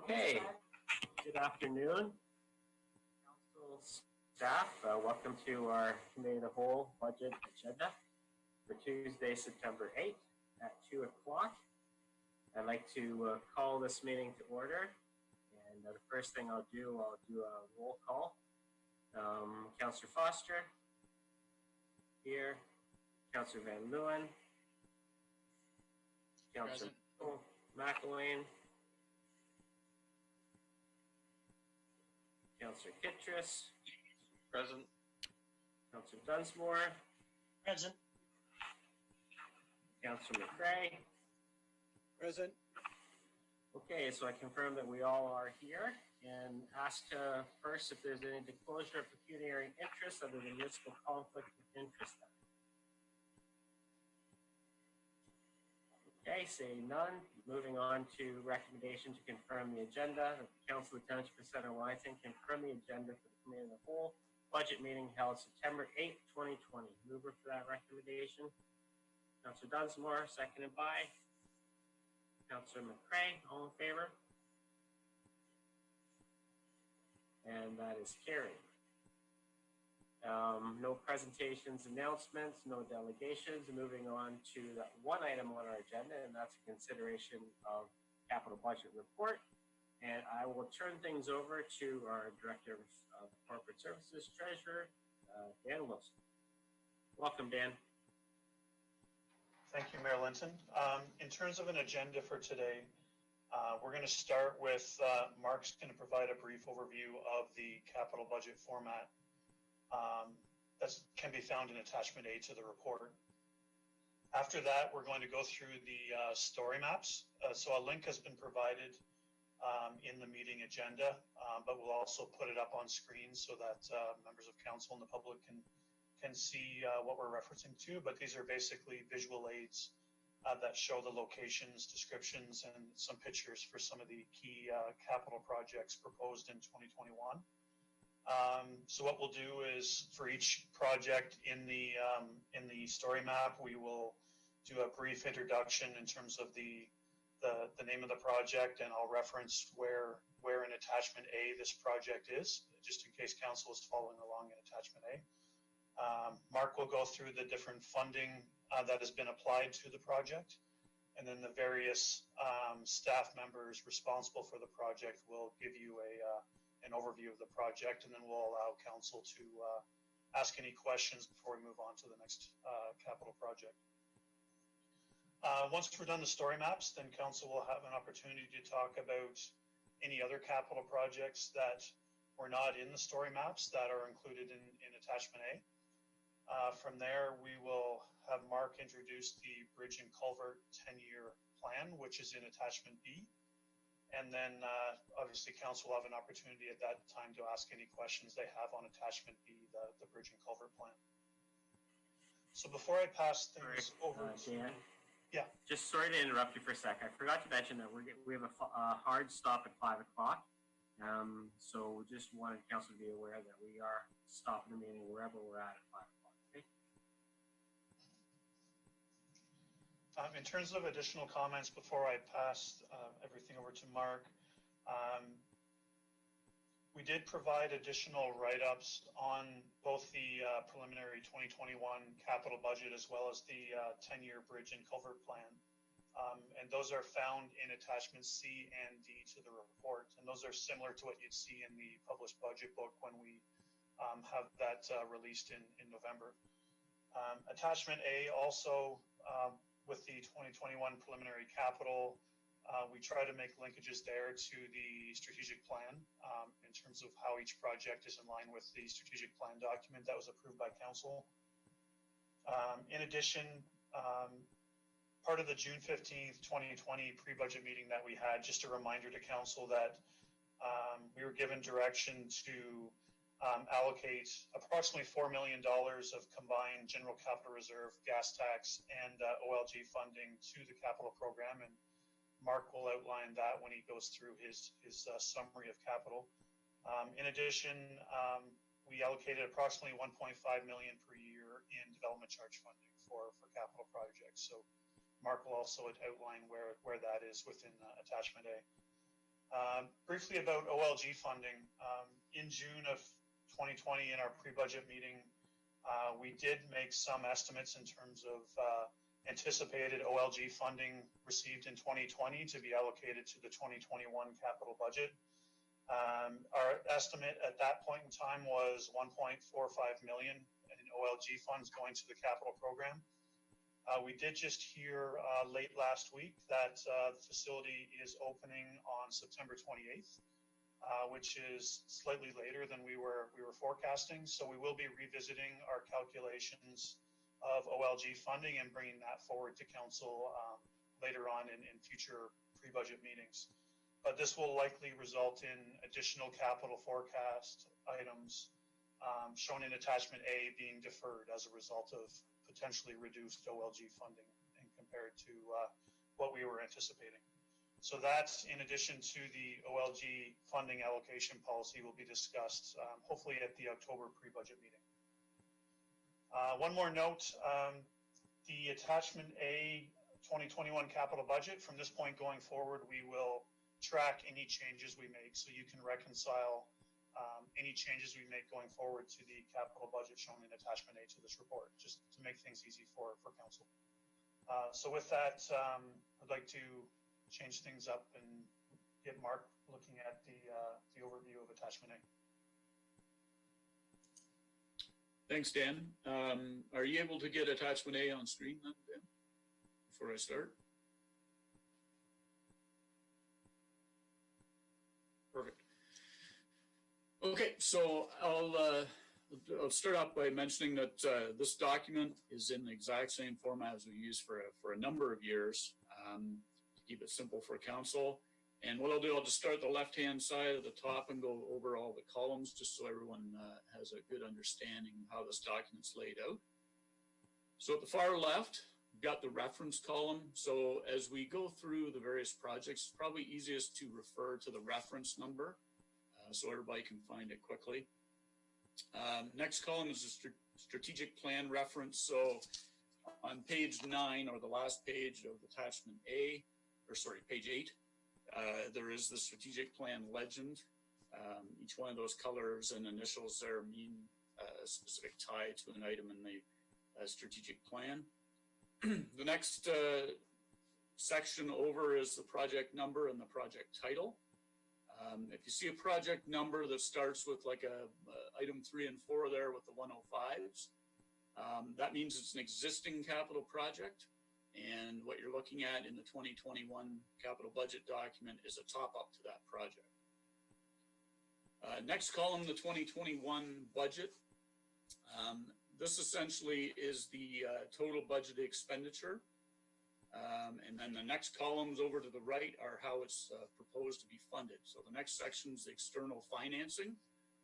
Okay, good afternoon, council staff. Welcome to our Committee of the Whole budget agenda for Tuesday, September 8th at 2 o'clock. I'd like to call this meeting to order. And the first thing I'll do a roll call. Councillor Foster, here. Councillor Van Leeuwen. Councillor McElwain. Councillor Kittredge. Present. Councillor Dunsmore. Present. Councillor McCray. Present. Okay, so I confirm that we all are here and ask first if there's any disclosure of pecuniary interest under the Municipal Conflict of Interest Act. Okay, seeing none. Moving on to recommendation to confirm the agenda. The Council of the Township of Center Wellington confirm the agenda for the Committee of the Whole budget meeting held September 8th, 2020. Mover for that recommendation. Councillor Dunsmore, seconded by Councillor McCray. All in favor? And that is carried. No presentations, announcements, no delegations. Moving on to that one item on our agenda, and that's a consideration of capital budget report. And I will turn things over to our Director of Corporate Services, Treasurer, Dan Wilson. Welcome, Dan. Thank you, Mayor Linton. In terms of an agenda for today, we're going to start with Mark's going to provide a brief overview of the capital budget format that can be found in attachment A to the report. After that, we're going to go through the story maps. So a link has been provided in the meeting agenda, but we'll also put it up on screen so that members of council and the public can see what we're referencing to. But these are basically visual aids that show the locations, descriptions, and some pictures for some of the key capital projects proposed in 2021. So what we'll do is for each project in the story map, we will do a brief introduction in terms of the name of the project, and I'll reference where in attachment A this project is, just in case council is following along in attachment A. Mark will go through the different funding that has been applied to the project, and then the various staff members responsible for the project will give you an overview of the project, and then we'll allow council to ask any questions before we move on to the next capital project. Once we're done the story maps, then council will have an opportunity to talk about any other capital projects that were not in the story maps that are included in attachment A. From there, we will have Mark introduce the Bridge and Culvert 10-year plan, which is in attachment B. And then obviously council will have an opportunity at that time to ask any questions they have on attachment B, the Bridge and Culvert plan. So before I pass things over to Dan, yeah. Just sorry to interrupt you for a sec. I forgot to mention that we have a hard stop at 5 o'clock. So just wanted council to be aware that we are stopping the meeting wherever we're at 5 o'clock. Okay? In terms of additional comments before I pass everything over to Mark, we did provide additional write-ups on both the preliminary 2021 capital budget as well as the 10-year bridge and culvert plan. And those are found in attachments C and D to the report. And those are similar to what you'd see in the published budget book when we have that released in November. Attachment A also, with the 2021 preliminary capital, we try to make linkages there to the strategic plan in terms of how each project is in line with the strategic plan document that was approved by council. In addition, part of the June 15th, 2020 pre-budget meeting that we had, just a reminder to council that we were given direction to allocate approximately $4 million of combined general capital reserve, gas tax, and OLG funding to the capital program. And Mark will outline that when he goes through his summary of capital. In addition, we allocated approximately $1.5 million per year in development charge funding for capital projects. So Mark will also outline where that is within attachment A. Briefly about OLG funding. In June of 2020, in our pre-budget meeting, we did make some estimates in terms of anticipated OLG funding received in 2020 to be allocated to the 2021 capital budget. Our estimate at that point in time was 1.45 million in OLG funds going to the capital program. We did just hear late last week that the facility is opening on September 28th, which is slightly later than we were forecasting. So we will be revisiting our calculations of OLG funding and bringing that forward to council later on in future pre-budget meetings. But this will likely result in additional capital forecast items shown in attachment A being deferred as a result of potentially reduced OLG funding and compared to what we were anticipating. So that's in addition to the OLG funding allocation policy will be discussed hopefully at the October pre-budget meeting. One more note, the attachment A 2021 capital budget, from this point going forward, we will track any changes we make so you can reconcile any changes we make going forward to the capital budget shown in attachment A to this report, just to make things easy for council. So with that, I'd like to change things up and get Mark looking at the overview of attachment A. Thanks, Dan. Are you able to get attachment A on screen then, Dan, before I start? Perfect. Okay, so I'll start off by mentioning that this document is in the exact same format as we used for a number of years to keep it simple for council. And what I'll do, I'll just start at the left-hand side at the top and go over all the columns just so everyone has a good understanding of how this document's laid out. So at the far left, we've got the reference column. So as we go through the various projects, it's probably easiest to refer to the reference number so everybody can find it quickly. Next column is the strategic plan reference. So on page 9, or the last page of attachment A, or sorry, page 8, there is the strategic plan legend. Each one of those colors and initials there mean a specific tie to an item in the strategic plan. The next section over is the project number and the project title. If you see a project number that starts with like item 3 and 4 there with the 105s, that means it's an existing capital project. And what you're looking at in the 2021 capital budget document is a top up to that project. Next column, the 2021 budget. This essentially is the total budgeted expenditure. And then the next columns over to the right are how it's proposed to be funded. So the next section is the external financing.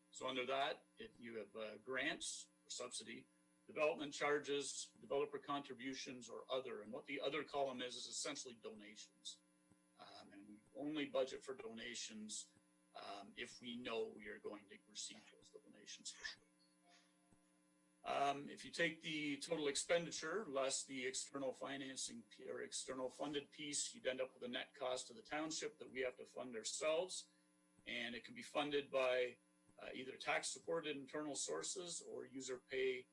So under that, you have grants or subsidy, development charges, developer contributions, or other. And what the other column is essentially donations. And we only budget for donations if we know we are going to receive those donations. If you take the total expenditure less the external financing or external funded piece, you'd end up with a net cost to the township that we have to fund ourselves. And it can be funded by either tax supported internal sources or user pay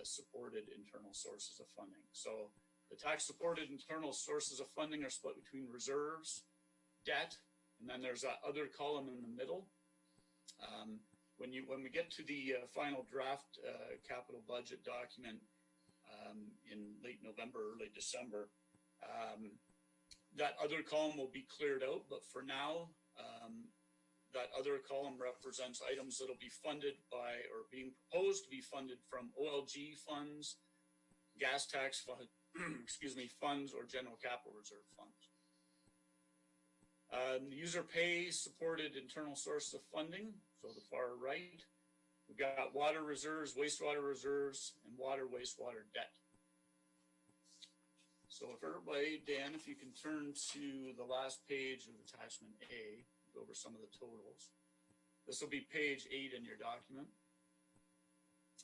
supported internal sources of funding. So the tax supported internal sources of funding are split between reserves, debt, and then there's that other column in the middle. When we get to the final draft capital budget document in late November, early December, that other column will be cleared out. But for now, that other column represents items that will be funded by or being proposed to be funded from OLG funds, gas tax fund, funds, or general capital reserve funds. User pay supported internal sources of funding. So the far right, we've got water reserves, wastewater reserves, and water wastewater debt. So if everybody, Dan, if you can turn to the last page of attachment A, go over some of the totals. This will be page 8 in your document.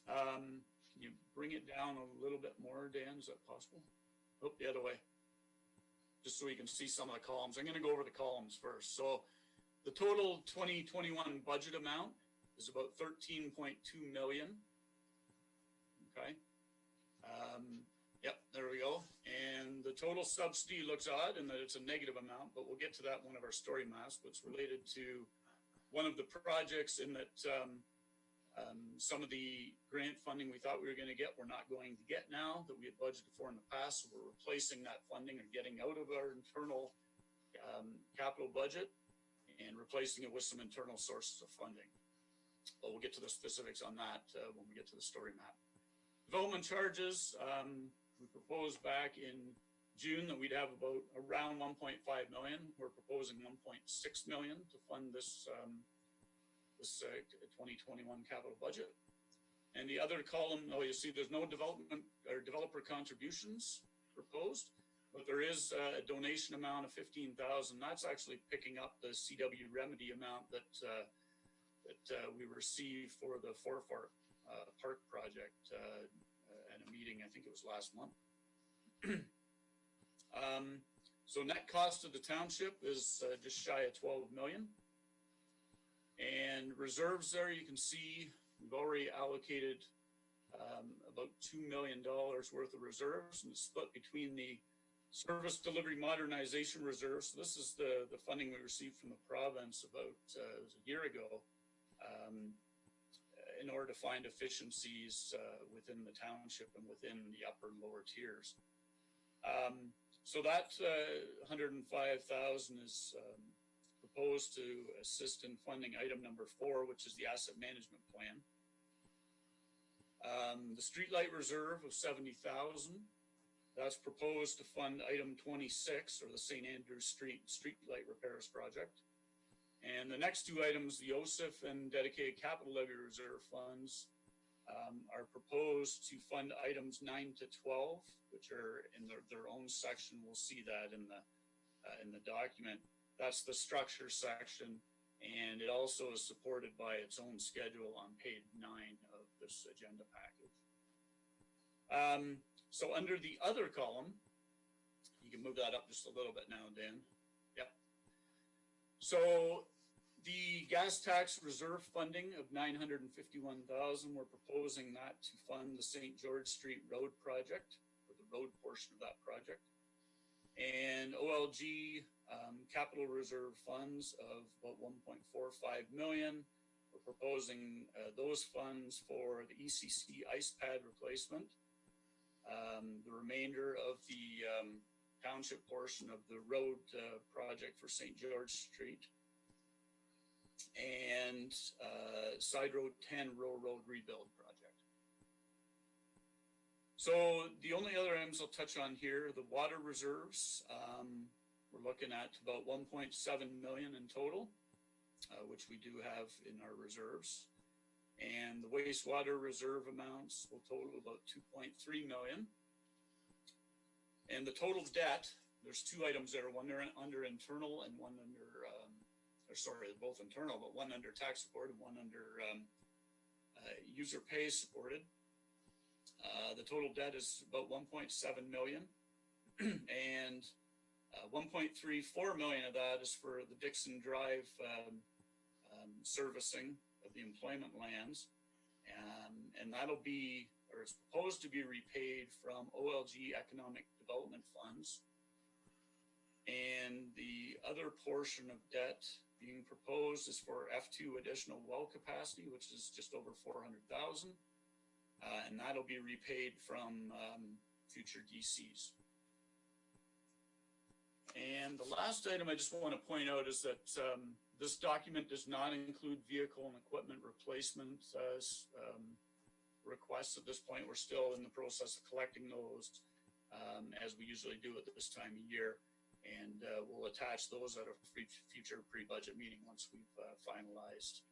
Can you bring it down a little bit more, Dan? Is that possible? Oh, the other way. Just so we can see some of the columns. I'm going to go over the columns first. So The total 2021 budget amount is about 13.2 million. Okay. Yep, there we go. And the total subsidy looks odd in that it's a negative amount, but we'll get to that in one of our story maps, but it's related to one of the projects in that some of the grant funding we thought we were going to get, we're not going to get now that we had budgeted for in the past. So we're replacing that funding or getting out of our internal capital budget and replacing it with some internal sources of funding. But we'll get to the specifics on that when we get to the story map. Development charges, we proposed back in June that we'd have about around 1.5 million. We're proposing 1.6 million to fund this 2021 capital budget. And the other column, you see there's no development or developer contributions proposed, but there is a donation amount of 15,000. That's actually picking up the CW remedy amount that we received for the Forefart Park project at a meeting, I think it was last month. So net cost of the township is just shy of 12 million. And reserves there, you can see we've already allocated about $2 million worth of reserves, and it's split between the service delivery modernization reserves. So this is the funding we received from the province about it was a year ago in order to find efficiencies within the township and within the upper and lower tiers. So that 105,000 is proposed to assist in funding item number 4, which is the asset management plan. The streetlight reserve of 70,000, that's proposed to fund item 26, or the St. Andrews streetlight repairs project. And the next two items, the OSIF and dedicated capital levy reserve funds, are proposed to fund items 9 to 12, which are in their own section. We'll see that in the document. That's the structure section, and it also is supported by its own schedule on page 9 of this agenda package. So under the other column, you can move that up just a little bit now, Dan. Yep. So the gas tax reserve funding of 951,000, we're proposing that to fund the St. George Street Road project, or the road portion of that project. And OLG capital reserve funds of about 1.45 million. We're proposing those funds for the ECC ice pad replacement. The remainder of the township portion of the road project for St. George Street. And Side Road 10 Row Road rebuild project. So the only other items I'll touch on here, the water reserves, we're looking at about 1.7 million in total, which we do have in our reserves. And the wastewater reserve amounts will total about 2.3 million. And the total debt, there's two items there, one under internal and one under both internal, but one under tax support and one under user pay supported. The total debt is about 1.7 million, and 1.34 million of that is for the Dixon Drive servicing of the employment lands, and that'll be, or it's proposed to be repaid from OLG economic development funds. And the other portion of debt being proposed is for F2 additional well capacity, which is just over 400,000. And that'll be repaid from future DCs. And the last item I just want to point out is that this document does not include vehicle and equipment replacement requests at this point. We're still in the process of collecting those as we usually do at this time of year. And we'll attach those at a future pre-budget meeting once we've finalized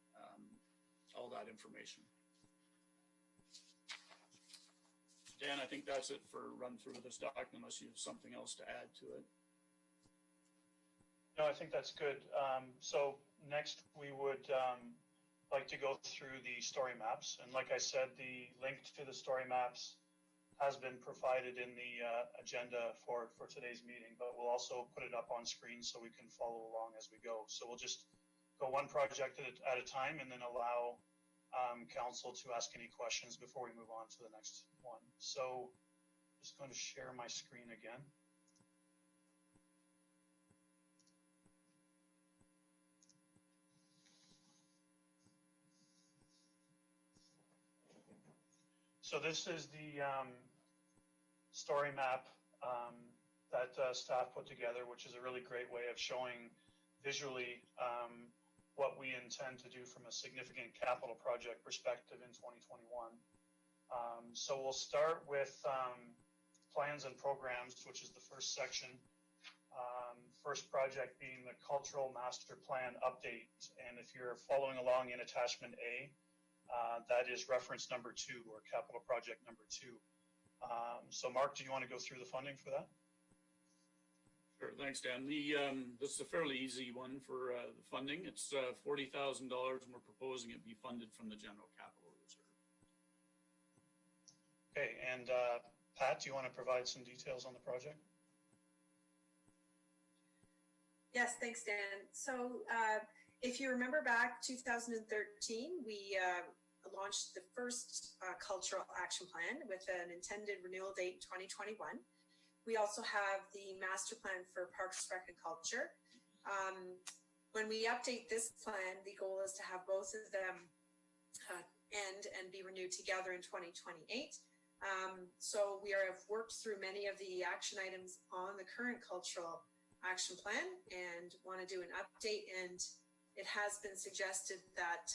all that information. Dan, I think that's it for run through of this document, unless you have something else to add to it. No, I think that's good. So next we would like to go through the story maps. And like I said, the link to the story maps has been provided in the agenda for today's meeting, but we'll also put it up on screen so we can follow along as we go. So we'll just go one project at a time and then allow council to ask any questions before we move on to the next one. So just going to share my screen again. So this is the story map that staff put together, which is a really great way of showing visually what we intend to do from a significant capital project perspective in 2021. So we'll start with plans and programs, which is the first section. First project being the Cultural Master Plan Update. And if you're following along in attachment A, that is reference number 2 or capital project number 2. So Mark, do you want to go through the funding for that? Sure, thanks, Dan. This is a fairly easy one for the funding. It's $40,000, and we're proposing it be funded from the general capital reserve. Okay, and Pat, do you want to provide some details on the project? Yes, thanks, Dan. So if you remember back 2013, we launched the first cultural action plan with an intended renewal date 2021. We also have the master plan for Parks, Rec, and Culture. When we update this plan, the goal is to have both of them end and be renewed together in 2028. So we have worked through many of the action items on the current cultural action plan and want to do an update. And it has been suggested that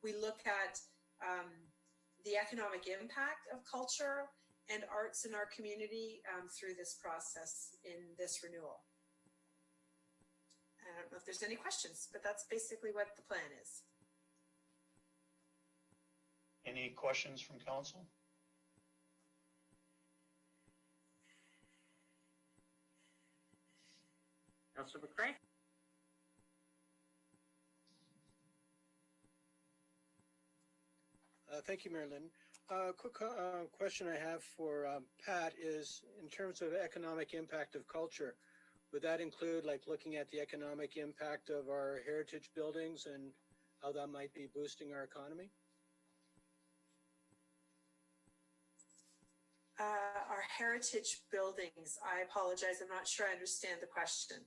we look at the economic impact of culture and arts in our community through this process in this renewal. I don't know if there's any questions, but that's basically what the plan is. Any questions from council? Councillor McCray? Thank you, Marilyn. Quick question I have for Pat is, in terms of economic impact of culture, would that include like looking at the economic impact of our heritage buildings and how that might be boosting our economy? Our heritage buildings, I apologize, I'm not sure I understand the question.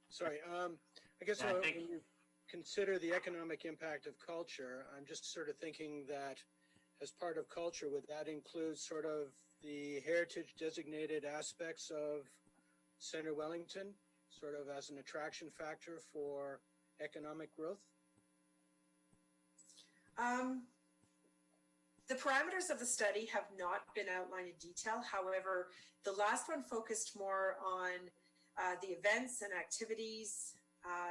Sorry, I guess when you consider the economic impact of culture, I'm just sort of thinking that as part of culture, would that include sort of the heritage designated aspects of Center Wellington, sort of as an attraction factor for economic growth? The parameters of the study have not been outlined in detail. However, the last one focused more on the events and activities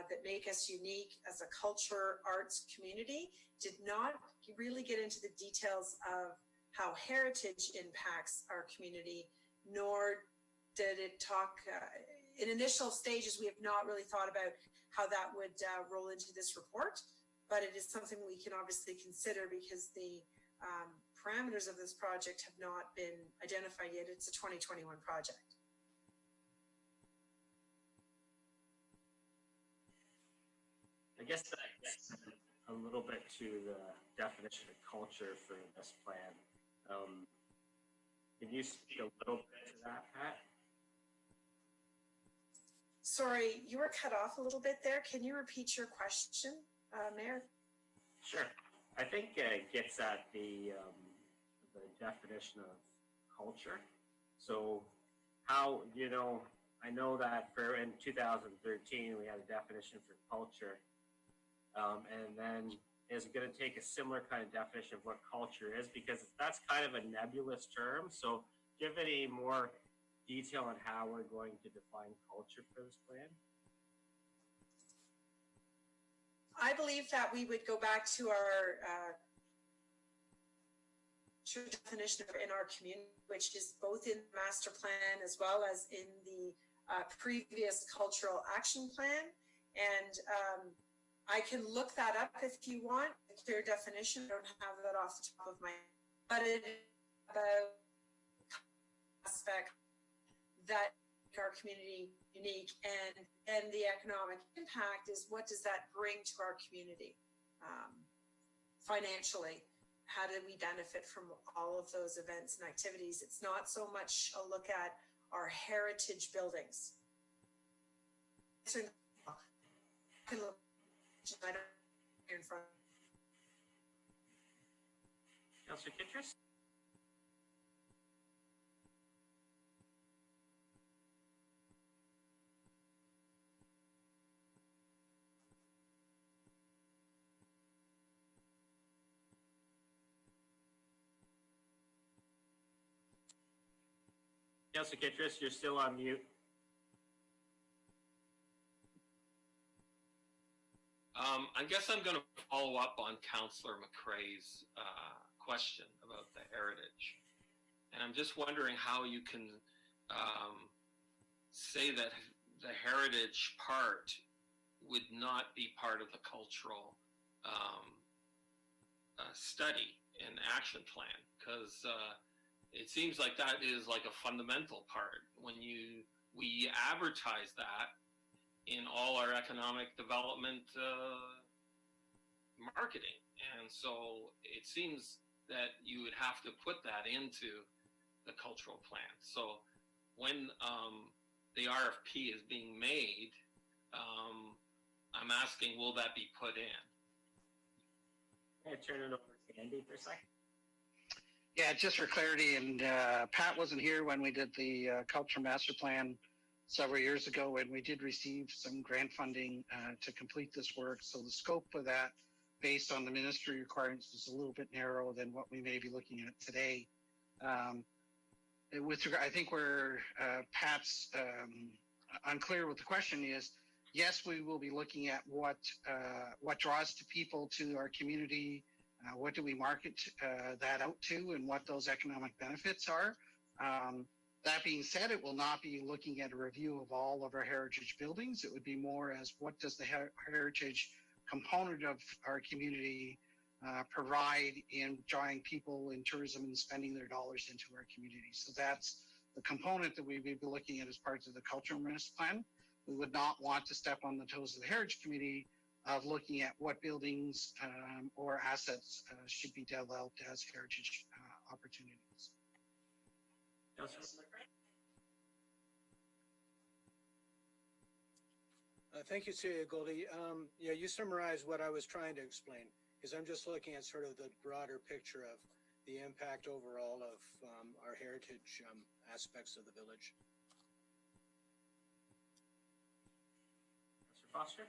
that make us unique as a culture arts community, did not really get into the details of how heritage impacts our community, nor did it talk, in initial stages, we have not really thought about how that would roll into this report, but it is something we can obviously consider because the parameters of this project have not been identified yet. It's a 2021 project. I guess that gets a little bit to the definition of culture for this plan. Can you speak a little bit to that, Pat? Sorry, you were cut off a little bit there. Can you repeat your question, Mayor? Sure. I think it gets at the definition of culture. So how, I know that in 2013, we had a definition for culture. And then is it going to take a similar kind of definition of what culture is? Because that's kind of a nebulous term. So give any more detail on how we're going to define culture for this plan? I believe that we would go back to our definition in our community, which is both in the master plan as well as in the previous cultural action plan. And I can look that up if you want, a clear definition. I don't have that off the top of my head, but it is about aspect that our community unique, and the economic impact is what does that bring to our community financially? How do we benefit from all of those events and activities? It's not so much a look at our heritage buildings. I can look in front. Councillor Kittrus? Councillor Kittrus, you're still on mute. I guess I'm going to follow up on Councillor McCrae's question about the heritage. And I'm just wondering how you can say that the heritage part would not be part of the cultural study and action plan, because it seems like that is like a fundamental part. When we advertise that in all our economic development marketing. And so it seems that you would have to put that into the cultural plan. So when the RFP is being made, I'm asking, will that be put in? I'm going to turn it over to Andy for a second. Yeah, just for clarity, and Pat wasn't here when we did the Cultural Master Plan several years ago, and we did receive some grant funding to complete this work. So the scope of that, based on the ministry requirements, is a little bit narrower than what we may be looking at today. With regard, I think where Pat's unclear with the question is, yes, we will be looking at what draws to people to our community. What do we market that out to, and what those economic benefits are. That being said, it will not be looking at a review of all of our heritage buildings. It would be more as what does the heritage component of our community provide in drawing people in tourism and spending their dollars into our community. So that's the component that we would be looking at as part of the Cultural Master Plan. We would not want to step on the toes of the Heritage Committee of looking at what buildings or assets should be dealt out as heritage opportunities. Thank you, Celia Goldie. Yeah, you summarized what I was trying to explain, because I'm just looking at sort of the broader picture of the impact overall of our heritage aspects of the village. Mr. Foster?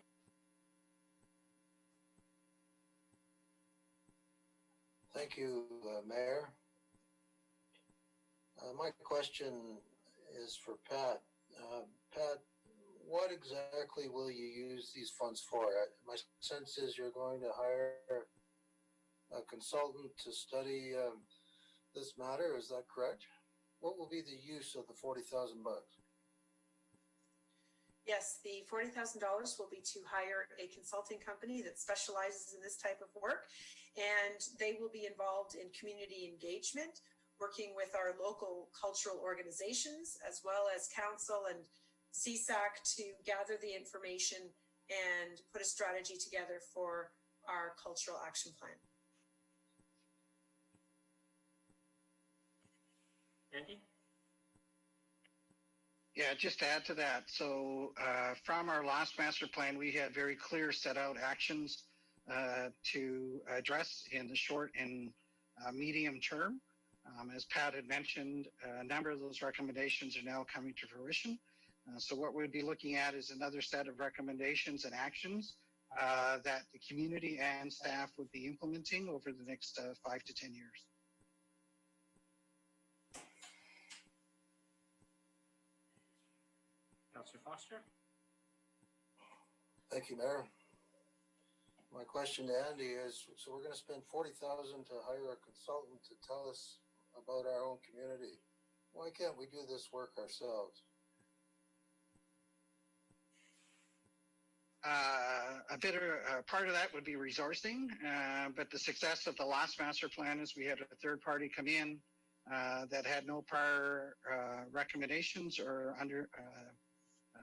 Thank you, Mayor. My question is for Pat. Pat, what exactly will you use these funds for? My sense is you're going to hire a consultant to study this matter. Is that correct? What will be the use of the $40,000? Yes, the $40,000 will be to hire a consulting company that specializes in this type of work, and they will be involved in community engagement, working with our local cultural organizations, as well as council and CSAC, to gather the information and put a strategy together for our cultural action plan. Andy? Yeah, just to add to that. So from our last master plan, we had very clear set out actions to address in the short and medium term. As Pat had mentioned, a number of those recommendations are now coming to fruition. So what we'd be looking at is another set of recommendations and actions that the community and staff would be implementing over the next 5 to 10 years. Councillor Foster? Thank you, Mayor. My question to Andy is, so we're going to spend $40,000 to hire a consultant to tell us about our own community. Why can't we do this work ourselves? A part of that would be resourcing, but the success of the last master plan is we had a third party come in that had no prior recommendations or under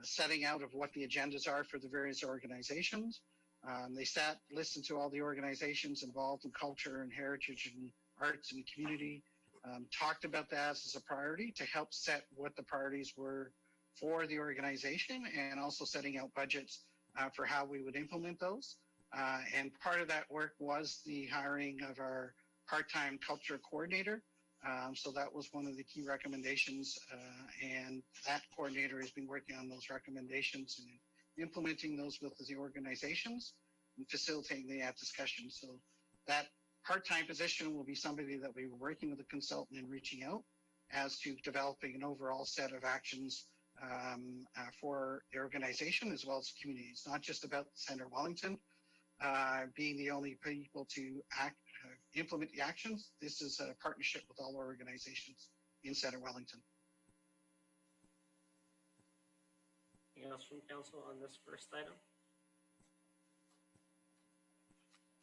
setting out of what the agendas are for the various organizations. They listened to all the organizations involved in culture and heritage and arts and community, talked about that as a priority to help set what the priorities were for the organization, and also setting out budgets for how we would implement those. And part of that work was the hiring of our part-time culture coordinator. So that was one of the key recommendations, and that coordinator has been working on those recommendations and implementing those with the organizations and facilitating the discussion. So that part-time position will be somebody that we were working with a consultant and reaching out as to developing an overall set of actions for the organization as well as the community. It's not just about Centre Wellington being the only people to implement the actions. This is a partnership with all organizations in Centre Wellington. Anything else from council on this first item?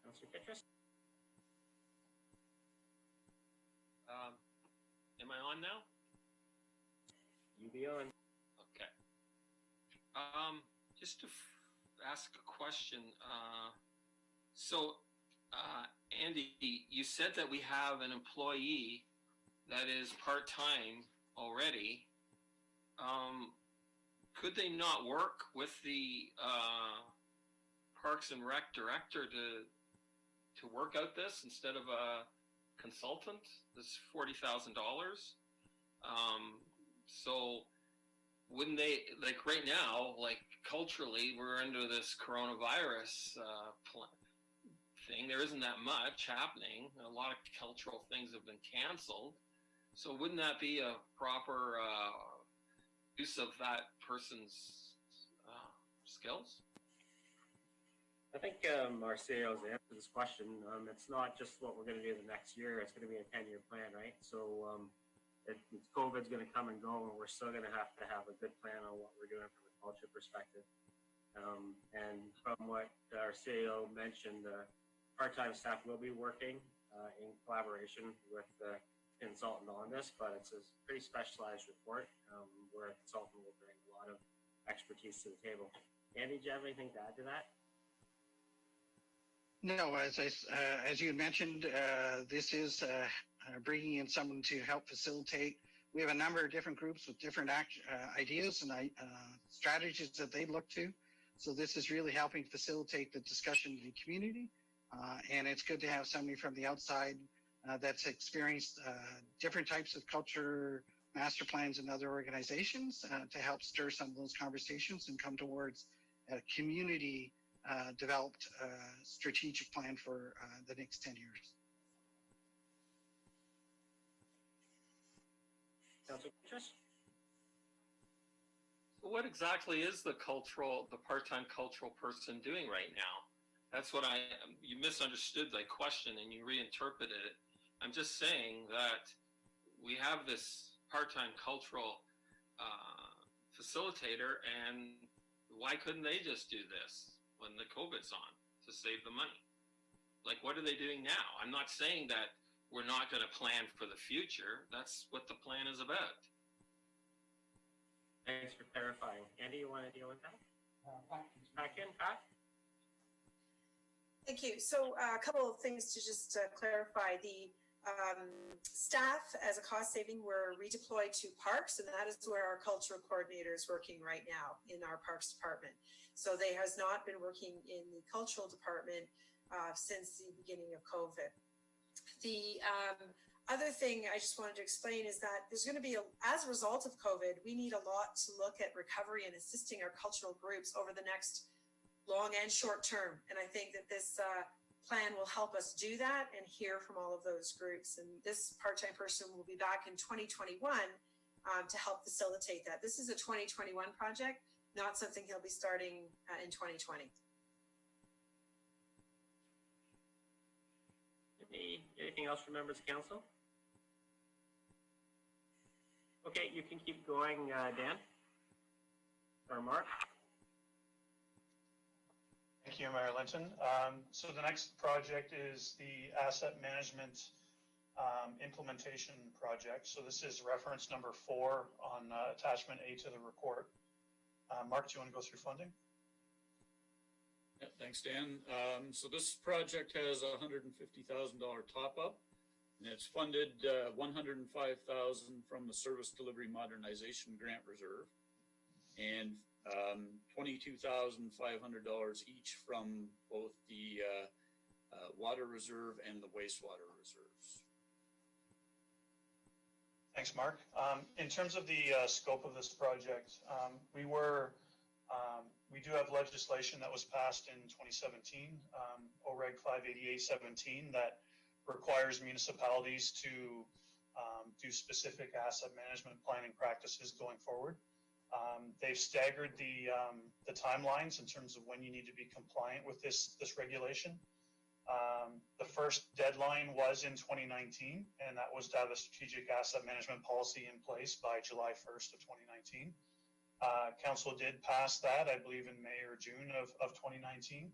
Councillor Kittrus? Am I on now? You be on. Okay. Just to ask a question. Andy, you said that we have an employee that is part-time already. Could they not work with the Parks and Rec director to work out this instead of a consultant? This $40,000. So wouldn't they, like right now, like culturally, we're under this coronavirus thing. There isn't that much happening. A lot of cultural things have been canceled. So wouldn't that be a proper use of that person's skills? I think our CEO has answered this question. It's not just what we're going to do the next year. It's going to be a 10-year plan, right? So COVID's going to come and go, and we're still going to have a good plan on what we're doing from a culture perspective. And from what our CEO mentioned, part-time staff will be working in collaboration with the consultant on this, but it's a pretty specialized report where a consultant will bring a lot of expertise to the table. Andy, do you have anything to add to that? No, as you had mentioned, this is bringing in someone to help facilitate. We have a number of different groups with different ideas and strategies that they look to. So this is really helping facilitate the discussion in the community. And it's good to have somebody from the outside that's experienced different types of culture master plans in other organizations to help stir some of those conversations and come towards a community developed strategic plan for the next 10 years. Councilor Kittrus? So what exactly is the part-time cultural person doing right now? That's what you misunderstood the question and you reinterpreted it. I'm just saying that we have this part-time cultural facilitator, and why couldn't they just do this when the COVID's on to save the money? Like, what are they doing now? I'm not saying that we're not going to plan for the future. That's what the plan is about. Thanks for clarifying. Andy, you want to deal with that? Back in, Pat? Thank you. So a couple of things to just clarify. The staff as a cost saving were redeployed to parks, and that is where our cultural coordinator is working right now in our parks department. So they has not been working in the cultural department since the beginning of COVID. The other thing I just wanted to explain is that there's going to be, as a result of COVID, we need a lot to look at recovery and assisting our cultural groups over the next long and short term. And I think that this plan will help us do that and hear from all of those groups. And this part-time person will be back in 2021 to help facilitate that. This is a 2021 project, not something he'll be starting in 2020. Anything else from members of council? Okay, you can keep going, Dan or Mark. Thank you, Mayor Linton. So the next project is the asset management implementation project. So this is reference number 4 on attachment A to the report. Mark, do you want to go through funding? Yeah, thanks, Dan. So this project has a $150,000 top up, and it's funded $105,000 from the Service Delivery Modernization Grant Reserve, and $22,500 each from both the Water Reserve and the Wastewater Reserves. Thanks, Mark. In terms of the scope of this project, we do have legislation that was passed in 2017, OREG 588-17, that requires municipalities to do specific asset management planning practices going forward. They've staggered the timelines in terms of when you need to be compliant with this regulation. The first deadline was in 2019, and that was to have a strategic asset management policy in place by July 1st of 2019. Council did pass that, I believe, in May or June of 2019.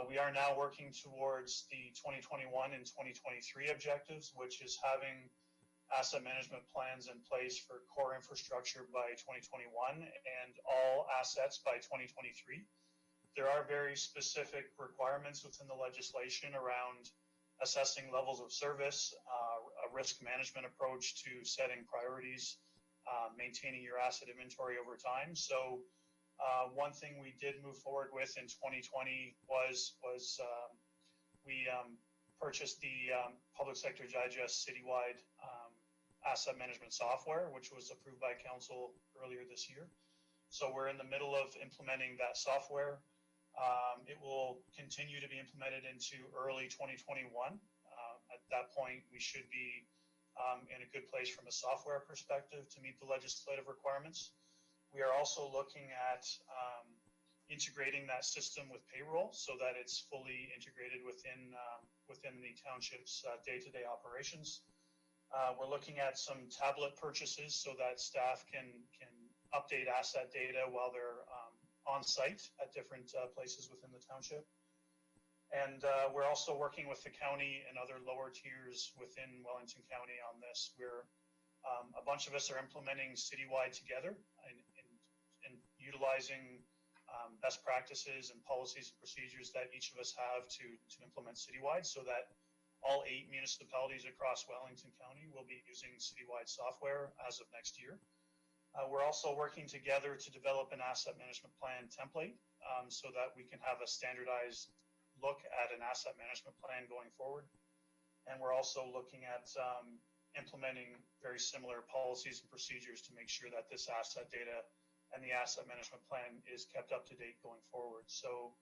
We are now working towards the 2021 and 2023 objectives, which is having asset management plans in place for core infrastructure by 2021 and all assets by 2023. There are very specific requirements within the legislation around assessing levels of service, a risk management approach to setting priorities, maintaining your asset inventory over time. So one thing we did move forward with in 2020 was we purchased the Public Sector Digest citywide asset management software, which was approved by council earlier this year. So we're in the middle of implementing that software. It will continue to be implemented into early 2021. At that point, we should be in a good place from a software perspective to meet the legislative requirements. We are also looking at integrating that system with payroll so that it's fully integrated within the township's day-to-day operations. We're looking at some tablet purchases so that staff can update asset data while they're on site at different places within the township. And we're also working with the county and other lower tiers within Wellington County on this. A bunch of us are implementing citywide together and utilizing best practices and policies and procedures that each of us have to implement citywide, so that all 8 municipalities across Wellington County will be using citywide software as of next year. We're also working together to develop an asset management plan template so that we can have a standardized look at an asset management plan going forward. And we're also looking at implementing very similar policies and procedures to make sure that this asset data and the asset management plan is kept up to date going forward. So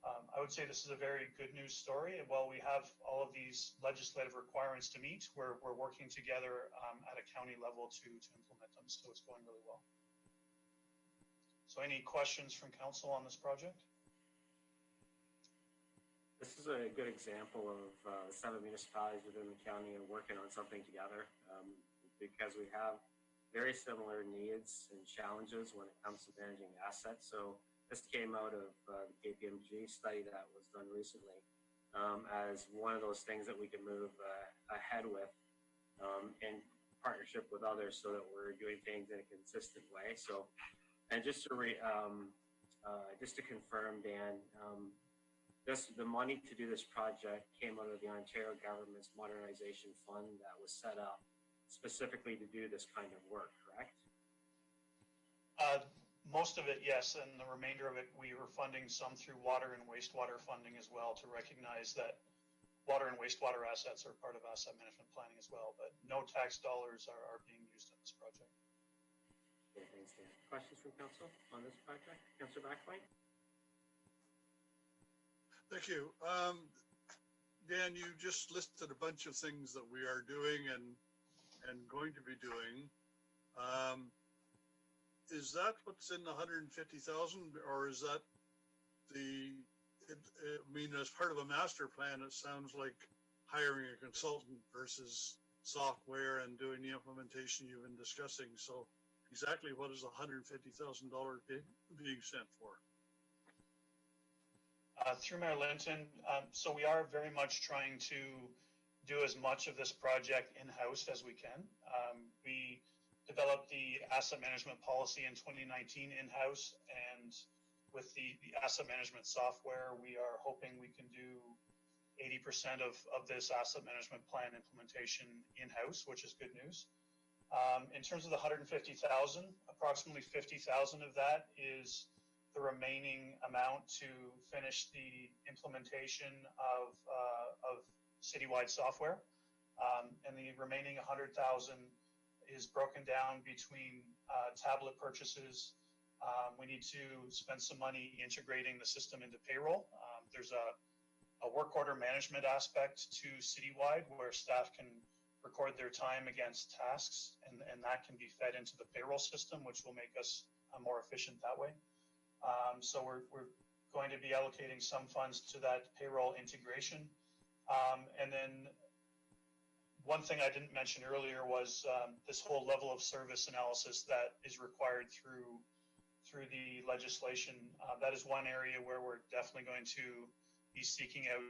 I would say this is a very good news story. And while we have all of these legislative requirements to meet, we're working together at a county level to implement them. So it's going really well. So any questions from council on this project? This is a good example of 7 municipalities within the county and working on something together because we have very similar needs and challenges when it comes to managing assets. So this came out of the KPMG study that was done recently as one of those things that we can move ahead with in partnership with others so that we're doing things in a consistent way. So, and just to confirm, Dan, the money to do this project came out of the Ontario government's modernization fund that was set up specifically to do this kind of work, correct? Most of it, yes, and the remainder of it, we were funding some through water and wastewater funding as well to recognize that water and wastewater assets are part of asset management planning as well, but no tax dollars are being used in this project. Okay, thanks, Dan. Questions from council on this project? Councillor Backlight? Thank you. Dan, you just listed a bunch of things that we are doing and going to be doing. Is that what's in the 150,000, or is that as part of a master plan, it sounds like hiring a consultant versus software and doing the implementation you've been discussing. So exactly what is the $150,000 being sent for? Through Mayor Linton, so we are very much trying to do as much of this project in-house as we can. We developed the asset management policy in 2019 in-house, and with the asset management software, we are hoping we can do 80% of this asset management plan implementation in-house, which is good news. In terms of the 150,000, approximately 50,000 of that is the remaining amount to finish the implementation of citywide software. And the remaining 100,000 is broken down between tablet purchases. We need to spend some money integrating the system into payroll. There's a work order management aspect to citywide where staff can record their time against tasks, and that can be fed into the payroll system, which will make us more efficient that way. So we're going to be allocating some funds to that payroll integration. And then one thing I didn't mention earlier was this whole level of service analysis that is required through the legislation. That is one area where we're definitely going to be seeking out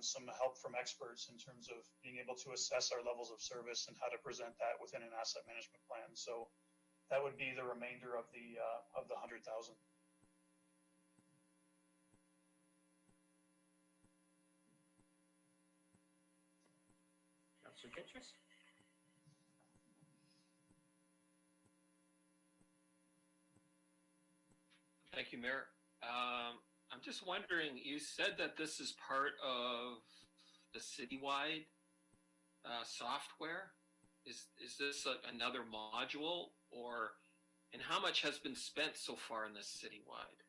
some help from experts in terms of being able to assess our levels of service and how to present that within an asset management plan. So that would be the remainder of the 100,000. Councillor Kitchers? Thank you, Mayor. I'm just wondering, you said that this is part of the citywide software. Is this another module, and how much has been spent so far in this citywide?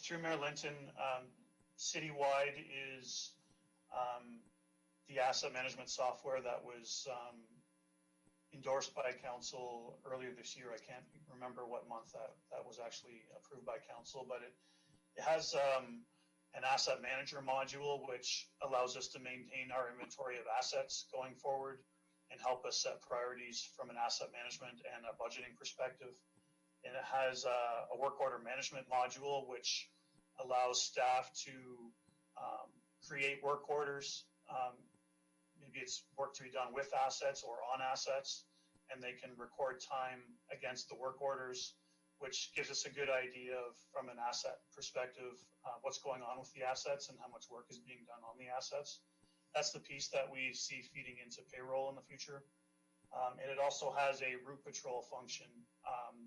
Through Mayor Linton, citywide is the asset management software that was endorsed by council earlier this year. I can't remember what month that was actually approved by council, but it has an asset manager module, which allows us to maintain our inventory of assets going forward and help us set priorities from an asset management and a budgeting perspective. And it has a work order management module, which allows staff to create work orders. Maybe it's work to be done with assets or on assets, and they can record time against the work orders, which gives us a good idea of, from an asset perspective, what's going on with the assets and how much work is being done on the assets. That's the piece that we see feeding into payroll in the future. And it also has a route patrol function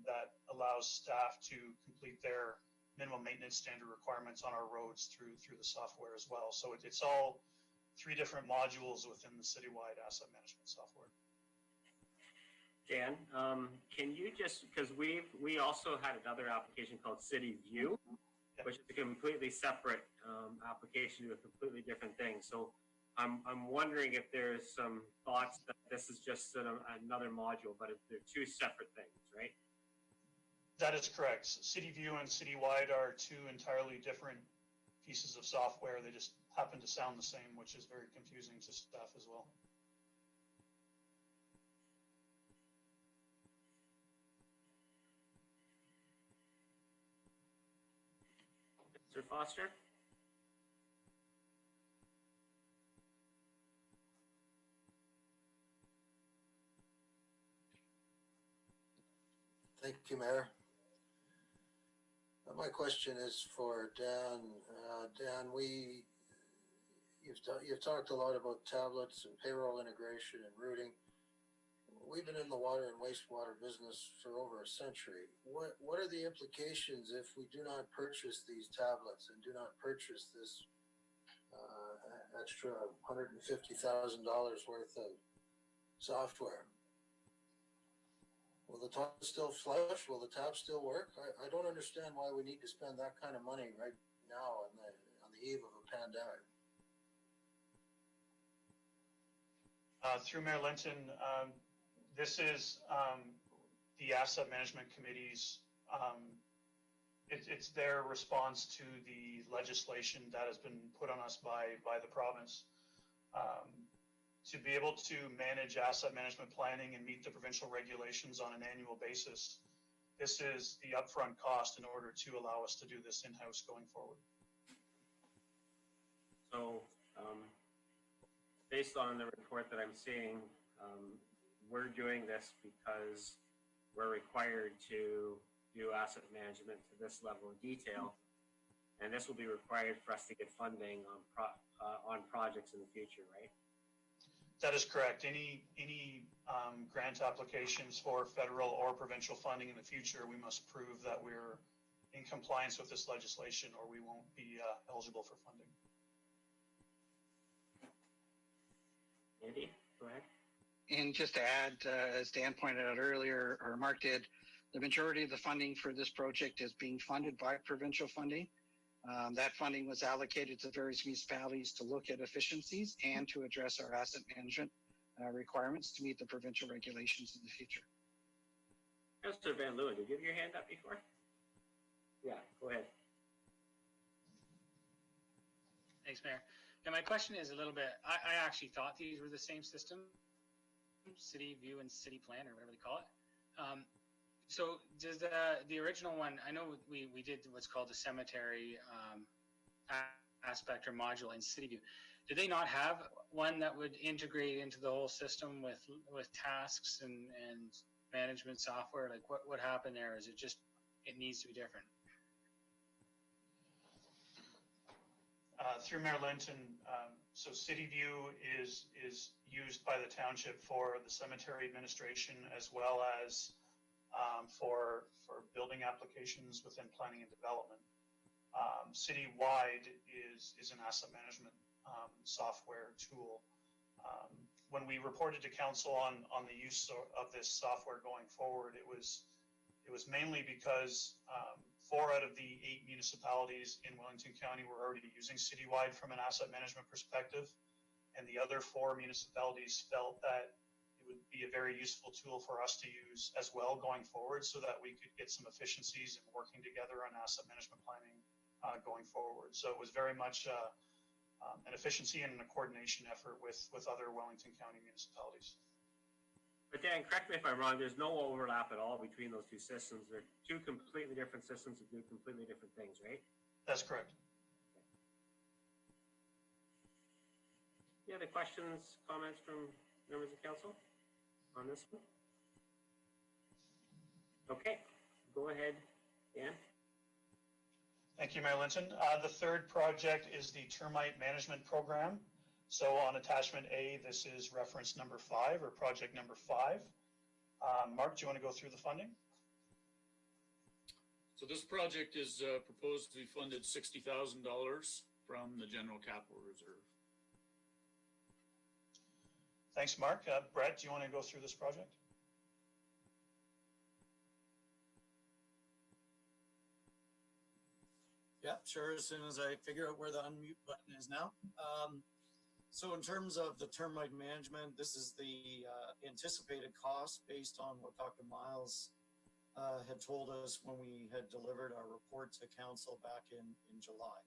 that allows staff to complete their minimum maintenance standard requirements on our roads through the software as well. So it's all three different modules within the citywide asset management software. Dan, can you just, because we also had another application called City View, which is a completely separate application to a completely different thing. So I'm wondering if there's some thoughts that this is just another module, but if they're two separate things, right? That is correct. City View and Citywide are two entirely different pieces of software. They just happen to sound the same, which is very confusing to staff as well. Mr. Foster? Thank you, Mayor. My question is for Dan. Dan, you've talked a lot about tablets and payroll integration and routing. We've been in the water and wastewater business for over a century. What are the implications if we do not purchase these tablets and do not purchase this extra $150,000 worth of software? Will the top still flush? Will the tap still work? I don't understand why we need to spend that kind of money right now on the eve of a pandemic. Through Mayor Linton, this is the Asset Management Committee's, it's their response to the legislation that has been put on us by the province. To be able to manage asset management planning and meet the provincial regulations on an annual basis, this is the upfront cost in order to allow us to do this in-house going forward. So, based on the report that I'm seeing, we're doing this because we're required to do asset management to this level of detail, and this will be required for us to get funding on projects in the future, right? That is correct. Any grant applications for federal or provincial funding in the future, we must prove that we're in compliance with this legislation, or we won't be eligible for funding. Andy, go ahead. And just to add, as Dan pointed out earlier, or Mark did, the majority of the funding for this project is being funded by provincial funding. That funding was allocated to various municipalities to look at efficiencies and to address our asset management requirements to meet the provincial regulations in the future. Councillor Van Leeuwen, did you have your hand up before? Yeah, go ahead. Thanks, Mayor. Now, my question is a little bit, I actually thought these were the same system, City View and City Plan, or whatever they call it. So does the original one, I know we did what's called the cemetery aspect or module in City View. Did they not have one that would integrate into the whole system with tasks and management software? Like what happened there? Is it just, it needs to be different? Through Mayor Linton, so City View is used by the township for the cemetery administration as well as for building applications within planning and development. Citywide is an asset management software tool. When we reported to council on the use of this software going forward, it was mainly because 4 out of the 8 municipalities in Wellington County were already using Citywide from an asset management perspective, and the other 4 municipalities felt that it would be a very useful tool for us to use as well going forward, so that we could get some efficiencies in working together on asset management planning going forward. So it was very much an efficiency and a coordination effort with other Wellington County municipalities. But Dan, correct me if I'm wrong, there's no overlap at all between those two systems. They're 2 completely different systems that do completely different things, right? That's correct. Any other questions, comments from members of council on this one? Okay, go ahead, Dan. Thank you, Mayor Linton. The third project is the termite management program. So on attachment A, this is reference number 5 or project number 5. Mark, do you want to go through the funding? So this project is proposed to be funded $60,000 from the General Capital Reserve. Thanks, Mark. Brett, do you want to go through this project? Yeah, sure. As soon as I figure out where the unmute button is now. So in terms of the termite management, this is the anticipated cost based on what Dr. Miles had told us when we had delivered our report to council back in July.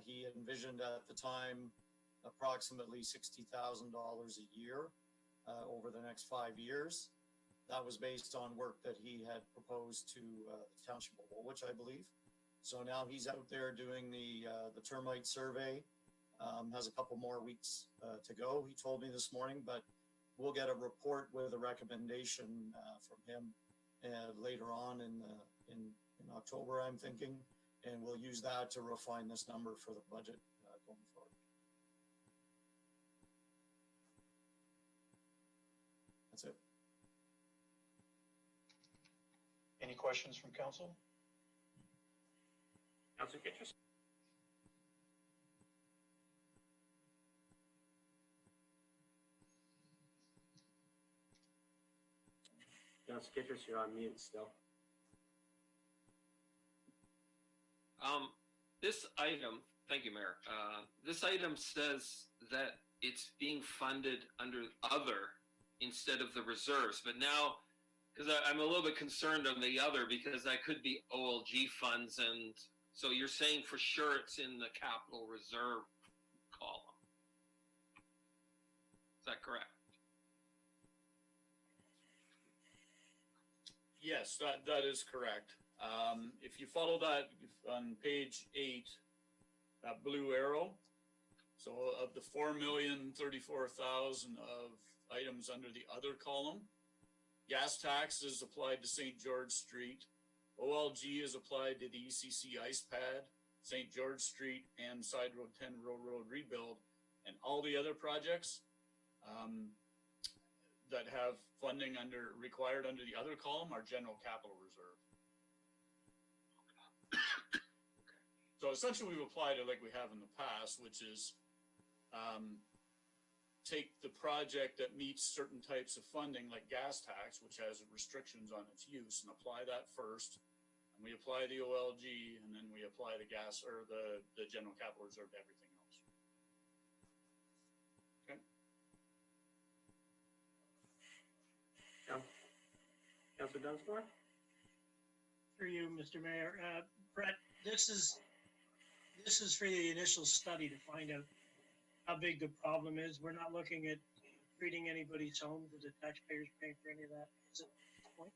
He envisioned at the time approximately $60,000 a year over the next 5 years. That was based on work that he had proposed to the Township of Woolwich, I believe. So now he's out there doing the termite survey. Has a couple more weeks to go, he told me this morning, but we'll get a report with a recommendation from him later on in October, I'm thinking, and we'll use that to refine this number for the budget going forward. That's it. Any questions from council? Councilor Kitchers? Councilor Kitchers, you're on mute still. This item, thank you, Mayor. This item says that it's being funded under other instead of the reserves, but now, because I'm a little bit concerned on the other, because that could be OLG funds, and so you're saying for sure it's in the capital reserve column. Is that correct? Yes, that is correct. If you follow that on page 8, that blue arrow, So of the 4,034,000 of items under the other column, gas tax is applied to St. George Street. OLG is applied to the ECC ice pad, St. George Street, and Side Road 10 Road rebuild. And all the other projects that have funding required under the other column are general capital reserve. So essentially we've applied it like we have in the past, which is take the project that meets certain types of funding like gas tax, which has restrictions on its use, and apply that first. And we apply the OLG, and then we apply the gas or the general capital reserve to everything else. Okay. Councilor Dunsmore? Through you, Mr. Mayor. Brett, this is for the initial study to find out how big the problem is. We're not looking at treating anybody's home because the taxpayers paying for any of that. Is it at this point?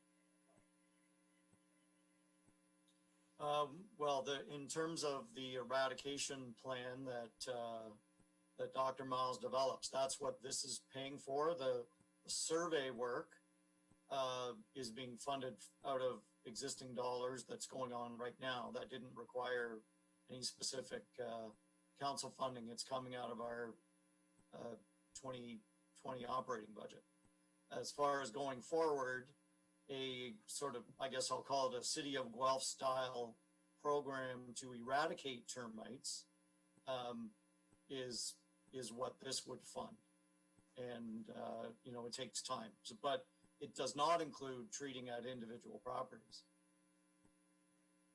Well, in terms of the eradication plan that Dr. Miles develops, that's what this is paying for. The survey work is being funded out of existing dollars that's going on right now. That didn't require any specific council funding. It's coming out of our 2020 operating budget. As far as going forward, a sort of, I guess I'll call it a City of Guelph style program to eradicate termites is what this would fund. And, it takes time. So, but it does not include treating at individual properties.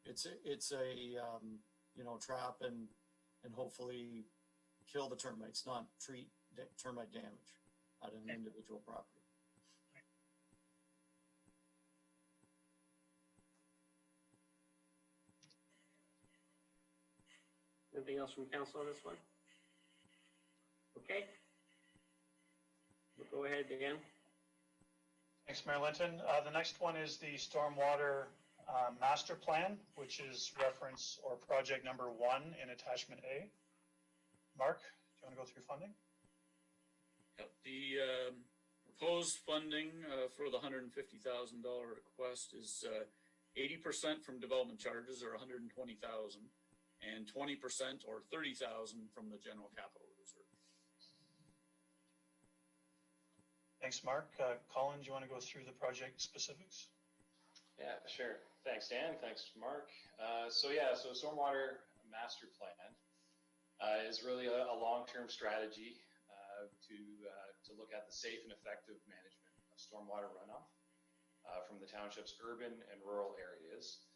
It's a trap and hopefully kill the termites, not treat termite damage at an individual property. Anything else from council on this one? Okay. We'll go ahead again. Thanks, Mayor Linton. The next one is the stormwater master plan, which is reference or project number 1 in attachment A. Mark, do you want to go through funding? The proposed funding for the $150,000 request is 80% from development charges, or $120,000, and 20% or $30,000 from the general capital reserve. Thanks, Mark. Colin, do you want to go through the project specifics? Yeah, sure. Thanks, Dan. Thanks, Mark. So stormwater master plan is really a long-term strategy to look at the safe and effective management of stormwater runoff from the township's urban and rural areas,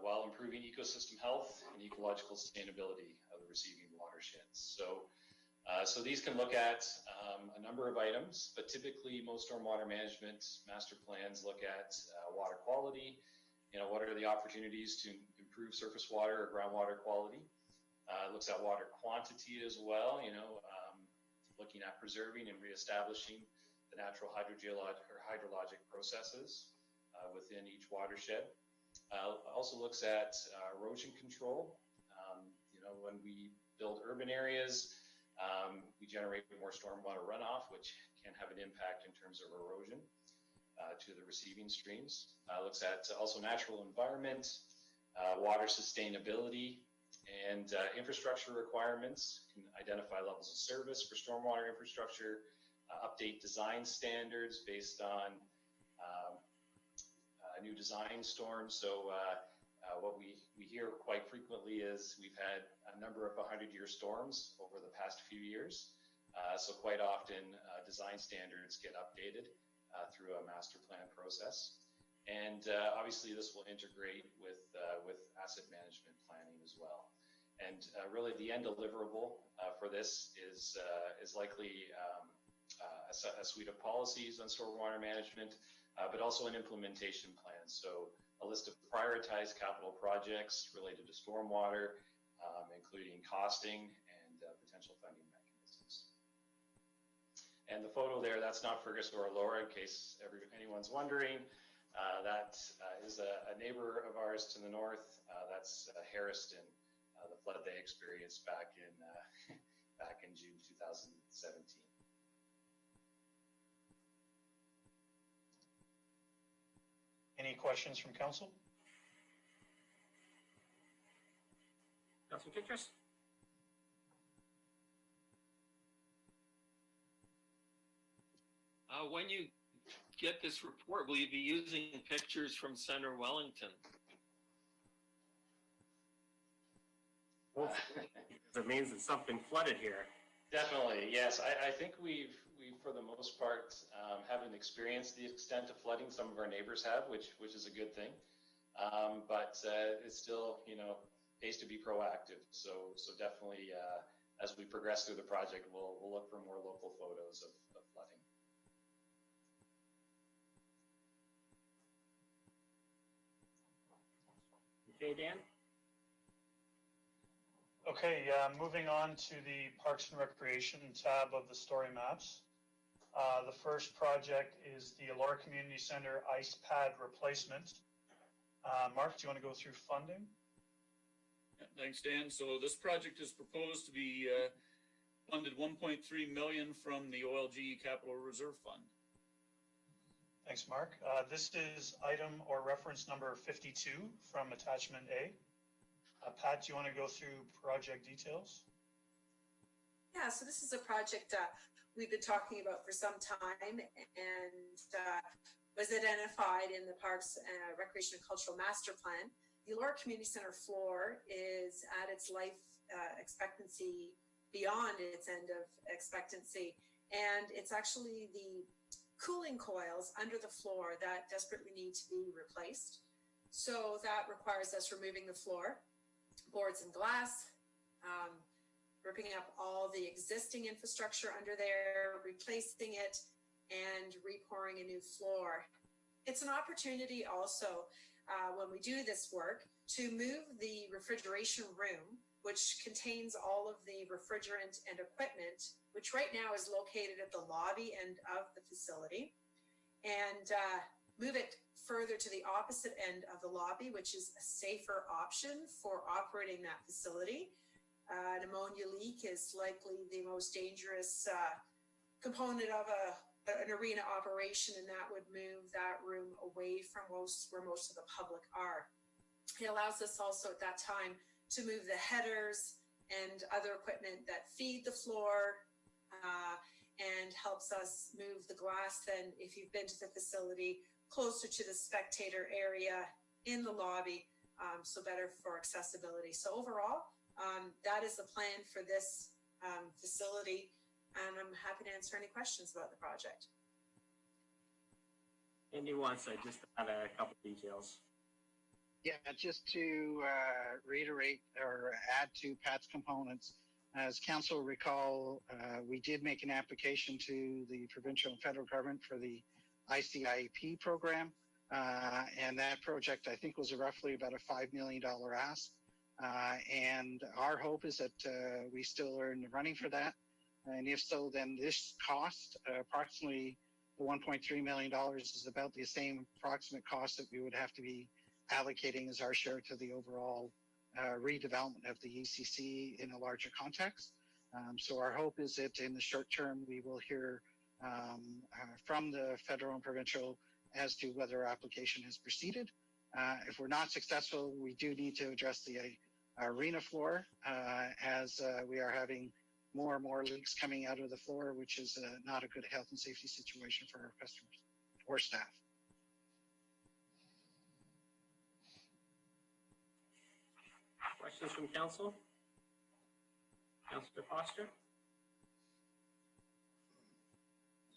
while improving ecosystem health and ecological sustainability of the receiving watersheds. So these can look at a number of items, but typically most stormwater management master plans look at water quality. What are the opportunities to improve surface water or groundwater quality? It looks at water quantity as well, looking at preserving and reestablishing the natural hydrologic processes within each watershed. Also looks at erosion control. When we build urban areas, we generate more stormwater runoff, which can have an impact in terms of erosion to the receiving streams. Looks at also natural environment, water sustainability, and infrastructure requirements. Can identify levels of service for stormwater infrastructure, update design standards based on new design storms. So what we hear quite frequently is we've had a number of 100-year storms over the past few years. So quite often design standards get updated through a master plan process. And obviously this will integrate with asset management planning as well. And really the end deliverable for this is likely a suite of policies on stormwater management, but also an implementation plan. So a list of prioritized capital projects related to stormwater, including costing and potential funding mechanisms. And the photo there, that's not Fergus or Laura, in case anyone's wondering. That is a neighbor of ours to the north. That's Harriston, the flood they experienced back in back in June 2017. Any questions from council? Councilor Kittrus? When you get this report, will you be using pictures from Center Wellington? It means that something flooded here. Definitely, yes. I think we've for the most part haven't experienced the extent of flooding some of our neighbors have, which is a good thing. But it's still, pays to be proactive. So definitely, as we progress through the project, we'll look for more local photos of flooding. Okay, Dan? Okay, moving on to the Parks and Recreation tab of the story maps. The first project is the Elora Community Center ice pad replacement. Mark, do you want to go through funding? Yeah, thanks, Dan. So this project is proposed to be funded $1.3 million from the OLG Capital Reserve Fund. Thanks, Mark. This is item or reference number 52 from attachment A. Pat, do you want to go through project details? Yeah, so this is a project we've been talking about for some time and was identified in the Parks and Recreation and Cultural Master Plan. The Elora Community Center floor is at its life expectancy, beyond its end of expectancy, and it's actually the cooling coils under the floor that desperately need to be replaced. So that requires us removing the floor, boards and glass, ripping up all the existing infrastructure under there, replacing it, and repouring a new floor. It's an opportunity also, when we do this work, to move the refrigeration room, which contains all of the refrigerant and equipment, which right now is located at the lobby end of the facility, and move it further to the opposite end of the lobby, which is a safer option for operating that facility. An ammonia leak is likely the most dangerous component of an arena operation, and that would move that room away from where most of the public are. It allows us also at that time to move the headers and other equipment that feed the floor, and helps us move the glass then, if you've been to the facility, closer to the spectator area in the lobby, so better for accessibility. So overall, that is the plan for this facility, and I'm happy to answer any questions about the project. Andy wants to just add a couple details. Yeah, just to reiterate or add to Pat's components, as council recall, we did make an application to the provincial and federal government for the ICIP program, and that project I think was roughly about a $5 million ask, and our hope is that we still are in the running for that, and if so, then this cost, approximately the $1.3 million, is about the same approximate cost that we would have to be allocating as our share to the overall redevelopment of the ECC in a larger context. So our hope is that in the short term, we will hear from the federal and provincial as to whether our application has proceeded. If we're not successful, we do need to address the arena floor, as we are having more and more leaks coming out of the floor, which is not a good health and safety situation for our customers or staff. Questions from council? Councilor Foster?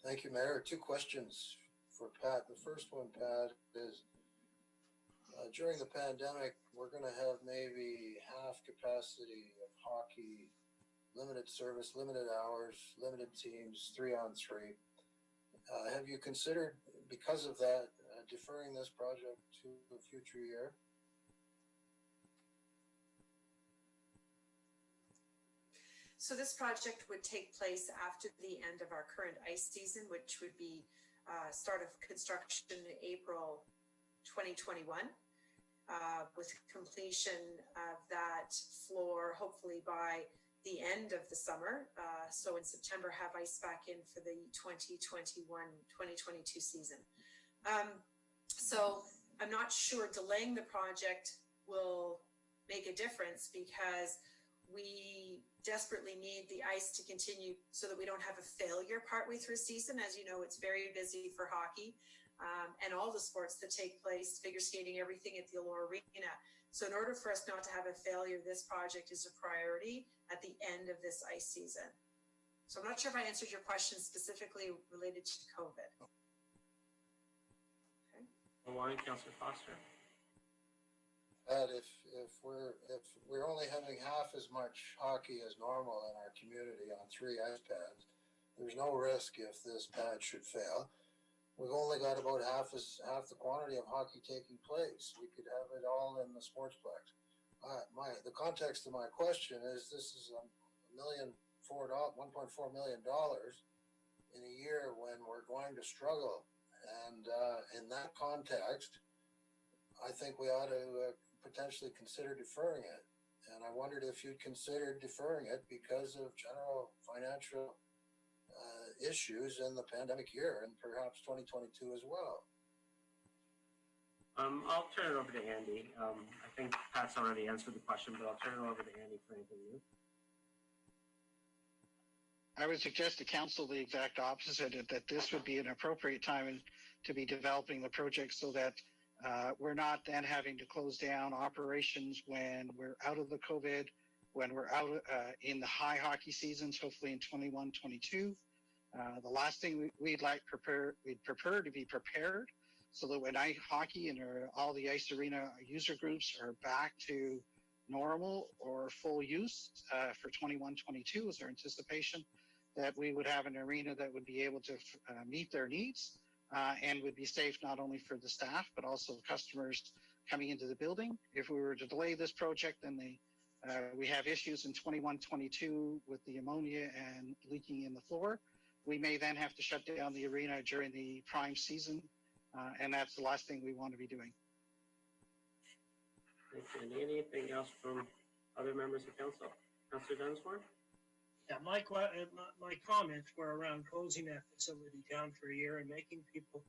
Thank you, Mayor. Two questions for Pat. The first one, Pat, is during the pandemic, we're going to have maybe half capacity of hockey, limited service, limited hours, limited teams, 3-on-3. Have you considered, because of that, deferring this project to a future year? So this project would take place after the end of our current ice season, which would be start of construction in April 2021, with completion of that floor hopefully by the end of the summer. So in September, have ice back in for the 2021-2022 season. So I'm not sure delaying the project will make a difference, because we desperately need the ice to continue so that we don't have a failure partway through a season. As you know, it's very busy for hockey and all the sports that take place, figure skating, everything at the Allure Arena. So in order for us not to have a failure, this project is a priority at the end of this ice season. So I'm not sure if I answered your question specifically related to COVID. Okay. Well, Councillor Foster. If we're only having half as much hockey as normal in our community on 3 ice pads, there's no risk if this pad should fail. We've only got about half the quantity of hockey taking place. We could have it all in the sportsplex. The context of my question is, this is $1.4 million in a year when we're going to struggle, and in that context, I think we ought to potentially consider deferring it. And I wondered if you'd consider deferring it because of general financial issues in the pandemic year, and perhaps 2022 as well. I'll turn it over to Andy. I think Pat's already answered the question, but I'll turn it over to Andy for anything new. I would suggest to council the exact opposite, that this would be an appropriate time to be developing the project, so that we're not then having to close down operations when we're out of the COVID, when we're out in the high hockey seasons, hopefully in 21-22. The last thing we'd prefer to be prepared, so that when hockey and all the ice arena user groups are back to normal or full use for 21-22 is our anticipation, that we would have an arena that would be able to meet their needs and would be safe not only for the staff, but also customers coming into the building. If we were to delay this project, then we have issues in 21-22 with the ammonia and leaking in the floor. We may then have to shut down the arena during the prime season, and that's the last thing we want to be doing. Thanks, Andy. Anything else from other members of council? Councillor Dunsmore? Yeah, my comments were around closing that facility down for a year and making people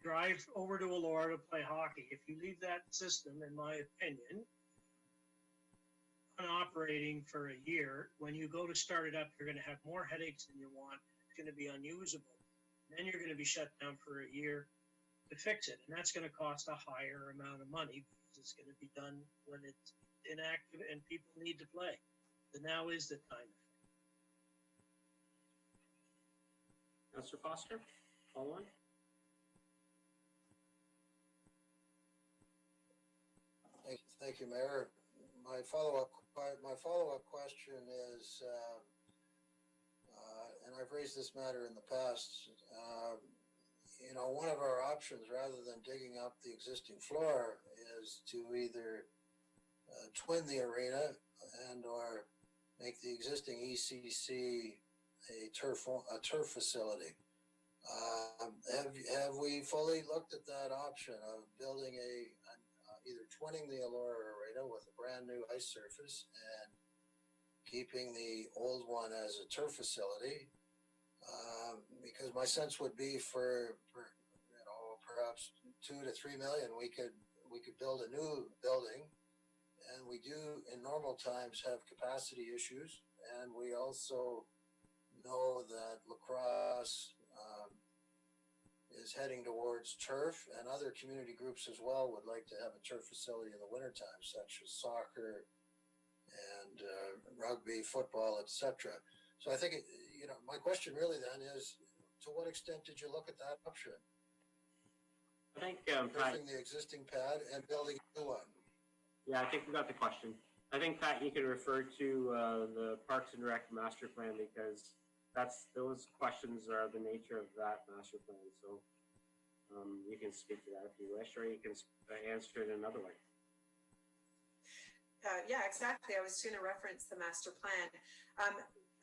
drive over to Allure to play hockey. If you leave that system, in my opinion, operating for a year, when you go to start it up, you're going to have more headaches than you want. It's going to be unusable. Then you're going to be shut down for a year to fix it, and that's going to cost a higher amount of money, because it's going to be done when it's inactive and people need to play. So now is the time. Councillor Foster, follow on. Thank you, Mayor. My follow-up question is, and I've raised this matter in the past. One of our options, rather than digging up the existing floor, is to either twin the arena and/or make the existing ECC a turf facility. Have we fully looked at that option of building either twinning the Allure Arena with a brand new ice surface and keeping the old one as a turf facility? Because my sense would be for perhaps $2 to $3 million, we could build a new building, and we do in normal times have capacity issues, and we also know that lacrosse is heading towards turf, and other community groups as well would like to have a turf facility in the wintertime, such as soccer and rugby, football, etc. So I think, my question really then is, to what extent did you look at that option? I think turfing the existing pad and building a new one. Yeah, I think we got the question. I think, Pat, you can refer to the Parks and Rec master plan, because those questions are the nature of that master plan. So you can speak to that if you wish, or you can answer it another way. Yeah, exactly. I was going to reference the master plan.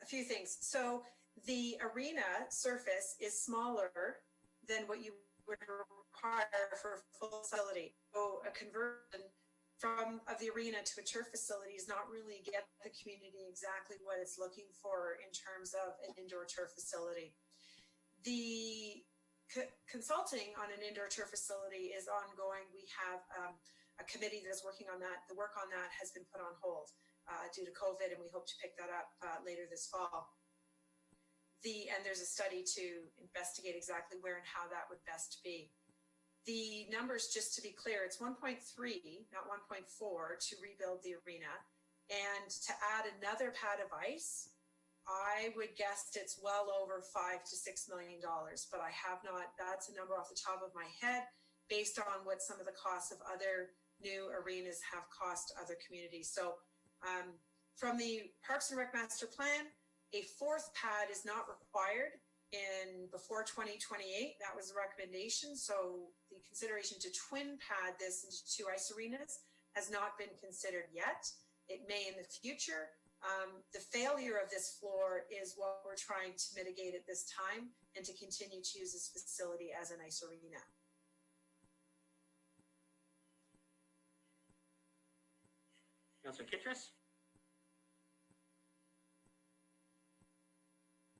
A few things. So the arena surface is smaller than what you would require for full facility. So a conversion of the arena to a turf facility is not really get the community exactly what it's looking for in terms of an indoor turf facility. The consulting on an indoor turf facility is ongoing. We have a committee that is working on that. The work on that has been put on hold due to COVID, and we hope to pick that up later this fall. And there's a study to investigate exactly where and how that would best be. The numbers, just to be clear, it's 1.3, not 1.4, to rebuild the arena. And to add another pad of ice, I would guess it's well over $5 to $6 million, but I have not, that's a number off the top of my head based on what some of the costs of other new arenas have cost other communities. So from the Parks and Rec Master Plan, a fourth pad is not required before 2028. That was the recommendation. So the consideration to twin pad this into 2 ice arenas has not been considered yet. It may in the future. The failure of this floor is what we're trying to mitigate at this time and to continue to use this facility as an ice arena. Councillor Kittrus?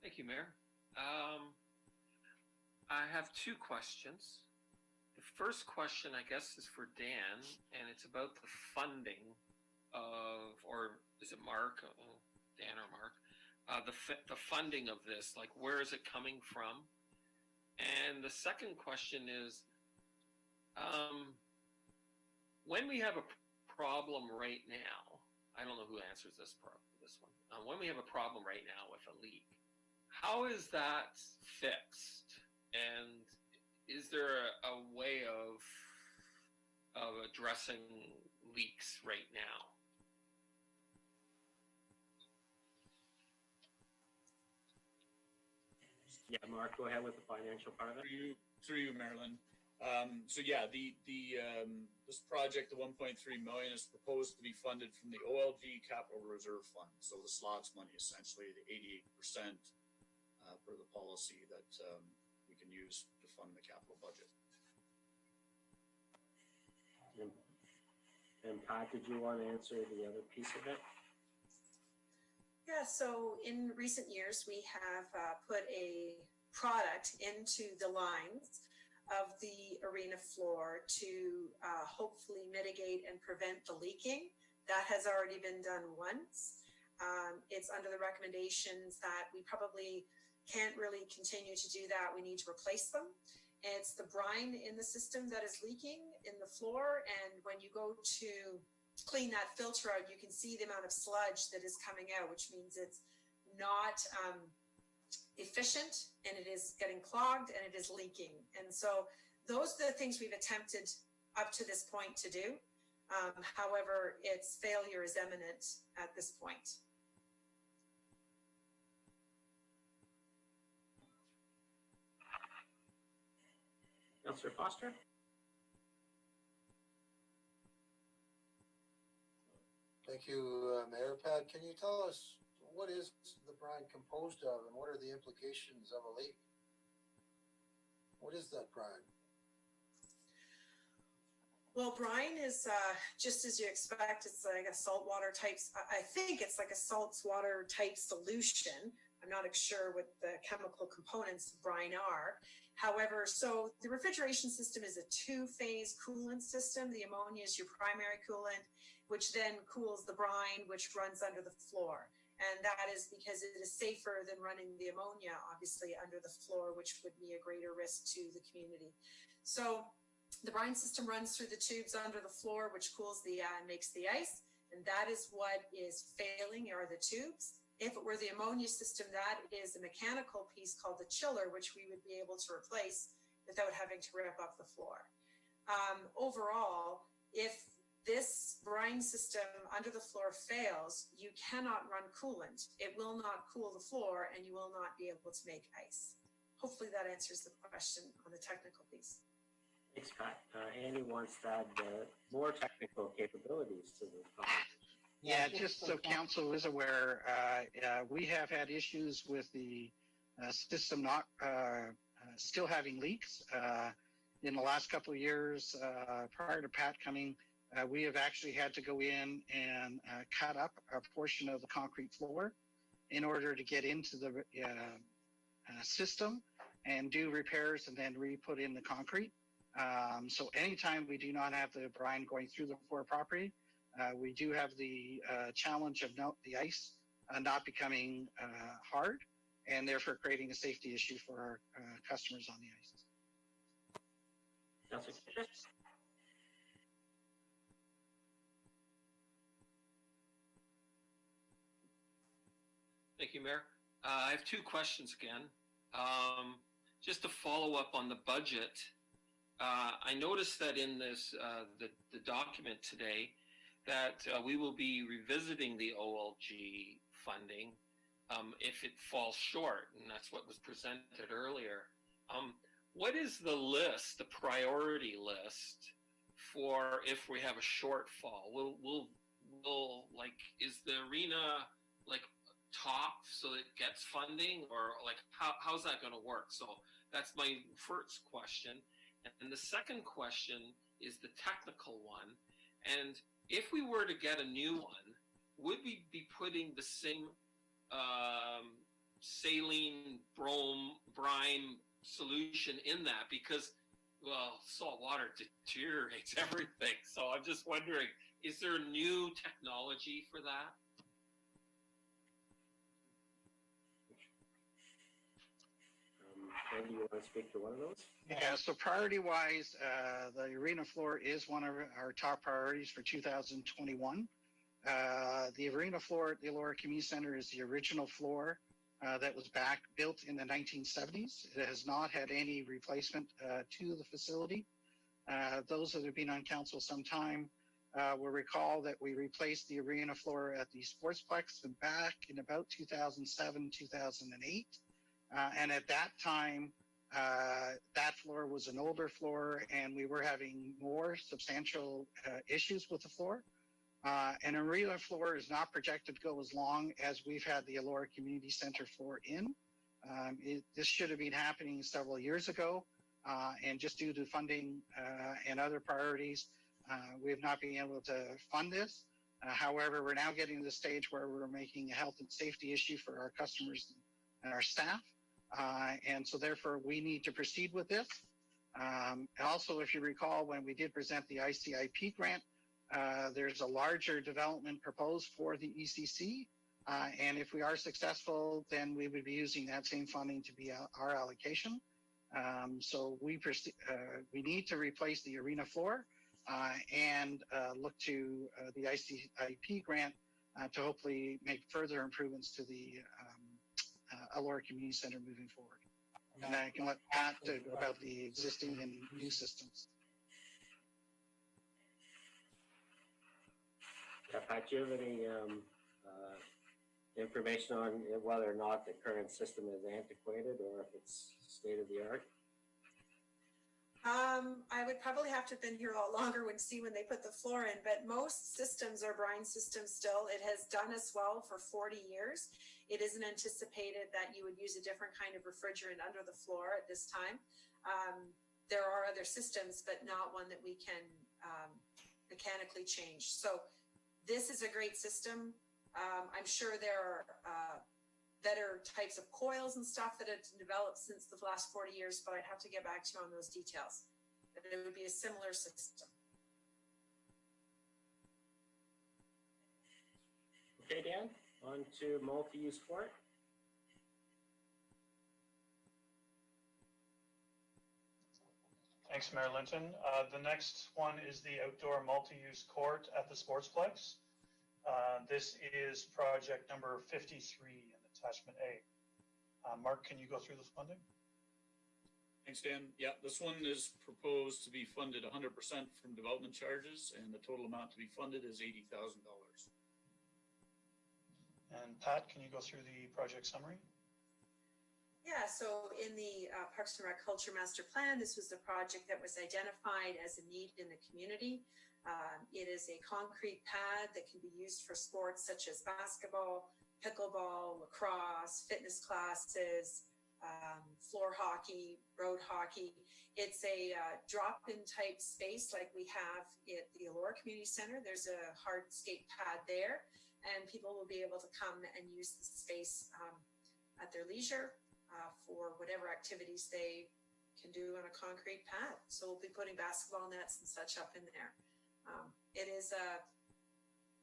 Thank you, Mayor. I have 2 questions. The first question, I guess, is for Dan, and it's about the funding of, or is it Mark? Dan or Mark? The funding of this, like where is it coming from? And the second question is, when we have a problem right now, I don't know who answers this one. When we have a problem right now with a leak, how is that fixed? And is there a way of addressing leaks right now? Yeah, Mark, go ahead with the financial part of it. Through you, Marilyn. So yeah, this project, the 1.3 million, is proposed to be funded from the OLG Capital Reserve Fund. So the slots money, essentially the 88% per the policy that we can use to fund the capital budget. And Pat, did you want to answer the other piece of it? Yeah, so in recent years, we have put a product into the lines of the arena floor to hopefully mitigate and prevent the leaking. That has already been done once. It's under the recommendations that we probably can't really continue to do that. We need to replace them. It's the brine in the system that is leaking in the floor. And when you go to clean that filter out, you can see the amount of sludge that is coming out, which means it's not efficient, and it is getting clogged, and it is leaking. And so those are the things we've attempted up to this point to do. However, its failure is imminent at this point. Councillor Foster? Thank you, Mayor. Pat, can you tell us what is the brine composed of and what are the implications of a leak? What is that brine? Well, brine is just as you expect. It's like a saltwater type. I think it's like a saltwater type solution. I'm not sure what the chemical components of brine are. However, so the refrigeration system is a 2-phase coolant system. The ammonia is your primary coolant, which then cools the brine, which runs under the floor. And that is because it is safer than running the ammonia, obviously, under the floor, which would be a greater risk to the community. So the brine system runs through the tubes under the floor, which cools the makes the ice. And that is what is failing, are the tubes. If it were the ammonia system, that is a mechanical piece called the chiller, which we would be able to replace without having to rip up the floor. Overall, if this brine system under the floor fails, you cannot run coolant. It will not cool the floor, and you will not be able to make ice. Hopefully that answers the question on the technical piece. Thanks, Pat. Andy wants to add more technical capabilities to the conversation. Yeah, just so council is aware, we have had issues with the system not still having leaks. In the last couple of years, prior to Pat coming, we have actually had to go in and cut up a portion of the concrete floor in order to get into the system and do repairs and then re-put in the concrete. So anytime we do not have the brine going through the floor property, we do have the challenge of the ice not becoming hard and therefore creating a safety issue for our customers on the ice. Thank you, Mayor. I have two questions again. Just to follow up on the budget, I noticed that in this the document today that we will be revisiting the OLG funding if it falls short, and that's what was presented earlier. What is the list, the priority list, for if we have a shortfall? Will like, is the arena like top so it gets funding, or like how's that going to work? So that's my first question. And the second question is the technical one. And if we were to get a new one, would we be putting the same saline brine solution in that? Because, well, salt water deteriorates everything. So I'm just wondering, is there a new technology for that? Andy, you want to speak to one of those? Yeah, so priority-wise, the arena floor is one of our top priorities for 2021. The arena floor at the Elora Community Center is the original floor that was built in the 1970s. It has not had any replacement to the facility. Those that have been on council some time will recall that we replaced the arena floor at the Sportsplex back in about 2007, 2008. And at that time, that floor was an older floor and we were having more substantial issues with the floor. An arena floor is not projected to go as long as we've had the Elora Community Center floor in. This should have been happening several years ago, and just due to funding and other priorities, we have not been able to fund this. However, we're now getting to the stage where we're making a health and safety issue for our customers and our staff. And so therefore we need to proceed with this. Also, if you recall, when we did present the ICIP grant, there's a larger development proposed for the ECC. And if we are successful, then we would be using that same funding to be our allocation. So we need to replace the arena floor and look to the ICIP grant to hopefully make further improvements to the Elora Community Center moving forward. And I can let Pat talk about the existing and new systems. Yeah, Pat, do you have any information on whether or not the current system is antiquated or if it's state of the art? I would probably have to have been here a lot longer when they put the floor in, but most systems are brine systems still. It has done us well for 40 years. It isn't anticipated that you would use a different kind of refrigerant under the floor at this time. There are other systems, but not one that we can mechanically change. So this is a great system. I'm sure there are better types of coils and stuff that have developed since the last 40 years, but I'd have to get back to you on those details. But it would be a similar system. Okay, Dan, on to multi-use court. Thanks, Mayor Linton. The next one is the outdoor multi-use court at the Sportsplex. This is project number 53 in attachment A. Mark, can you go through the funding? Thanks, Dan. Yeah, this one is proposed to be funded 100% from development charges, and the total amount to be funded is $80,000. And Pat, can you go through the project summary? Yeah, so in the Parks and Rec Culture Master Plan, this was the project that was identified as a need in the community. It is a concrete pad that can be used for sports such as basketball, pickleball, lacrosse, fitness classes, floor hockey, road hockey. It's a drop-in type space like we have at the Elora Community Center. There's a hard skate pad there, and people will be able to come and use the space at their leisure for whatever activities they can do on a concrete pad. So we'll be putting basketball nets and such up in there. It is a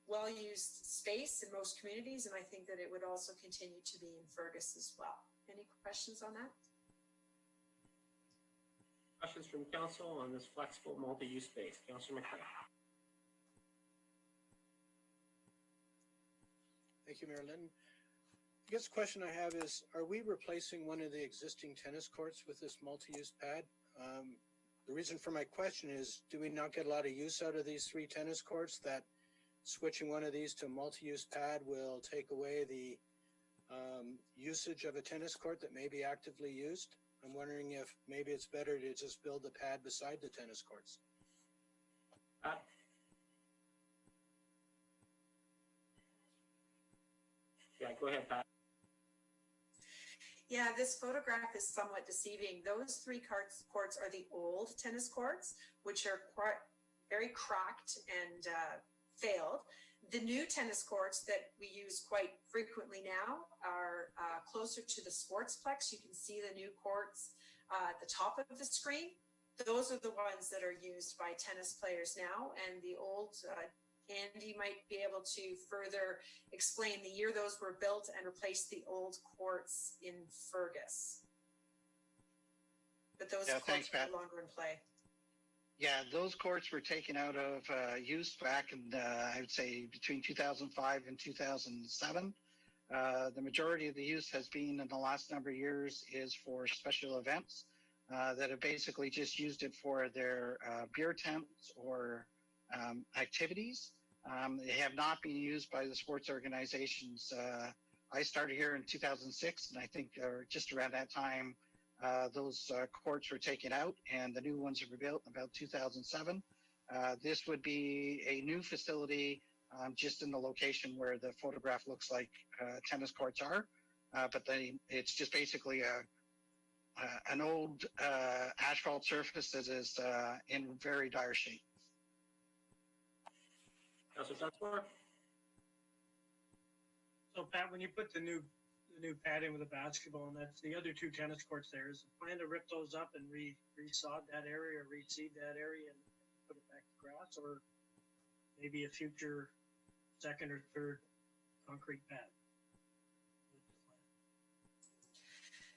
well-used space in most communities, and I think that it would also continue to be in Fergus as well. Any questions on that? Questions from council on this flexible multi-use space? Councillor McLean. Thank you, Mayor Linton. I guess the question I have is, are we replacing one of the existing tennis courts with this multi-use pad? The reason for my question is, do we not get a lot of use out of these 3 tennis courts that switching one of these to a multi-use pad will take away the usage of a tennis court that may be actively used? I'm wondering if maybe it's better to just build a pad beside the tennis courts. Yeah, go ahead, Pat. Yeah, this photograph is somewhat deceiving. Those 3 courts are the old tennis courts, which are quite very cracked and failed. The new tennis courts that we use quite frequently now are closer to the sportsplex. You can see the new courts at the top of the screen. Those are the ones that are used by tennis players now, and the old Andy might be able to further explain the year those were built and replace the old courts in Fergus. But those courts are no longer in play. Yeah, those courts were taken out of use back in, I would say, between 2005 and 2007. The majority of the use has been in the last number of years is for special events that have basically just used it for their beer tents or activities. They have not been used by the sports organizations. I started here in 2006, and I think just around that time, those courts were taken out and the new ones were built in about 2007. This would be a new facility just in the location where the photograph looks like tennis courts are, but it's just basically an old asphalt surface that is in very dire shape. Councillor Dunsmore? So Pat, when you put the new pad in with the basketball, and that's the other 2 tennis courts there, is the plan to rip those up and resod that area or reseed that area and put it back to grass, or maybe a future 2nd or 3rd concrete pad?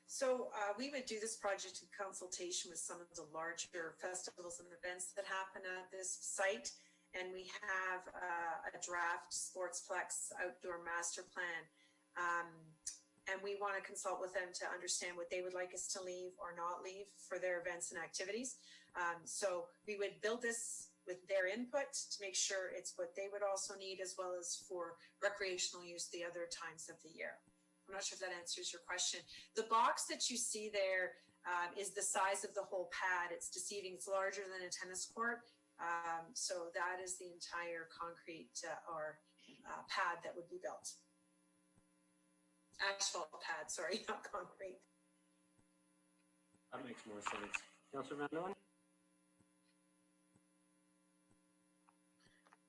So we would do this project in consultation with some of the larger festivals and events that happen at this site. And we have a draft sportsplex outdoor master plan. And we want to consult with them to understand what they would like us to leave or not leave for their events and activities. So we would build this with their input to make sure it's what they would also need, as well as for recreational use the other times of the year. I'm not sure if that answers your question. The box that you see there is the size of the whole pad. It's deceiving. It's larger than a tennis court. So that is the entire concrete pad that would be built. Asphalt pad, sorry, not concrete. That makes more sense. Councillor Van Leeuwen?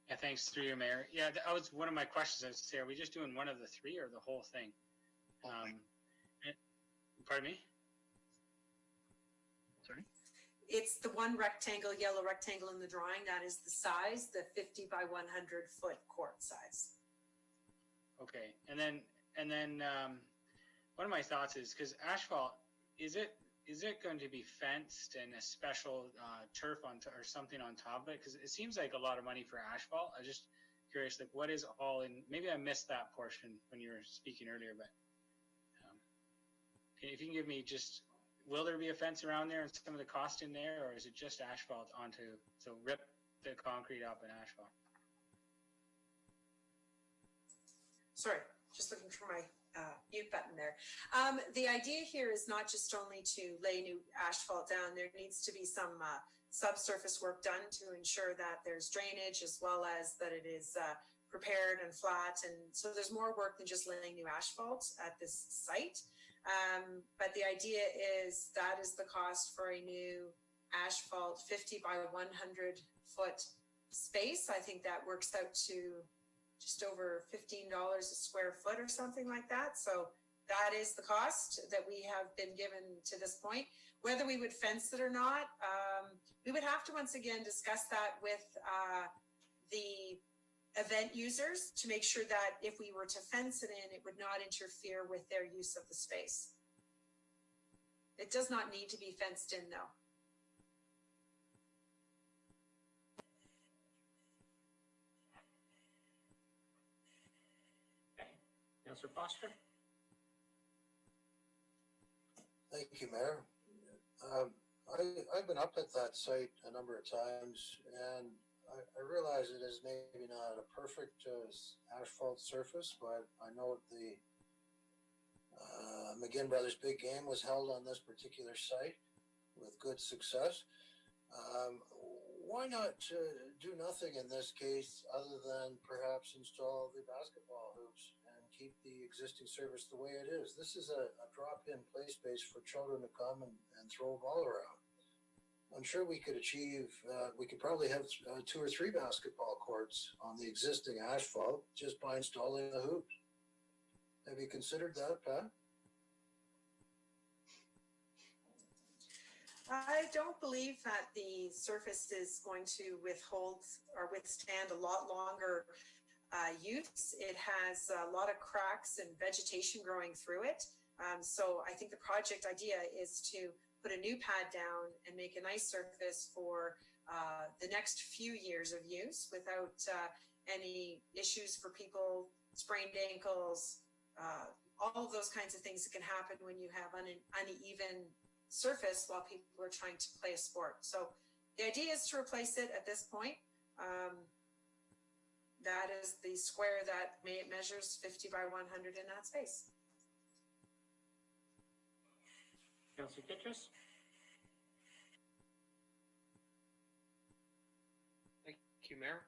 Yeah, thanks through your mayor. Yeah, that was one of my questions. I was say, are we just doing one of the 3 or the whole thing? Pardon me? Sorry? It's the one rectangle, yellow rectangle in the drawing. That is the size, the 50 by 100 foot court size. Okay, and then one of my thoughts is, because asphalt, is it going to be fenced and a special turf or something on top of it? Because it seems like a lot of money for asphalt. I'm just curious, like, what is all in? Maybe I missed that portion when you were speaking earlier, but if you can give me just. Will there be a fence around there and some of the cost in there, or is it just asphalt so rip the concrete up and asphalt? Sorry, just looking for my mute button there. The idea here is not just only to lay new asphalt down. There needs to be some subsurface work done to ensure that there's drainage, as well as that it is prepared and flat. And so there's more work than just laying new asphalt at this site. But the idea is that is the cost for a new asphalt 50 by 100 foot space. I think that works out to just over $15 a square foot or something like that. So that is the cost that we have been given to this point. Whether we would fence it or not, we would have to once again discuss that with the event users to make sure that if we were to fence it in, it would not interfere with their use of the space. It does not need to be fenced in though. Councillor Foster? Thank you, Mayor. I've been up at that site a number of times, and I realize it is maybe not a perfect asphalt surface, but I know the McGinn Brothers Big Game was held on this particular site with good success. Why not do nothing in this case other than perhaps install the basketball hoops and keep the existing service the way it is? This is a drop-in play space for children to come and throw a ball around. I'm sure we could achieve, we could probably have 2 or 3 basketball courts on the existing asphalt just by installing the hoops. Have you considered that, Pat? I don't believe that the surface is going to withhold or withstand a lot longer use. It has a lot of cracks and vegetation growing through it. So I think the project idea is to put a new pad down and make a nice surface for the next few years of use without any issues for people, sprained ankles, all of those kinds of things that can happen when you have uneven surface while people are trying to play a sport. So the idea is to replace it at this point. That is the square that measures 50 by 100 in that space. Councillor Kitchus? Thank you, Mayor.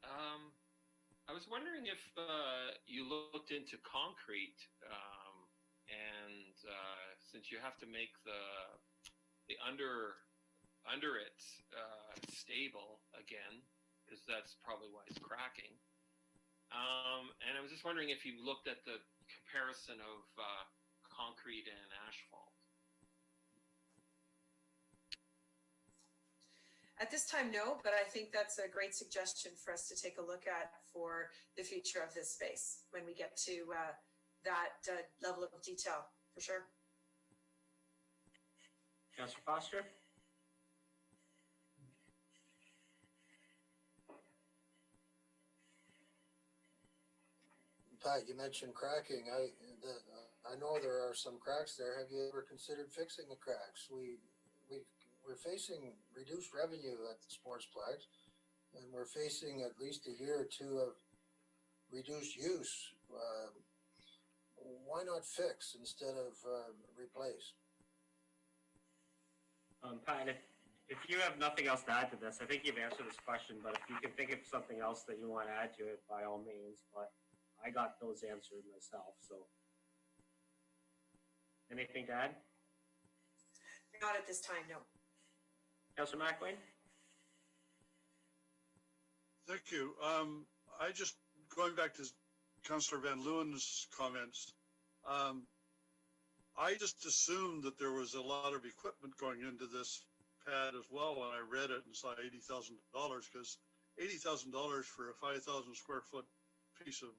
I was wondering if you looked into concrete, and since you have to make the under it stable again, because that's probably why it's cracking. And I was just wondering if you looked at the comparison of concrete and asphalt. At this time, no, but I think that's a great suggestion for us to take a look at for the future of this space when we get to that level of detail, for sure. Councillor Foster? Pat, you mentioned cracking. I know there are some cracks there. Have you ever considered fixing the cracks? We're facing reduced revenue at the sportsplex, and we're facing at least a year or 2 of reduced use. Why not fix instead of replace? Pat, if you have nothing else to add to this, I think you've answered this question, but if you can think of something else that you want to add to it, by all means, but I got those answered myself, so. Anything to add? Not at this time, no. Councillor McLean? Thank you. I just, going back to Councillor Van Leeuwen's comments, I just assumed that there was a lot of equipment going into this pad as well when I read it and saw $80,000, because $80,000 for a 5,000 square foot piece of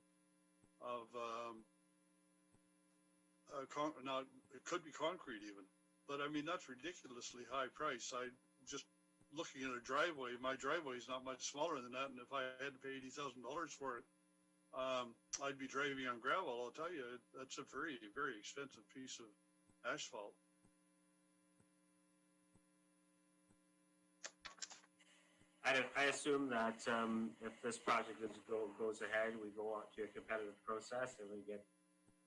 now it could be concrete even, but I mean that's ridiculously high price. I just looking at a driveway, my driveway is not much smaller than that, and if I had to pay $80,000 for it, I'd be driving on gravel. I'll tell you, that's a very, very expensive piece of asphalt. I assume that if this project goes ahead, we go on to a competitive process and we get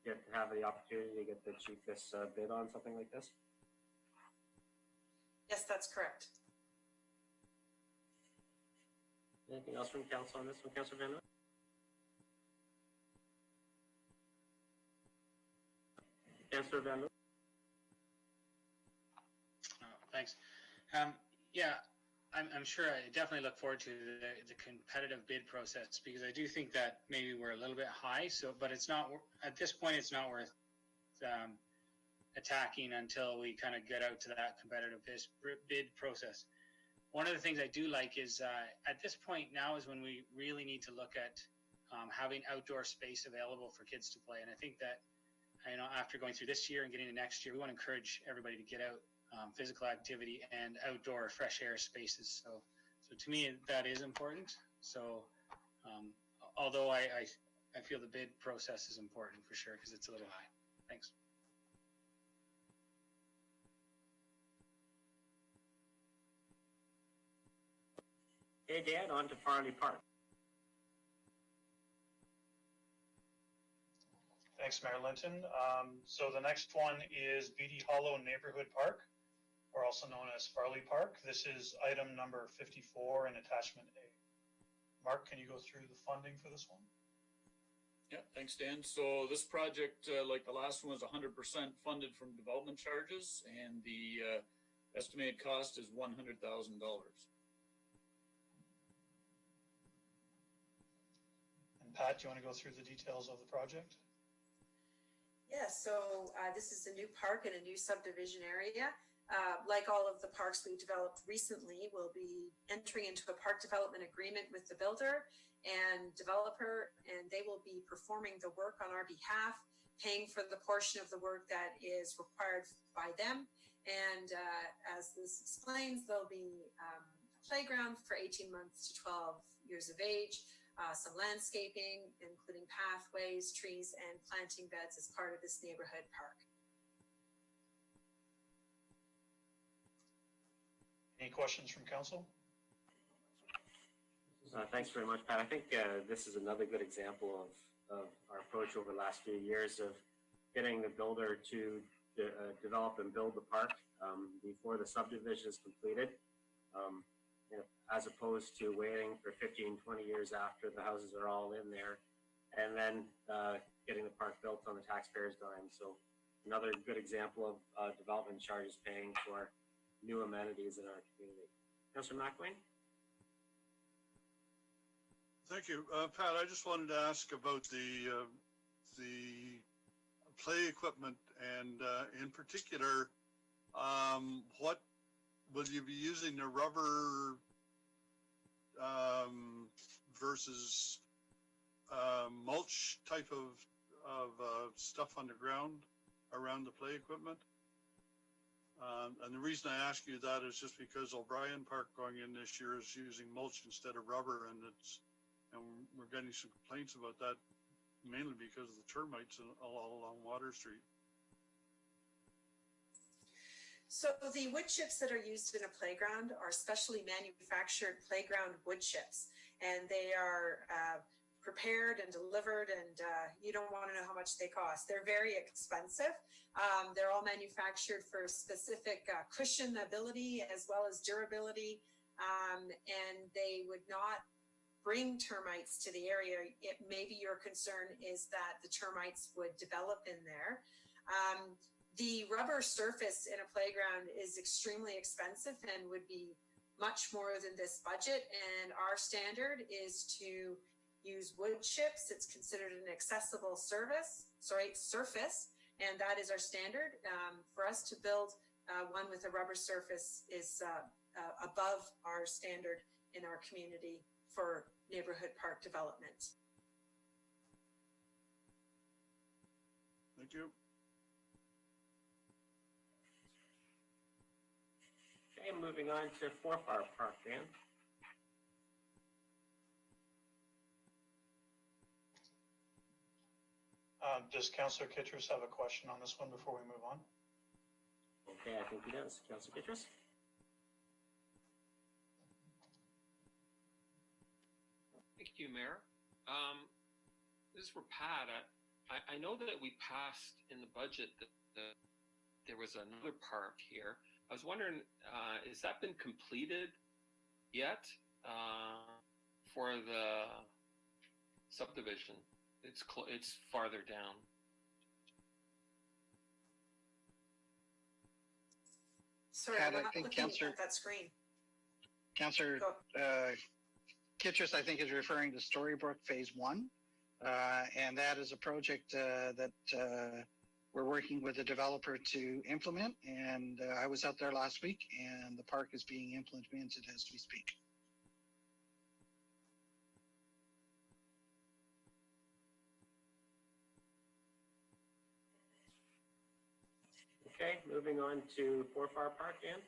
to have the opportunity to get the cheapest bid on something like this? Yes, that's correct. Anything else from council on this one, Councillor Van Leeuwen? Councillor Van Loo? Thanks. Yeah, I'm sure I definitely look forward to the competitive bid process, because I do think that maybe we're a little bit high. So, but it's not, at this point, it's not worth attacking until we kind of get out to that competitive bid process. One of the things I do like is at this point now is when we really need to look at having outdoor space available for kids to play. And I think that, you know, after going through this year and getting to next year, we want to encourage everybody to get out, physical activity and outdoor fresh air spaces. So to me, that is important. So although I feel the bid process is important for sure, because it's a little high. Thanks. Hey, Dan, on to Farley Park. Thanks, Mayor Linton. So the next one is Beatty Hollow Neighborhood Park, or also known as Farley Park. This is item number 54 in attachment A. Mark, can you go through the funding for this one? Yeah, thanks, Dan. So this project, like the last one, was 100% funded from development charges, and the estimated cost is $100,000. And Pat, do you want to go through the details of the project? Yeah, so this is a new park in a new subdivision area. Like all of the parks we've developed recently, we'll be entering into a park development agreement with the builder and developer, and they will be performing the work on our behalf, paying for the portion of the work that is required by them. And as this explains, there'll be a playground for 18 months to 12 years of age, some landscaping, including pathways, trees, and planting beds as part of this neighborhood park. Any questions from council? Thanks very much, Pat. I think this is another good example of our approach over the last few years of getting the builder to develop and build the park before the subdivision is completed. You know, as opposed to waiting for 15, 20 years after the houses are all in there and then getting the park built on the taxpayers' dime. So another good example of development charges paying for new amenities in our community. Councillor McWayne? Thank you. Pat, I just wanted to ask about the play equipment and in particular, what will you be using, the rubber versus mulch type of stuff on the ground around the play equipment? And the reason I ask you that is just because O'Brien Park going in this year is using mulch instead of rubber, and we're getting some complaints about that, mainly because of the termites all along Water Street. So the wood chips that are used in a playground are specially manufactured playground wood chips, and they are prepared and delivered, and you don't want to know how much they cost. They're very expensive. They're all manufactured for specific cushion ability as well as durability, and they would not bring termites to the area. Maybe your concern is that the termites would develop in there. The rubber surface in a playground is extremely expensive and would be much more than this budget. And our standard is to use wood chips. It's considered an accessible surface, and that is our standard. For us to build one with a rubber surface is above our standard in our community for neighborhood park development. Thank you. Okay, moving on to Forfar Park, Dan. Does Councillor Kittredge have a question on this one before we move on? Okay, I think he does. Councillor Kittredge? Thank you, Mayor. This is for Pat. I know that we passed in the budget that there was another park here. I was wondering, has that been completed yet for the subdivision? It's farther down. Sorry, Pat, I'm I not think looking at that screen. Councillor Go. Kittredge, I think, is referring to Storybook Phase 1. And that is a project that we're working with a developer to implement. And I was out there last week, and the park is being implemented as we speak. Okay, moving on to Forfar Park, Dan.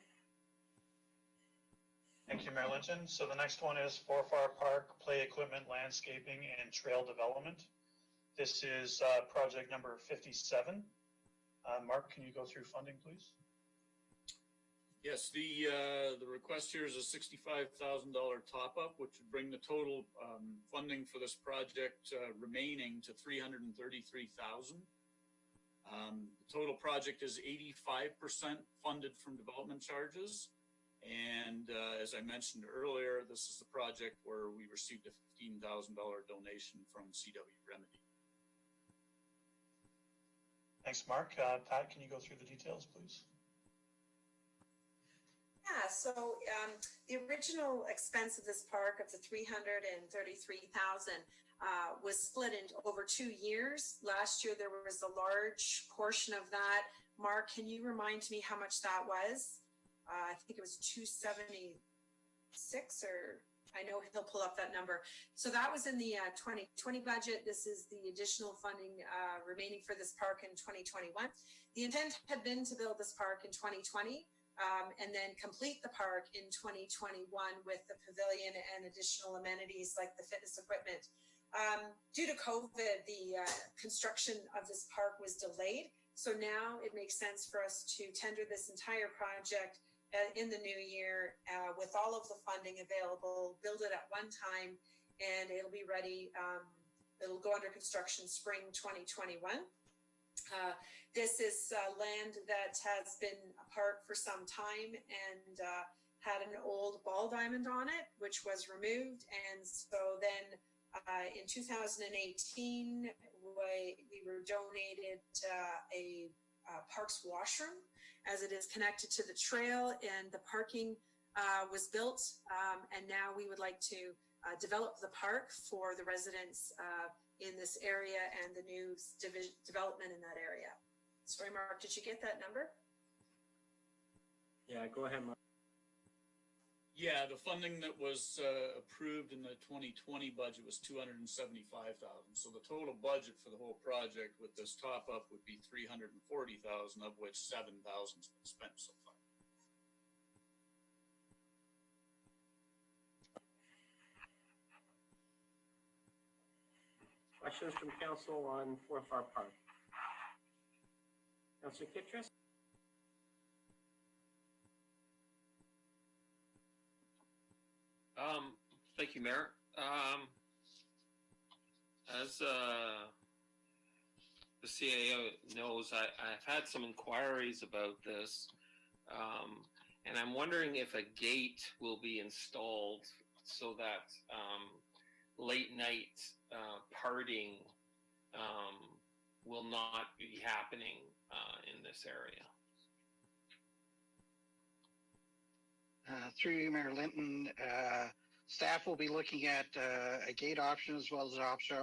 Thank you, Mayor Linton. So the next one is Forfar Park Play Equipment Landscaping and Trail Development. This is project number 57. Mark, can you go through funding, please? Yes, the request here is a $65,000 top-up, which would bring the total funding for this project remaining to $333,000. The total project is 85% funded from development charges. And as I mentioned earlier, this is the project where we received a $15,000 donation from CW Remedy. Thanks, Mark. Pat, can you go through the details, please? Yeah, so the original expense of this park of the $333,000 was split into over 2 years. Last year there was a large portion of that. Mark, can you remind me how much that was? I think it was $276, or I know he'll pull up that number. So that was in the 2020 budget. This is the additional funding remaining for this park in 2021. The intent had been to build this park in 2020 and then complete the park in 2021 with the pavilion and additional amenities like the fitness equipment. Due to COVID, the construction of this park was delayed. So now it makes sense for us to tender this entire project in the new year with all of the funding available, build it at one time, and it'll be ready. It'll go under construction spring 2021. This is land that has been a park for some time and had an old ball diamond on it, which was removed. And so then in 2018, we were donated a parks washroom, as it is connected to the trail, and the parking was built. And now we would like to develop the park for the residents in this area and the new development in that area. Sorry, Mark, did you get that number? Yeah, go ahead, Mark. Yeah, the funding that was approved in the 2020 budget was $275,000. So the total budget for the whole project with this top up would be $340,000, of which $7,000 has been spent so far. Questions from council on Forfar Park? Councilor Kittredge? Thank you, Mayor. As the CAO knows, I've had some inquiries about this, and I'm wondering if a gate will be installed so that late night partying will not be happening in this area. Through you, Mayor Linton, staff will be looking at a gate option as well as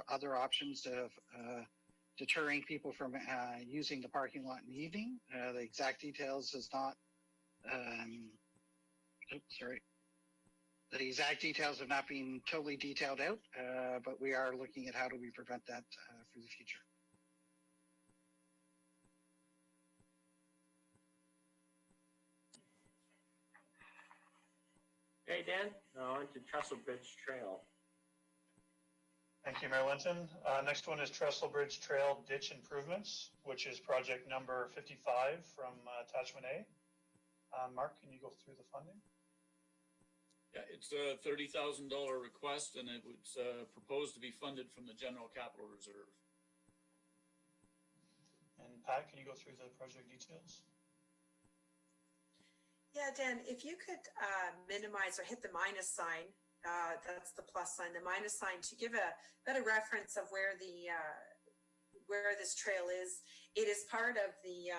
other options of deterring people from using the parking lot in the evening. The exact details is not, the exact details have not been totally detailed out, but we are looking at how do we prevent that for the future. Okay, Dan, on to Trestle Bridge Trail. Thank you, Mayor Linton. Next one is Trestle Bridge Trail Ditch Improvements, which is project number 55 from attachment A. Mark, can you go through the funding? Yeah, it's a $30,000 request, and it was proposed to be funded from the General Capital Reserve. And Pat, can you go through the project details? Yeah, Dan, if you could minimize or hit the minus sign, that's the plus sign, the minus sign, to give a better reference of where the where this trail is. It is part of the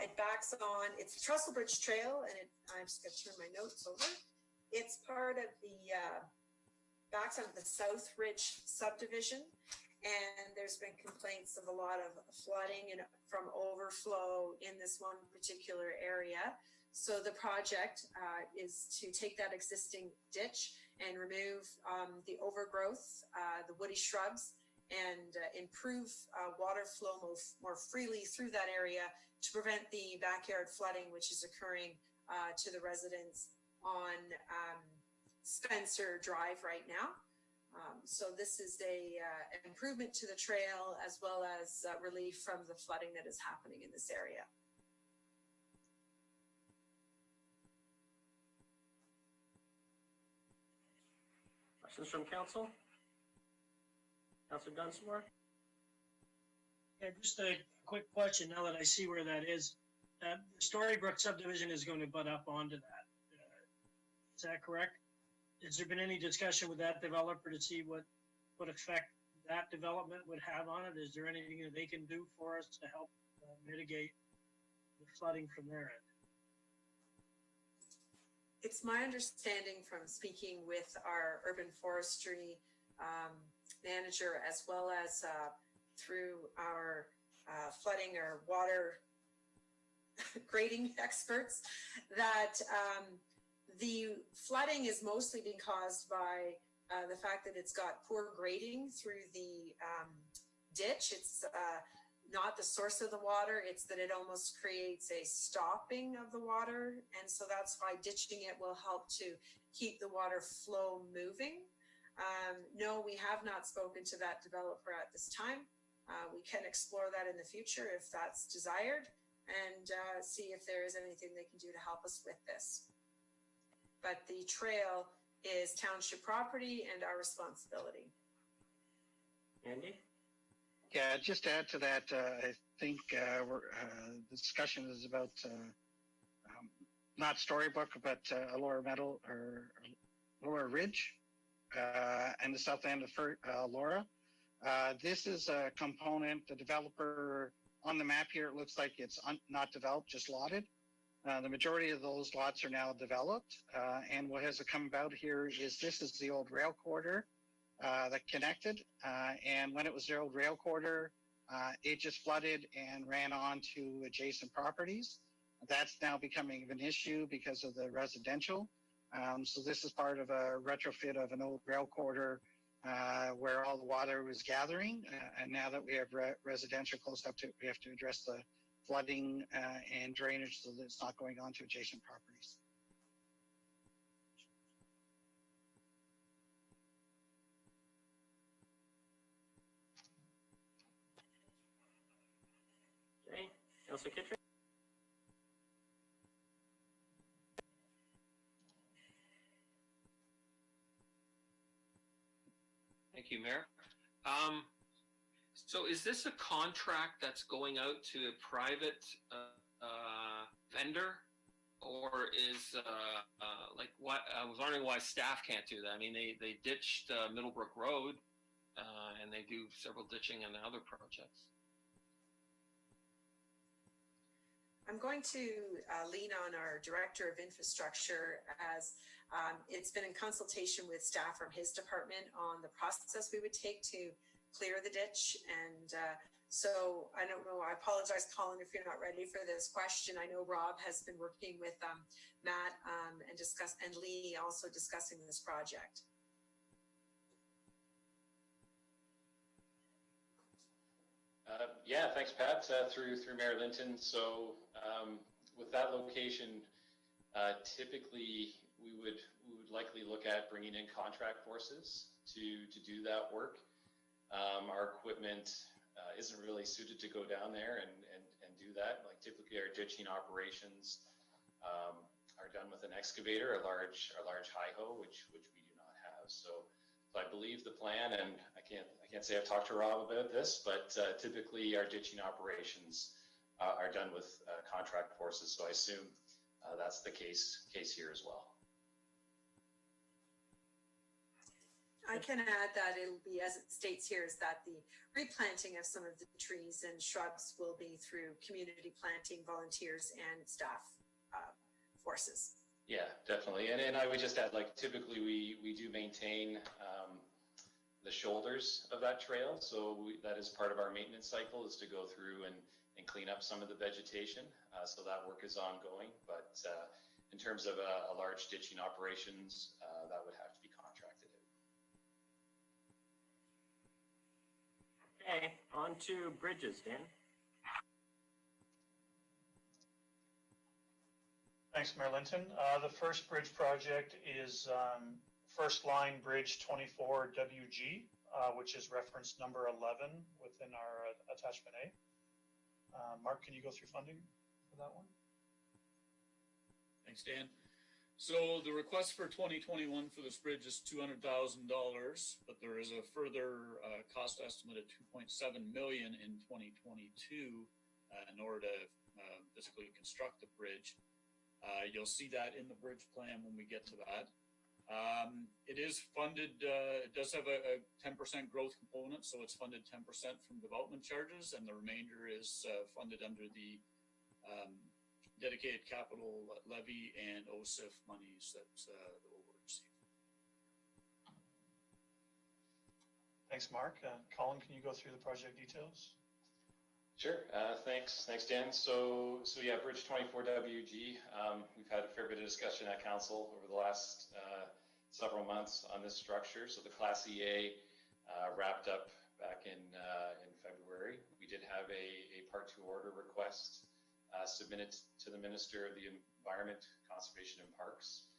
It backs on, it's the Trestle Bridge Trail, and I'm just going to turn my notes over. It's part of the, backs onto the South Ridge subdivision, and there's been complaints of a lot of flooding and from overflow in this one particular area. So the project is to take that existing ditch and remove the overgrowth, the woody shrubs, and improve water flow more freely through that area to prevent the backyard flooding, which is occurring to the residents on Spencer Drive right now. So this is an improvement to the trail as well as relief from the flooding that is happening in this area. Questions from council? Councilor Dunsmore? Yeah, just a quick question now that I see where that is. The Storybrook subdivision is going to butt up onto that. Is that correct? Has there been any discussion with that developer to see what effect that development would have on it? Is there anything that they can do for us to help mitigate the flooding from their end? It's my understanding from speaking with our urban forestry manager, as well as through our flooding or water grading experts, that the flooding is mostly being caused by the fact that it's got poor grading through the ditch. It's not the source of the water, it's that it almost creates a stopping of the water. And so that's why ditching it will help to keep the water flow moving. No, we have not spoken to that developer at this time. We can explore that in the future if that's desired, and see if there is anything they can do to help us with this. But the trail is township property and our responsibility. Andy? Yeah, just to add to that, I think the discussion is about not Storybook, but Lower Meadow or Lower Ridge and the south end of Laura. This is a component, the developer on the map here, it looks like it's not developed, just lotted. The majority of those lots are now developed. And what has come about here is this is the old rail corridor that connected. And when it was the old rail corridor, it just flooded and ran on to adjacent properties. That's now becoming an issue because of the residential. So this is part of a retrofit of an old rail corridor where all the water was gathering. And now that we have residential close up to it, we have to address the flooding and drainage so that it's not going on to adjacent properties. Okay, Councilor Kittredge? Thank you, Mayor. So is this a contract that's going out to a private vendor, or is like what? I was wondering why staff can't do that. I mean, they ditched Middlebrook Road, and they do several ditching and other projects. I'm going to lean on our Director of Infrastructure, as it's been in consultation with staff from his department on the process we would take to clear the ditch. And so I don't know, I apologize, Colin, if you're not ready for this question. I know Rob has been working with Matt and Lee also discussing this project. Yeah, thanks, Pat. Through Mayor Linton. So with that location, typically we would likely look at bringing in contract forces to do that work. Our equipment isn't really suited to go down there and do that. Like typically our ditching operations are done with an excavator, a large hi-ho, which we do not have. So I believe the plan, and I can't say I've talked to Rob about this, but typically our ditching operations are done with contract forces. So I assume that's the case here as well. I can add that it'll be, as it states here, is that the replanting of some of the trees and shrubs will be through community planting volunteers and staff forces. Yeah, definitely. And I would just add, like, typically we do maintain the shoulders of that trail. So that is part of our maintenance cycle, is to go through and clean up some of the vegetation. So that work is ongoing. But in terms of a large ditching operations, that would have to be contracted out. Okay, on to bridges, Dan. Thanks, Mayor Linton. The first bridge project is First Line Bridge 24WG, which is reference number 11 within our attachment A. Mark, can you go through funding for that one? Thanks, Dan. So the request for 2021 for this bridge is $200,000, but there is a further cost estimate of $2.7 million in 2022 in order to physically construct the bridge. You'll see that in the bridge plan when we get to that. It is funded, it does have a 10% growth component, so it's funded 10% from development charges, and the remainder is funded under the dedicated capital levy and OSIF monies that we'll receive. Thanks, Mark. Colin, can you go through the project details? Sure. Thanks, Dan. So yeah, Bridge 24WG. We've had a fair bit of discussion at council over the last several months on this structure. So the Class EA wrapped up back in February. We did have a Part 2 order request submitted to the Minister of the Environment, Conservation and Parks,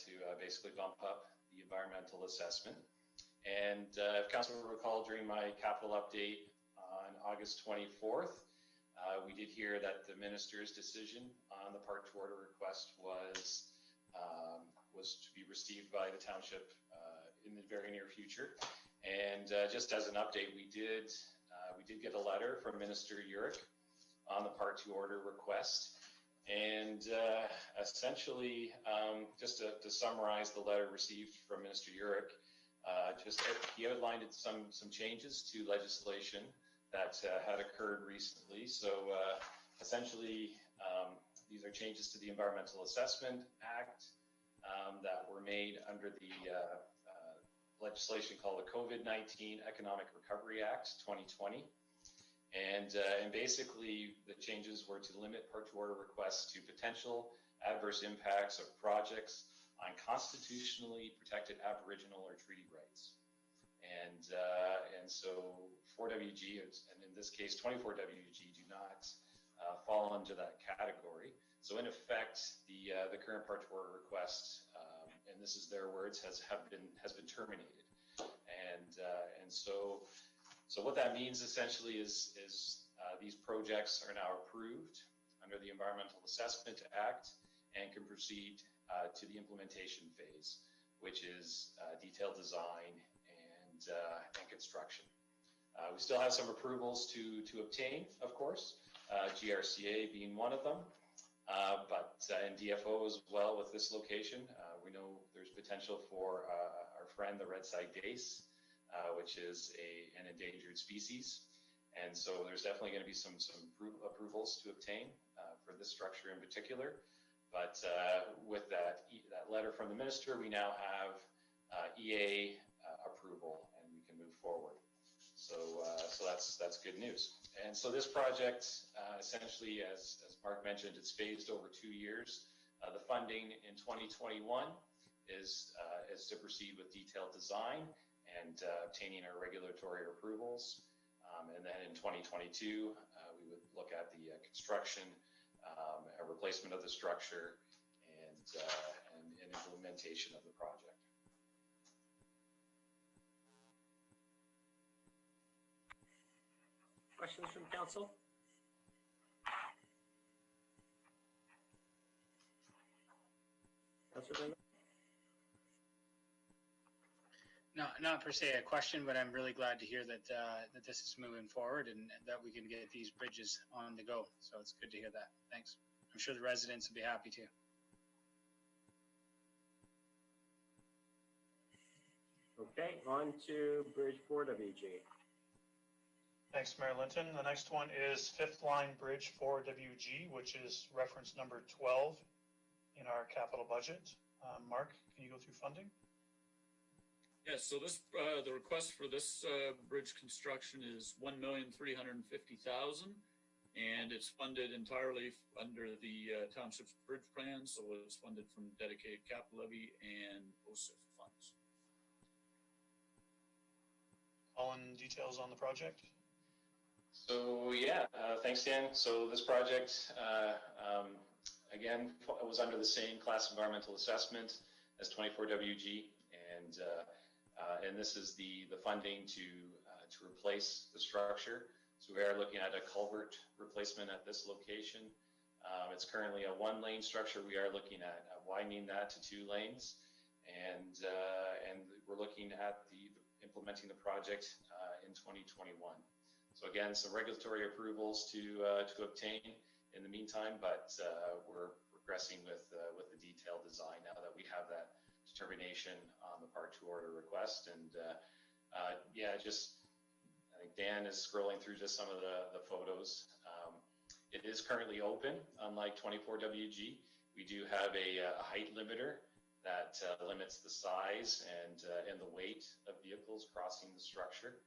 to basically bump up the environmental assessment. And if council will recall, during my capital update on August 24th, we did hear that the minister's decision on the Part 2 order request was to be received by the township in the very near future. And just as an update, we did get a letter from Minister Urick on the Part 2 order request. And essentially, just to summarize the letter received from Minister Urick, he outlined some changes to legislation that had occurred recently. So essentially, these are changes to the Environmental Assessment Act that were made under the legislation called the COVID-19 Economic Recovery Act 2020. And basically, the changes were to limit Part 2 order requests to potential adverse impacts of projects on constitutionally protected Aboriginal or treaty rights. And so 4WG, and in this case 24WG, do not fall into that category. So in effect, the current Part 2 order request, and this is their words, has been terminated. And so what that means essentially is these projects are now approved under the Environmental Assessment Act and can proceed to the implementation phase, which is detailed design and construction. We still have some approvals to obtain, of course, GRCA being one of them, but and DFO as well with this location. We know there's potential for our friend, the red-side dace, which is an endangered species. And so there's definitely going to be some approvals to obtain for this structure in particular. But with that letter from the minister, we now have EA approval, and we can move forward. So that's good news. And so this project, essentially, as Mark mentioned, it's phased over 2 years. The funding in 2021 is to proceed with detailed design and obtaining our regulatory approvals. And then in 2022, we would look at the construction, a replacement of the structure, and implementation of the project. Questions from council? Councilor Bennett? No, not per se a question, but I'm really glad to hear that that this is moving forward and that we can get these bridges on the go. So it's good to hear that. Thanks. I'm sure the residents will be happy too. Okay, on to Bridge 4WG. Thanks, Mayor Linton. The next one is Fifth Line Bridge 4WG, which is reference number 12 in our capital budget. Mark, can you go through funding? Yes, so this the request for this bridge construction is $1,350,000, and it's funded entirely under the township's bridge plan. So it's funded from dedicated capital levy and OSIF funds. Colin, details on the project? So yeah, thanks, Dan. So this project, again, was under the same class environmental assessment as 24WG, and this is the funding to replace the structure. So we are looking at a culvert replacement at this location. It's currently a 1-lane structure. We are looking at widening that to 2 lanes, and we're looking at implementing the project in 2021. So again, some regulatory approvals to obtain in the meantime, but we're progressing with the detailed design now that we have that determination on the Part 2 order request. And yeah, I think Dan is scrolling through just some of the photos. It is currently open, unlike 24WG. We do have a height limiter that limits the size and the weight of vehicles crossing the structure.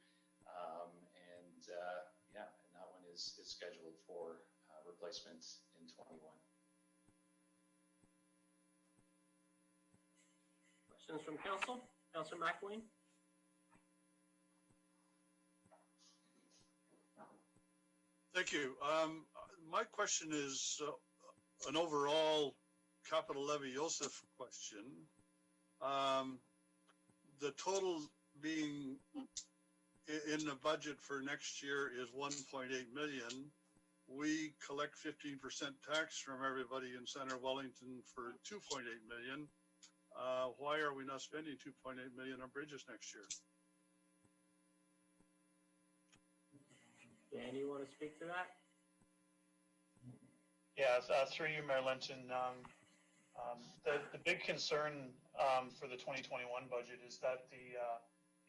Yeah, and that one is scheduled for replacement in 21. Questions from council? Councilor McElwain? Thank you. My question is an overall capital levy OSIF question. The total being in the budget for next year is 1.8 million. We collect 15% tax from everybody in Center Wellington for 2.8 million. Why are we not spending 2.8 million on bridges next year? Dan, you want to speak to that? Yeah, through you, Mayor Linton. The big concern for the 2021 budget is that the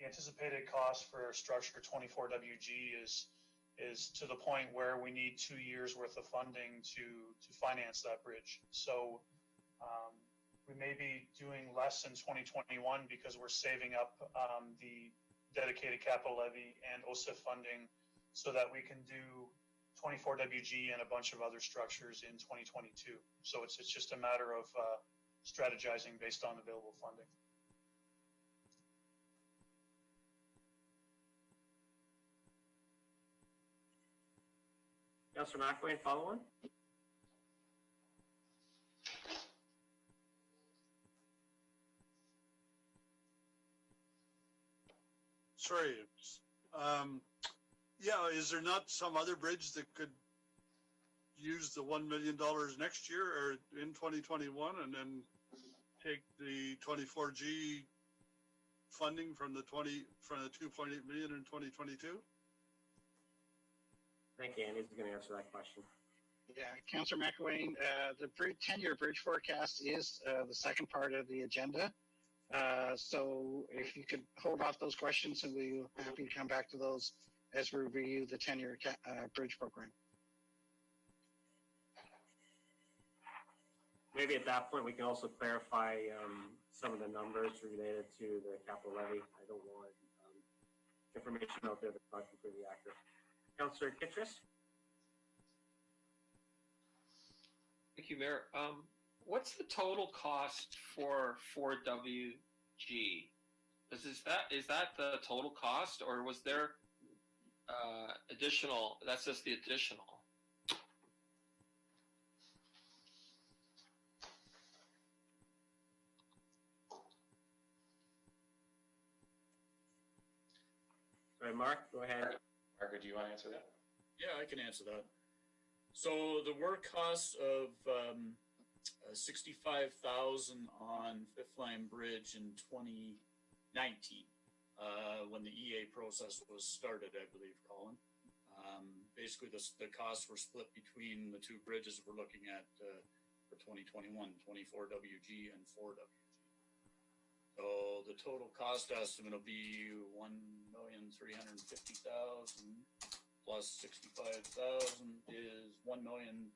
anticipated cost for structure 24WG is to the point where we need 2 years worth of funding to finance that bridge. So we may be doing less in 2021 because we're saving up the dedicated capital levy and OSIF funding so that we can do 24WG and a bunch of other structures in 2022. So it's just a matter of strategizing based on available funding. Councilor McElwain, follow on? Sorry. Yeah, is there not some other bridge that could use the $1 million next year or in 2021 and then take the 24G funding from the 2.8 million in 2022? I think Andy's going to answer that question. Yeah, Councillor McElwain, the 10-year bridge forecast is the second part of the agenda. So if you could hold off those questions, and we're happy to come back to those as we review the 10-year bridge program. Maybe at that point, we can also clarify some of the numbers related to the capital levy. I don't want information out there that's not completely accurate. Councillor Kittredge? Thank you, Mayor. What's the total cost for 4WG? Is that the total cost, or was there additional? That's just the additional. Sorry, Mark, go ahead. Margaret, do you want to answer that? Yeah, I can answer that. So the work costs of 65,000 on Fifth Line Bridge in 2019, when the EA process was started, I believe, Colin. Basically, the costs were split between the two bridges we're looking at for 2021, 24WG and 4WG. So the total cost estimate will be 1,350,000 plus 65,000 is 1,415,000.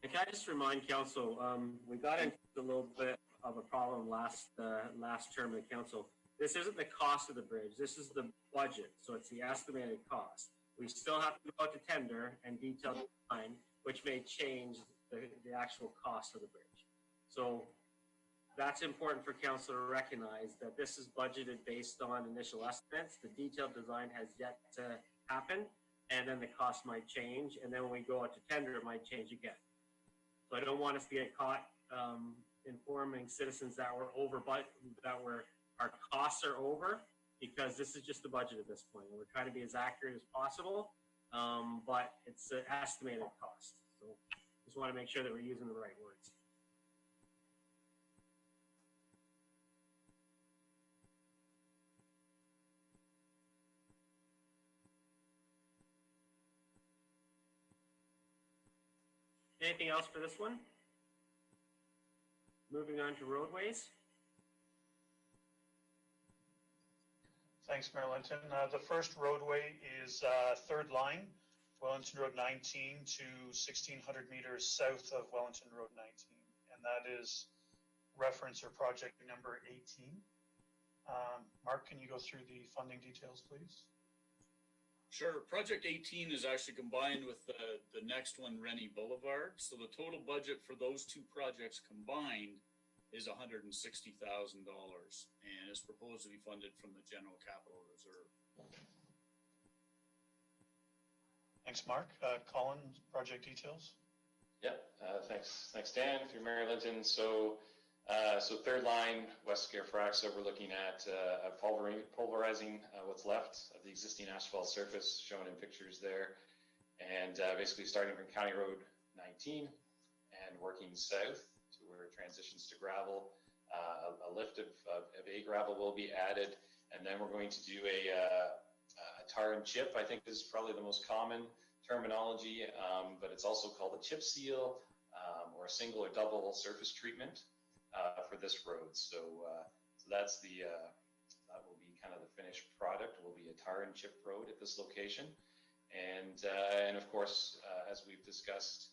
And can I just remind council, we got into a little bit of a problem last term of the council. This isn't the cost of the bridge. This is the budget. So it's the estimated cost. We still have to go out to tender and detail design, which may change the actual cost of the bridge. So that's important for council to recognize that this is budgeted based on initial estimates. The detailed design has yet to happen, and then the cost might change. And then when we go out to tender, it might change again. So I don't want us to get caught informing citizens that we're over, our costs are over, because this is just the budget at this point. And we're trying to be as accurate as possible, but it's an estimated cost. So just want to make sure that we're using the right words. Anything else for this one? Moving on to roadways. Thanks, Mayor Linton. The first roadway is third line, Wellington Road 19 to 1,600 meters south of Wellington Road 19. And that is reference or project number 18. Mark, can you go through the funding details, please? Sure. Project 18 is actually combined with the next one, Rennie Boulevard. So the total budget for those two projects combined is $160,000 and is proposed to be funded from the General Capital Reserve. Thanks, Mark. Colin, project details? Yep. Thanks, Dan. Through Mayor Linton. So third line, West Scarefraxa, we're looking at pulverizing what's left of the existing asphalt surface shown in pictures there. And basically starting from County Road 19 and working south to where it transitions to gravel. A lift of A gravel will be added. And then we're going to do a tar and chip. I think this is probably the most common terminology, but it's also called a chip seal or a single or double surface treatment for this road. So that's that will be kind of the finished product. Will be a tar and chip road at this location, and of course, as we've discussed,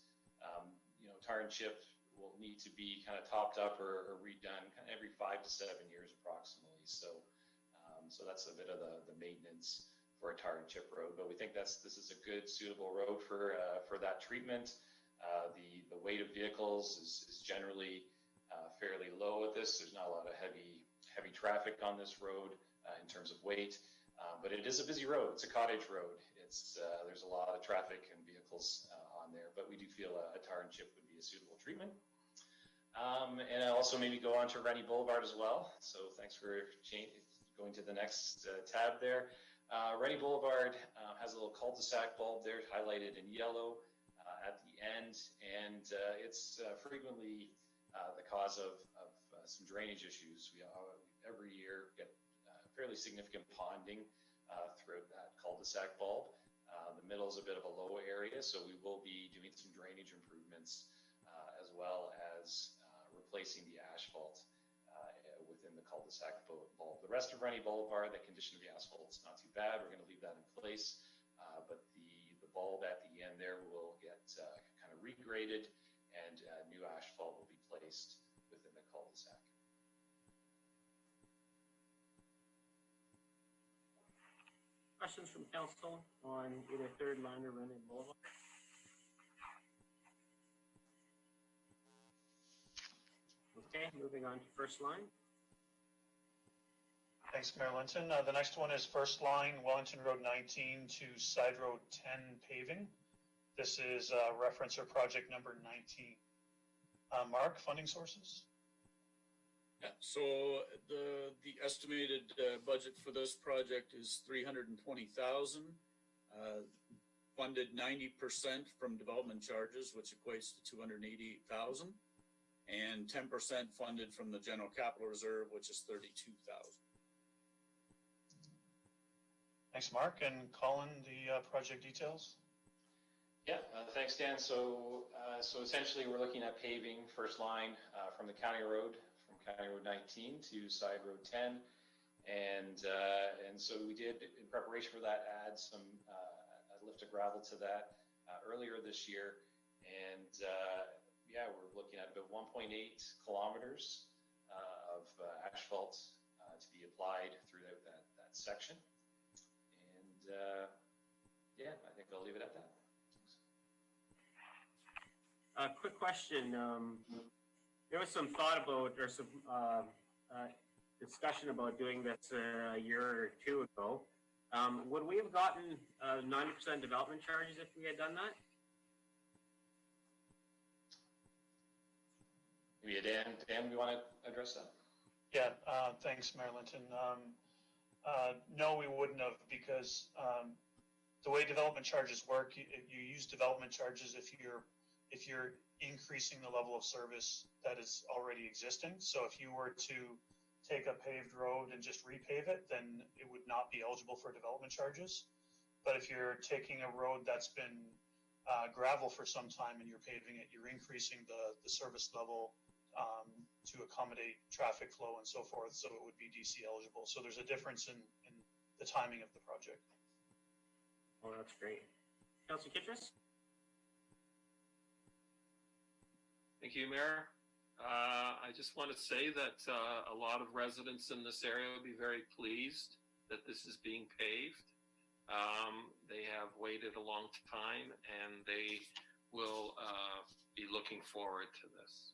tar and chip will need to be kind of topped up or redone kind of every 5 to 7 years approximately. So that's a bit of the maintenance for a tar and chip road. But we think this is a good suitable road for that treatment. The weight of vehicles is generally fairly low at this. There's not a lot of heavy traffic on this road in terms of weight, but it is a busy road. It's a cottage road. There's a lot of traffic and vehicles on there, but we do feel a tar and chip would be a suitable treatment. And also maybe go on to Rennie Boulevard as well. So thanks for going to the next tab there. Rennie Boulevard has a little cul-de-sac bulb there highlighted in yellow at the end, and it's frequently the cause of some drainage issues. We every year get fairly significant ponding throughout that cul-de-sac bulb. The middle is a bit of a low area, so we will be doing some drainage improvements as well as replacing the asphalt within the cul-de-sac bulb. The rest of Rennie Boulevard, the condition of the asphalt is not too bad. We're going to leave that in place, but the bulb at the end there will get kind of regraded, and new asphalt will be placed within the cul-de-sac. Questions from council on either third line or Rennie Boulevard? Okay, moving on to first line. Thanks, Mayor Linton. The next one is first line, Wellington Road 19 to Side Road 10 paving. This is reference or project number 19. Mark, funding sources? Yeah, so the estimated budget for this project is $320,000, funded 90% from development charges, which equates to $288,000, and 10% funded from the General Capital Reserve, which is $32,000. Thanks, Mark. And Colin, the project details? Yeah, thanks, Dan. So essentially, we're looking at paving first line from the county road, from County Road 19 to Side Road 10, and so we did, in preparation for that, add some a lift of gravel to that earlier this year, and yeah, we're looking at about 1.8 kilometers of asphalt to be applied throughout that section, and yeah, I think I'll leave it at that. A quick question. There was some thought about, or some discussion about doing this a year or two ago. Would we have gotten 90% development charges if we had done that? Maybe Dan, we want to address that? Yeah, thanks, Mayor Linton. No, we wouldn't have, because the way development charges work, you use development charges if you're increasing the level of service that is already existing. So if you were to take a paved road and just repave it, then it would not be eligible for development charges. But if you're taking a road that's been gravel for some time and you're paving it, you're increasing the service level to accommodate traffic flow and so forth, so it would be DC eligible. So there's a difference in the timing of the project. Oh, that's great. Councilor Kittrus? Thank you, Mayor. I just want to say that a lot of residents in this area will be very pleased that this is being paved. They have waited a long time, and they will be looking forward to this.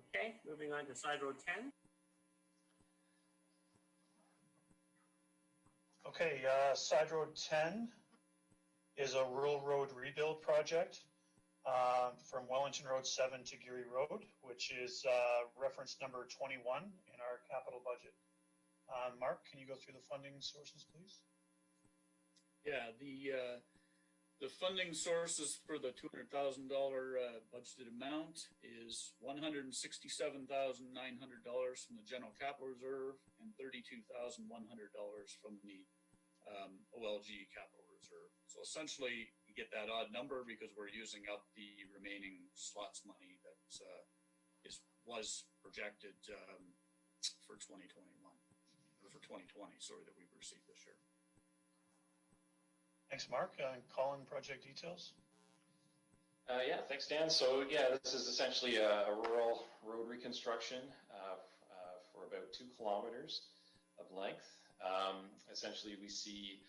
Okay, moving on to Side Road 10. Okay, Side Road 10 is a rural road rebuild project from Wellington Road 7 to Geary Road, which is reference number 21 in our capital budget. Mark, can you go through the funding sources, please? Yeah, the funding sources for the $200,000 budgeted amount is $167,900 from the General Capital Reserve and $32,100 from the OLG Capital Reserve. So essentially, you get that odd number because we're using up the remaining slots money that was projected for 2021, or for 2020, sorry, that we've received this year. Thanks, Mark. Colin, project details. Yeah, thanks, Dan. So yeah, this is essentially a rural road reconstruction for about 2 kilometers of length. Essentially, we see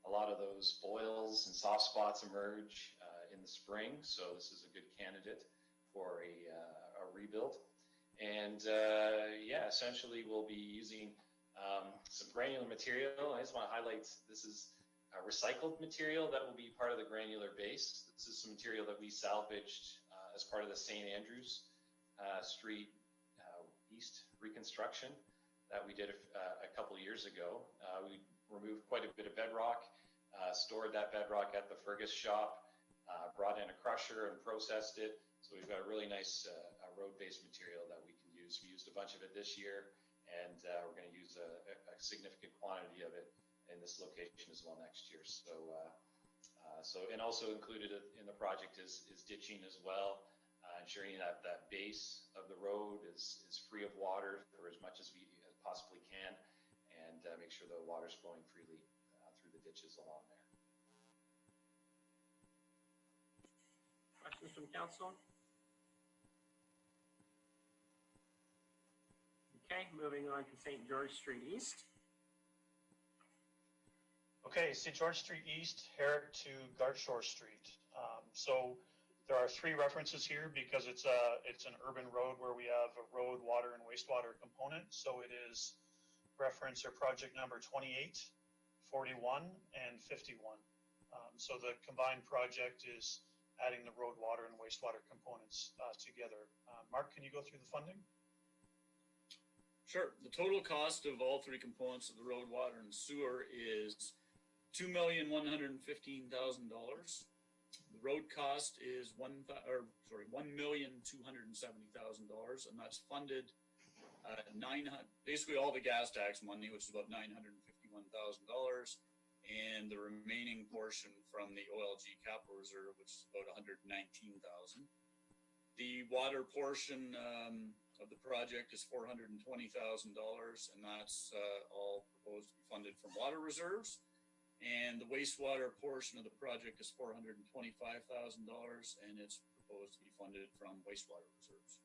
a lot of those boils and soft spots emerge in the spring. So this is a good candidate for a rebuild. And yeah, essentially we'll be using some granular material. I just want to highlight this is a recycled material that will be part of the granular base. This is some material that we salvaged as part of the St. Andrews Street East reconstruction that we did a couple years ago. We removed quite a bit of bedrock, stored that bedrock at the Fergus shop, brought in a crusher and processed it. So we've got a really nice road-based material that we can use. We used a bunch of it this year, and we're going to use a significant quantity of it in this location as well next year. So, and also included in the project is ditching as well, ensuring that that base of the road is free of water for as much as we possibly can, and make sure the water's flowing freely through the ditches along there. Questions from council? Okay, moving on to St. George Street East. Okay, St. George Street East, Herrick to Gartshore Street. So there are 3 references here because it's an urban road where we have a road, water, and wastewater component. So it is reference or project number 28, 41, and 51. So the combined project is adding the road, water, and wastewater components together. Mark, can you go through the funding? Sure. The total cost of all 3 components of the road, water, and sewer is $2,115,000. The road cost is $1,270,000, and that's funded basically all the gas tax money, which is about $951,000, and the remaining portion from the OLG capital reserve, which is about $119,000. The water portion of the project is $420,000, and that's all proposed to be funded from water reserves. And the wastewater portion of the project is $425,000, and it's proposed to be funded from wastewater reserves.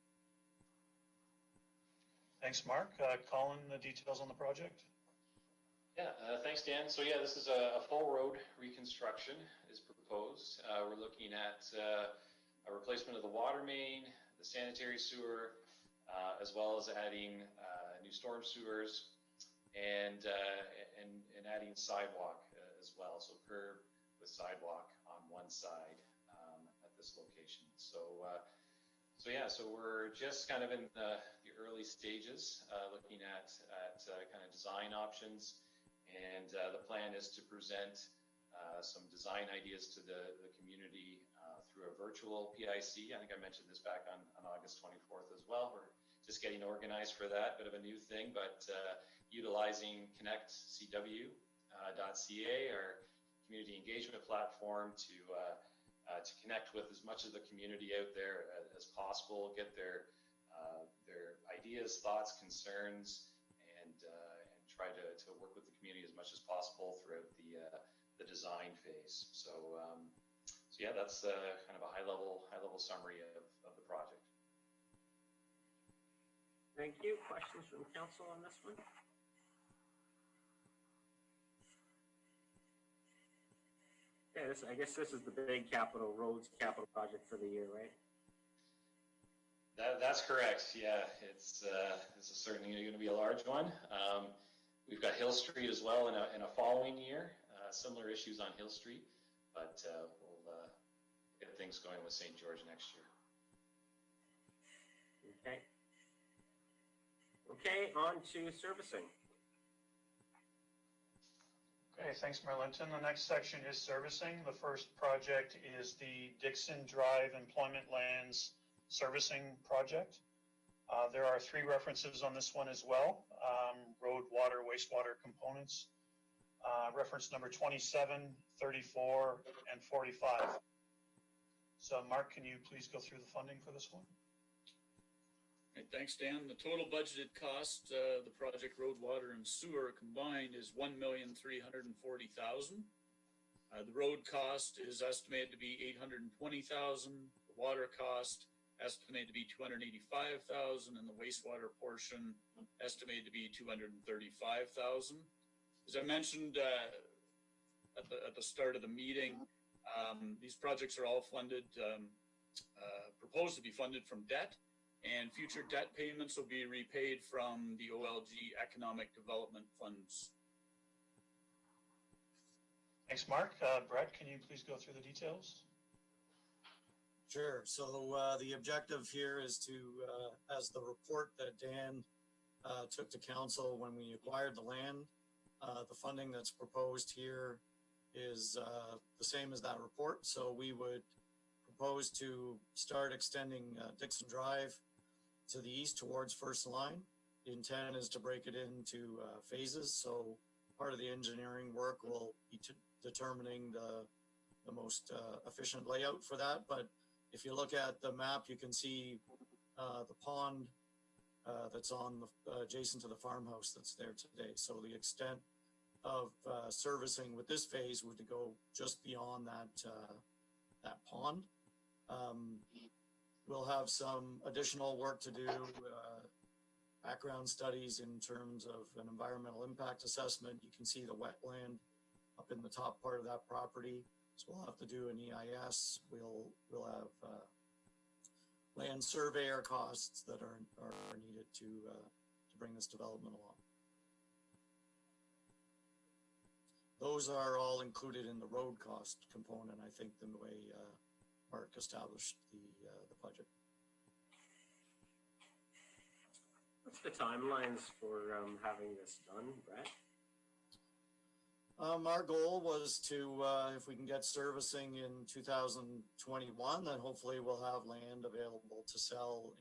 Thanks, Mark. Colin, the details on the project? Yeah, thanks, Dan. So yeah, this is a full road reconstruction is proposed. We're looking at a replacement of the water main, the sanitary sewer, as well as adding new storm sewers and adding sidewalk as well. So curb with sidewalk on one side at this location. So we're just kind of in the early stages, looking at kind of design options, and the plan is to present some design ideas to the community through a virtual PIC. I think I mentioned this back on August 24th as well. We're just getting organized for that, bit of a new thing, but utilizing connectcw.ca, our community engagement platform, to connect with as much of the community out there as possible, get their ideas, thoughts, concerns, and try to work with the community as much as possible throughout the design phase. So yeah, that's kind of a high level summary of the project. Thank you. Questions from council on this one? Okay, I guess this is the big capital project for the year, right? That's correct. Yeah, this is certainly going to be a large one. We've got Hill Street as well in a following year. Similar issues on Hill Street, but we'll get things going with St. George next year. Okay. Okay, on to servicing. Okay, thanks, Merlinton. The next section is servicing. The first project is the Dixon Drive Employment Lands Servicing Project. There are 3 references on this one as well. Road, water, wastewater components. Reference number 27, 34, and 45. So Mark, can you please go through the funding for this one? Okay, thanks, Dan. The total budgeted cost, the project road, water, and sewer combined is $1,340,000. The road cost is estimated to be $820,000. The water cost estimated to be $285,000, and the wastewater portion estimated to be $235,000. As I mentioned at the start of the meeting, these projects are all funded, proposed to be funded from debt, and future debt payments will be repaid from the OLG Economic Development Funds. Thanks, Mark. Brett, can you please go through the details? Sure. So the objective here is to, as the report that Dan took to council when we acquired the land, the funding that's proposed here is the same as that report. So we would propose to start extending Dixon Drive to the east towards First Line. The intent is to break it into phases. So part of the engineering work will be determining the most efficient layout for that. But if you look at the map, you can see the pond that's on adjacent to the farmhouse that's there today. So the extent of servicing with this phase would go just beyond that pond. We'll have some additional work to do, background studies in terms of an environmental impact assessment. You can see the wetland up in the top part of that property. So we'll have to do an EIS. We'll have land surveyor costs that are needed to bring this development along. Those are all included in the road cost component, I think, the way Mark established the budget. What's the timelines for having this done, Brett? Our goal was to, if we can get servicing in 2021, then hopefully we'll have land available to sell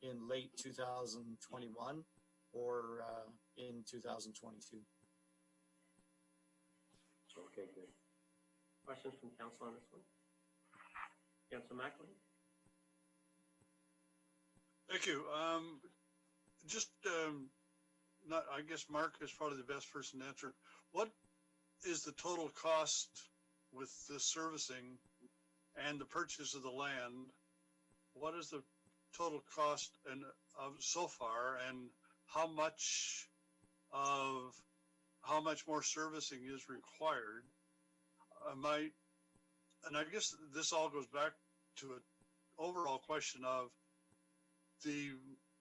in late 2021 or in 2022. Okay, good. Questions from council on this one? Council Macklin? Thank you. Not, I guess Mark is probably the best person to answer. What is the total cost with the servicing and the purchase of the land? What is the total cost and of so far, and how much more servicing is required? And I guess this all goes back to an overall question of the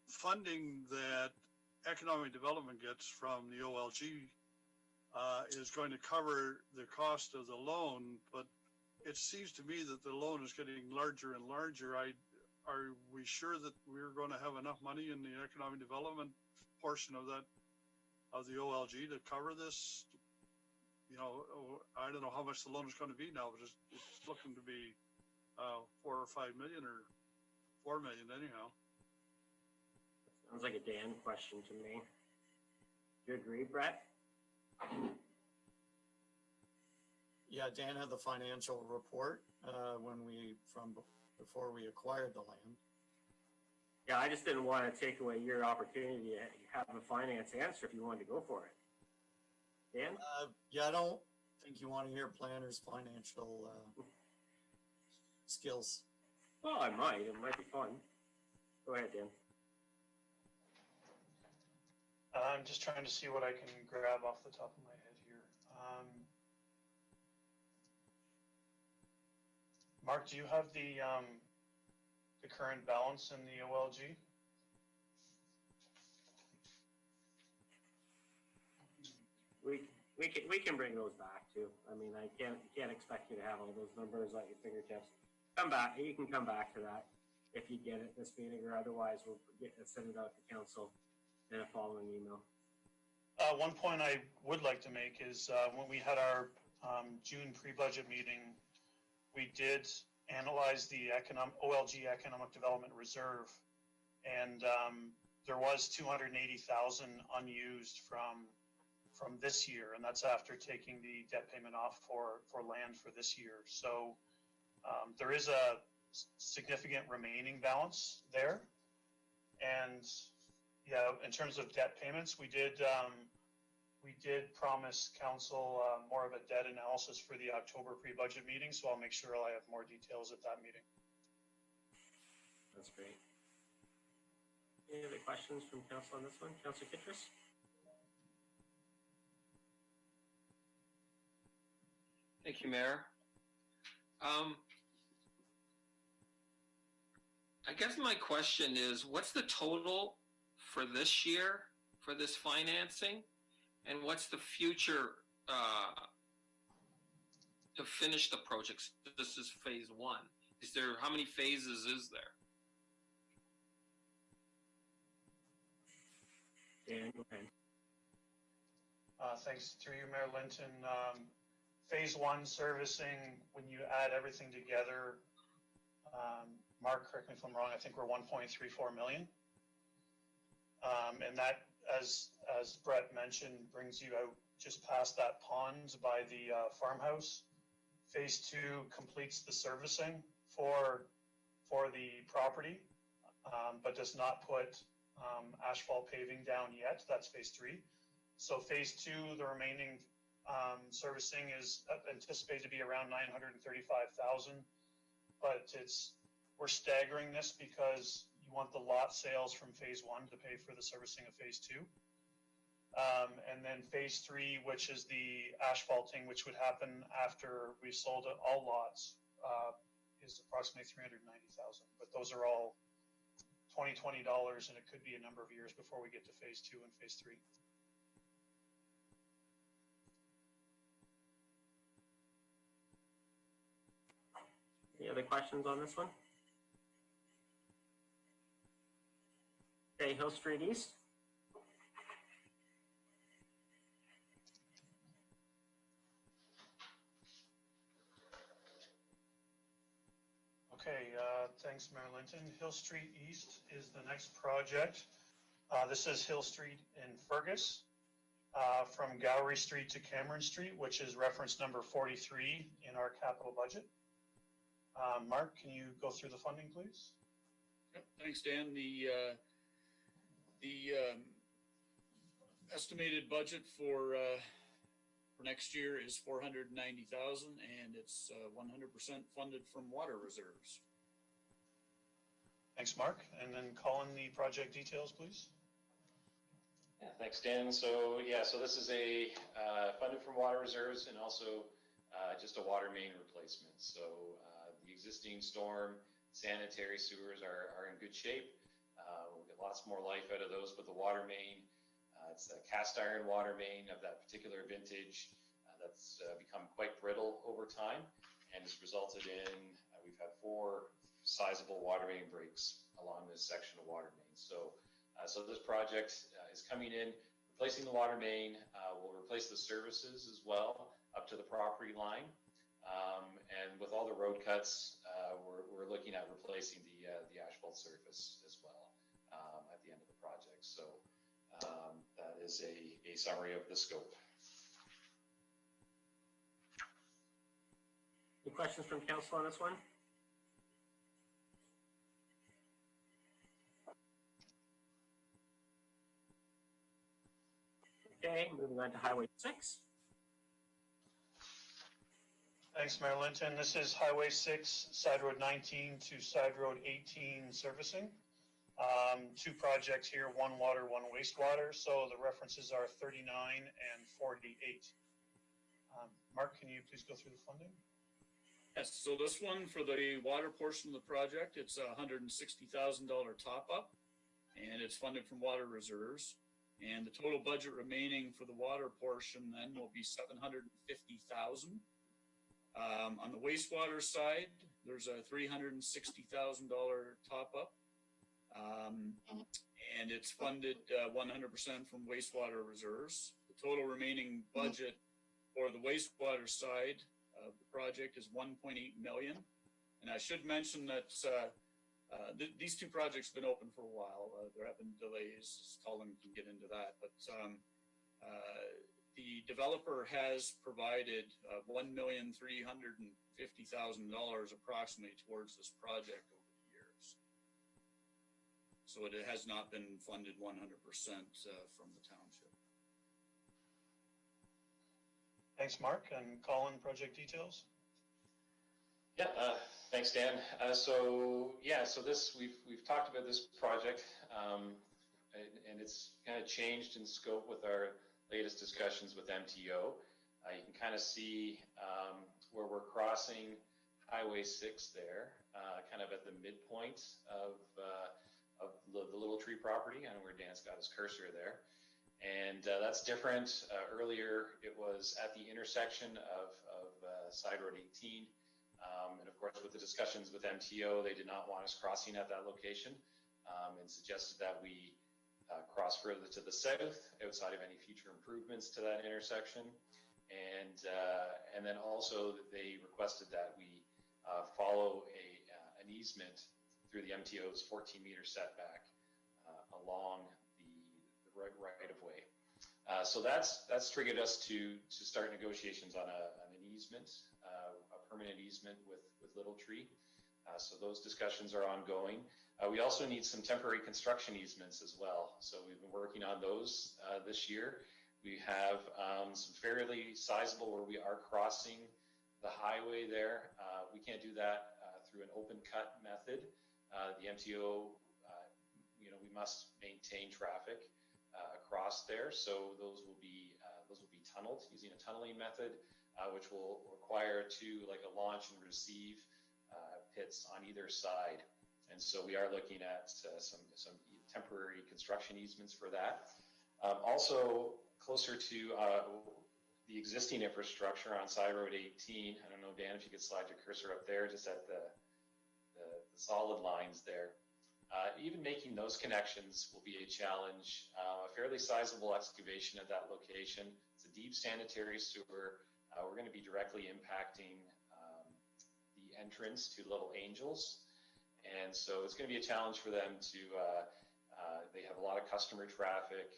funding that economic development gets from the OLG is going to cover the cost of the loan, but it seems to me that the loan is getting larger and larger. Are we sure that we're going to have enough money in the economic development portion of the OLG to cover this? You know, I don't know how much the loan is going to be now, but it's looking to be 4 or 5 million or 4 million anyhow. Sounds like a Dan question to me. Do you agree, Brett? Yeah, Dan had the financial report before we acquired the land. Yeah, I just didn't want to take away your opportunity to have a finance answer if you wanted to go for it. Dan? Yeah, I don't think you want to hear planners' financial skills. Well, I might. It might be fun. Go ahead, Dan. I'm just trying to see what I can grab off the top of my head here. Mark, do you have the current balance in the OLG? We can bring those back too. I mean, I can't expect you to have all those numbers at your fingertips. Come back. You can come back to that if you get it this meeting, or otherwise we'll send it out to council in a following email. One point I would like to make is when we had our June pre-budget meeting, we did analyze the OLG Economic Development Reserve, and there was 280,000 unused from this year, and that's after taking the debt payment off for land for this year. So there is a significant remaining balance there, and yeah, in terms of debt payments, we did promise council more of a debt analysis for the October pre-budget meeting, so I'll make sure I have more details at that meeting. That's great. Any other questions from council on this one? Councilor Kittredge? Thank you, Mayor. I guess my question is, what's the total for this year for this financing? And what's the future to finish the project? This is phase one. How many phases is there? Dan, go ahead. Thanks through you, Mayor Linton. Phase one servicing, when you add everything together, Mark, correct me if I'm wrong, I think we're 1.34 million. And that, as Brett mentioned, brings you out just past that pond by the farmhouse. Phase two completes the servicing for the property, but does not put asphalt paving down yet. That's phase three. So phase two, the remaining servicing is anticipated to be around 935,000, but we're staggering this because you want the lot sales from phase one to pay for the servicing of phase two. And then phase three, which is the asphalting, which would happen after we sold all lots, is approximately 390,000. But those are all $20, and it could be a number of years before we get to phase two and phase three. Any other questions on this one? Okay, Hill Street East. Okay, thanks, Mayor Linton. Hill Street East is the next project. This is Hill Street in Fergus, from Gowrie Street to Cameron Street, which is reference number 43 in our capital budget. Mark, can you go through the funding, please? Yep, thanks, Dan. The estimated budget for next year is $490,000, and it's 100% funded from water reserves. Thanks, Mark. And then Colin, the project details, please. Yeah, thanks, Dan. So this is a funded from water reserves and also just a water main replacement. So the existing storm sanitary sewers are in good shape. We'll get lots more life out of those, but the water main, it's a cast iron water main of that particular vintage that's become quite brittle over time and has resulted in, we've had 4 sizable water main breaks along this section of water main. So this project is coming in, replacing the water main. We'll replace the services as well up to the property line. And with all the road cuts, we're looking at replacing the asphalt surface as well at the end of the project. So that is a summary of the scope. Any questions from council on this one? Okay, moving on to Highway 6. Thanks, Mayor Linton. This is Highway 6, Side Road 19 to Side Road 18 servicing. 2 projects here, 1 water, 1 wastewater. So the references are 39 and 48. Mark, can you please go through the funding? Yes, so this one for the water portion of the project, it's a $160,000 top up, and it's funded from water reserves. And the total budget remaining for the water portion then will be $750,000. On the wastewater side, there's a $360,000 top up, and it's funded 100% from wastewater reserves. The total remaining budget for the wastewater side of the project is $1.8 million. And I should mention that these 2 projects have been open for a while. There have been delays. Colin can get into that, but the developer has provided $1,350,000 approximately towards this project over the years. So it has not been funded 100% from the township. Thanks, Mark. And Colin, project details? Yeah, thanks, Dan. So this we've talked about this project, and it's kind of changed in scope with our latest discussions with MTO. You can kind of see where we're crossing Highway 6 there, kind of at the midpoint of the Little Tree property. I know where Dan's got his cursor there. And that's different. Earlier, it was at the intersection of Side Road 18. And of course, with the discussions with MTO, they did not want us crossing at that location and suggested that we cross further to the south outside of any future improvements to that intersection. And then also they requested that we follow an easement through the MTO's 14-meter setback along the right of way. So that's triggered us to start negotiations on an easement, a permanent easement with Little Tree. So those discussions are ongoing. We also need some temporary construction easements as well. So we've been working on those this year. We have some fairly sizable where we are crossing the highway there. We can't do that through an open cut method. The MTO, we must maintain traffic across there. So those will be tunneled using a tunneling method, which will require like a launch and receive pits on either side. And so we are looking at some temporary construction easements for that. Also closer to the existing infrastructure on Side Road 18. I don't know, Dan, if you could slide your cursor up there, just at the solid lines there. Even making those connections will be a challenge. A fairly sizable excavation at that location. It's a deep sanitary sewer. We're going to be directly impacting the entrance to Little Angels. And so it's going to be a challenge for them to, they have a lot of customer traffic,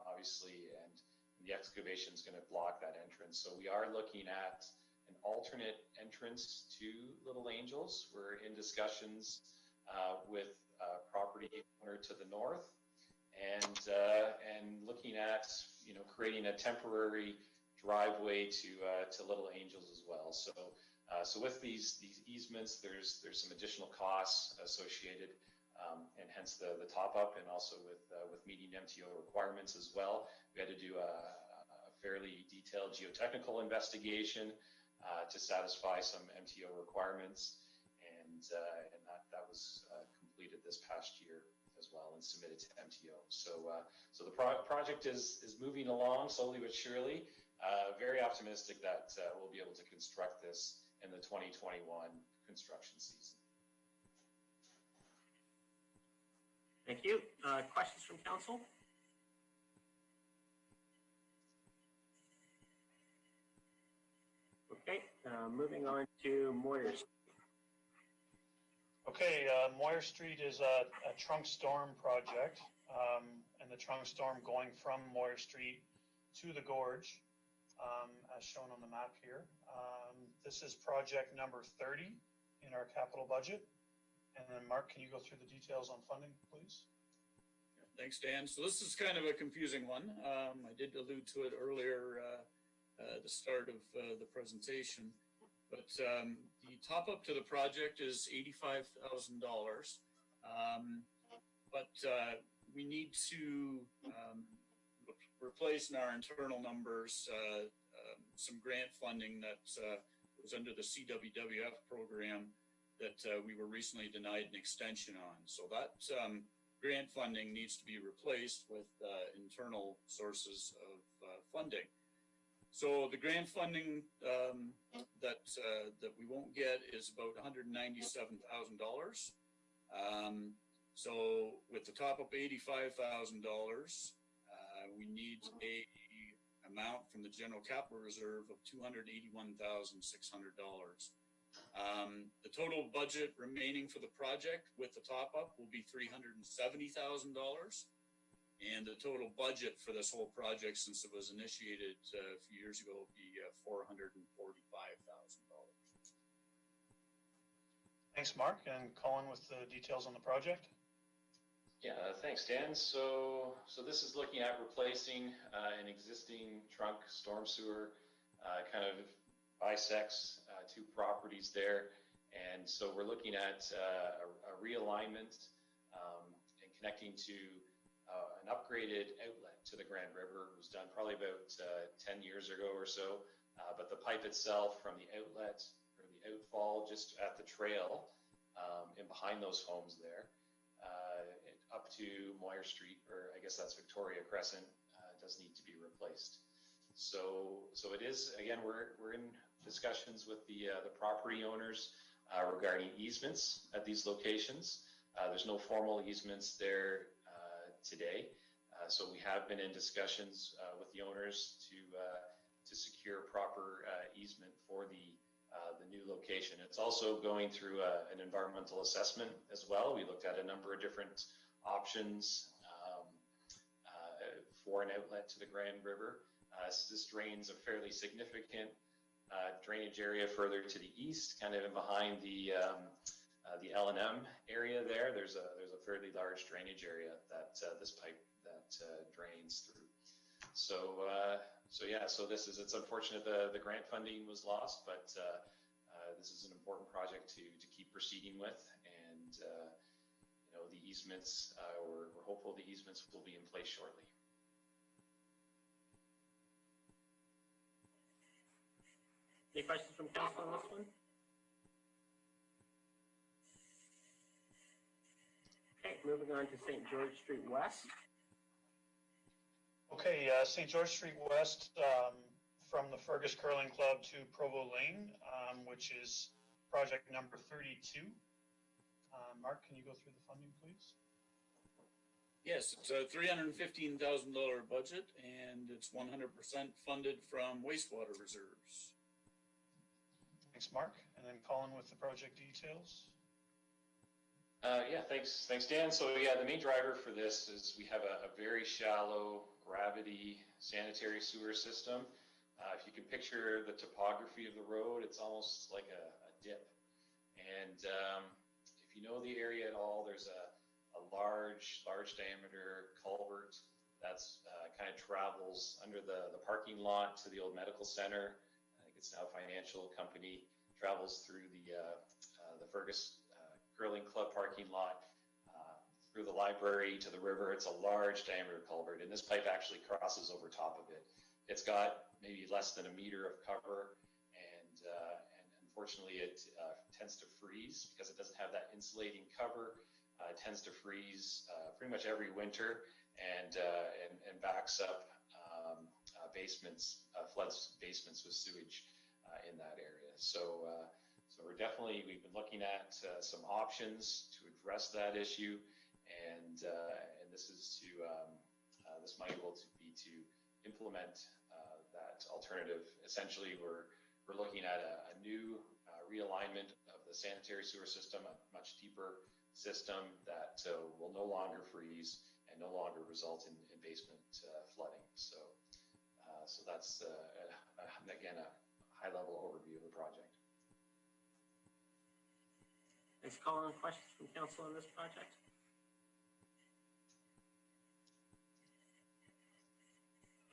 obviously, and the excavation is going to block that entrance. So we are looking at an alternate entrance to Little Angels. We're in discussions with property owner to the north, and looking at creating a temporary driveway to Little Angels as well. So with these easements, there's some additional costs associated, and hence the top up, and also with meeting MTO requirements as well. We had to do a fairly detailed geotechnical investigation to satisfy some MTO requirements, and that was completed this past year as well and submitted to MTO. So the project is moving along slowly but surely. Very optimistic that we'll be able to construct this in the 2021 construction season. Thank you. Questions from council? Okay, moving on to Moyer Street. Okay, Moyer Street is a trunk storm project, and the trunk storm going from Moyer Street to the gorge, as shown on the map here. This is project number 30 in our capital budget. And then Mark, can you go through the details on funding, please? Thanks, Dan. So this is kind of a confusing one. I did allude to it earlier at the start of the presentation, but the top up to the project is $85,000. But we need to replace in our internal numbers some grant funding that was under the CWWF program that we were recently denied an extension on. So that grant funding needs to be replaced with internal sources of funding. So the grant funding that we won't get is about $197,000. So with the top up $85,000, we need a amount from the general capital reserve of $281,600. The total budget remaining for the project with the top up will be $370,000, and the total budget for this whole project, since it was initiated a few years ago, will be $445,000. Thanks, Mark. And Colin with the details on the project. Yeah, thanks, Dan. So this is looking at replacing an existing trunk storm sewer, kind of bisects two properties there. And so we're looking at a realignment and connecting to an upgraded outlet to the Grand River. It was done probably about 10 years ago or so, but the pipe itself from the outlet or the outfall just at the trail and behind those homes there, up to Moyer Street, or I guess that's Victoria Crescent, does need to be replaced. So it is, again, we're in discussions with the property owners regarding easements at these locations. There's no formal easements there today, so we have been in discussions with the owners to secure proper easement for the new location. It's also going through an environmental assessment as well. We looked at a number of different options for an outlet to the Grand River. This drains a fairly significant drainage area further to the east, kind of in behind the L&M area there. There's a fairly large drainage area that this pipe that drains through. So it's unfortunate the grant funding was lost, but this is an important project to keep proceeding with, and the easements, we're hopeful the easements will be in place shortly. Any questions from council on this one? Okay, moving on to St. George Street West. Okay, St. George Street West, from the Fergus Curling Club to Provo Lane, which is project number 32. Mark, can you go through the funding, please? Yes, it's a $315,000 budget, and it's 100% funded from wastewater reserves. Thanks, Mark. And then Colin with the project details. Yeah, thanks, Dan. So yeah, the main driver for this is we have a very shallow gravity sanitary sewer system. If you can picture the topography of the road, it's almost like a dip. And if you know the area at all, there's a large diameter culvert that's kind of travels under the parking lot to the old medical center. I think it's now a financial company. Travels through the Fergus Curling Club parking lot, through the library to the river. It's a large diameter culvert, and this pipe actually crosses over top of it. It's got maybe less than a meter of cover, and unfortunately it tends to freeze because it doesn't have that insulating cover. It tends to freeze pretty much every winter, and backs up basements, floods basements with sewage in that area. So we've been looking at some options to address that issue, and this is this money will be to implement that alternative. Essentially, we're looking at a new realignment of the sanitary sewer system, a much deeper system that will no longer freeze and no longer result in basement flooding. So that's again a high-level overview of the project. Thanks, Colin. Questions from council on this project?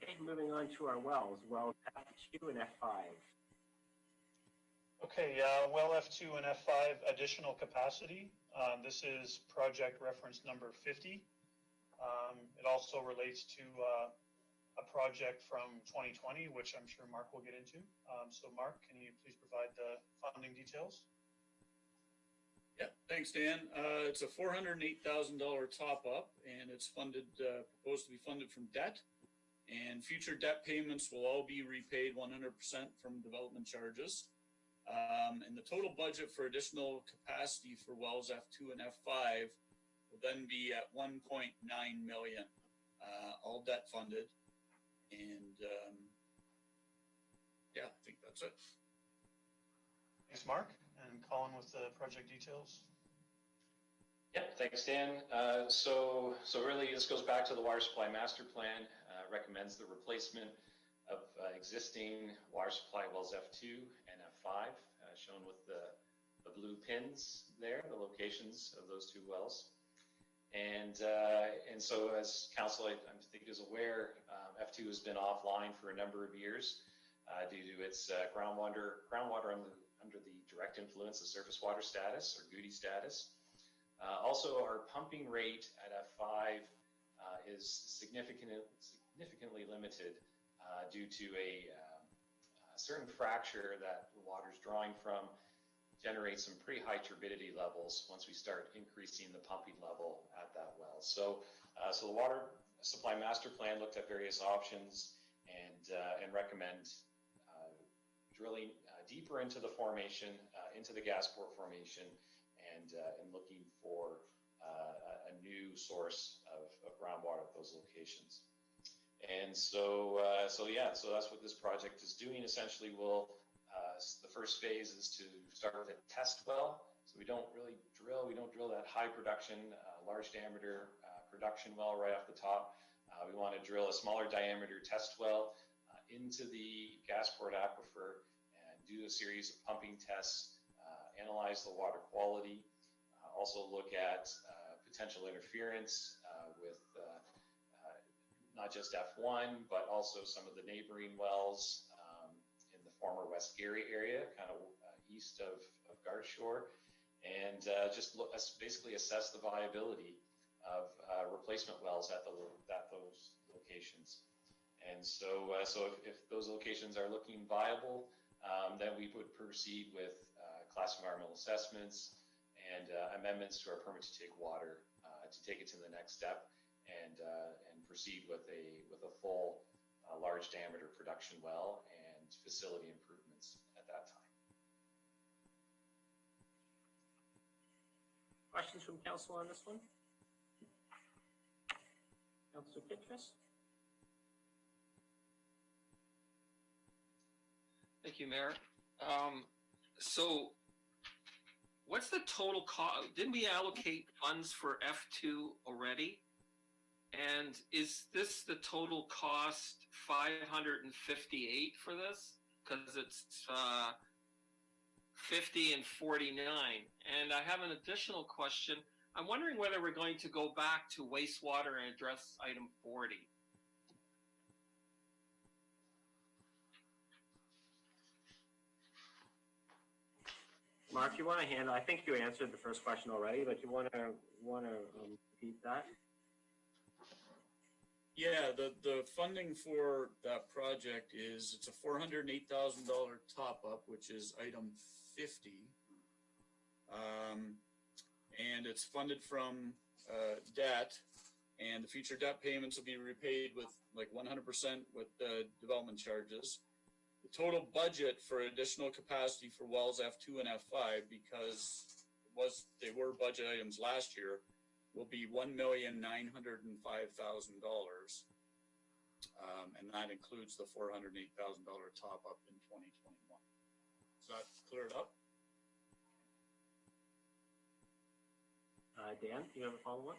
Okay, moving on to our wells. Well F2 and F5. Okay, well F2 and F5 additional capacity. This is project reference number 50. It also relates to a project from 2020, which I'm sure Mark will get into. So Mark, can you please provide the funding details? Yeah, thanks, Dan. It's a $408,000 top up, and it's funded, proposed to be funded from debt. And future debt payments will all be repaid 100% from development charges. And the total budget for additional capacity for wells F2 and F5 will then be at $1.9 million, all debt funded. And yeah, I think that's it. Thanks, Mark. And Colin with the project details. Yeah, thanks, Dan. So really, this goes back to the water supply master plan. Recommends the replacement of existing water supply wells F2 and F5, shown with the blue pins there, the locations of those two wells. And so, as council, I think, is aware, F2 has been offline for a number of years due to its groundwater under the direct influence of surface water status, or GUDI status. Also, our pumping rate at F5 is significantly limited due to a certain fracture that the water's drawing from generates some pretty high turbidity levels once we start increasing the pumping level at that well. So the water supply master plan looked at various options and recommend drilling deeper into the formation, into the gas bore formation, and looking for a new source of groundwater at those locations. And so that's what this project is doing. Essentially, the first phase is to start with a test well. So we don't drill that high production, large diameter production well right off the top. We want to drill a smaller diameter test well into the gas port aquifer and do a series of pumping tests, analyze the water quality, also look at potential interference with not just F1, but also some of the neighboring wells in the former West Gary area, kind of east of Garth Shore, and basically assess the viability of replacement wells at those locations. And so if those locations are looking viable, then we would proceed with class environmental assessments and amendments to our permit to take water to take it to the next step and proceed with a full large diameter production well and facility improvements at that time. Questions from council on this one? Councilor Kittrus? Thank you, Mayor. So what's the total cost? Didn't we allocate funds for F2 already? And is this the total cost 558 for this? Because it's 50 and 49. And I have an additional question. I'm wondering whether we're going to go back to wastewater and address item 40. Mark, you want to handle? I think you answered the first question already, but you want to repeat that? Yeah, the funding for that project is, it's a $408,000 top up, which is item 50. And it's funded from debt, and the future debt payments will be repaid with like 100% with development charges. The total budget for additional capacity for wells F2 and F5, because they were budget items last year, will be $1,905,000, and that includes the $408,000 top up in 2021. Does that clear it up? Dan, do you have a follow-up?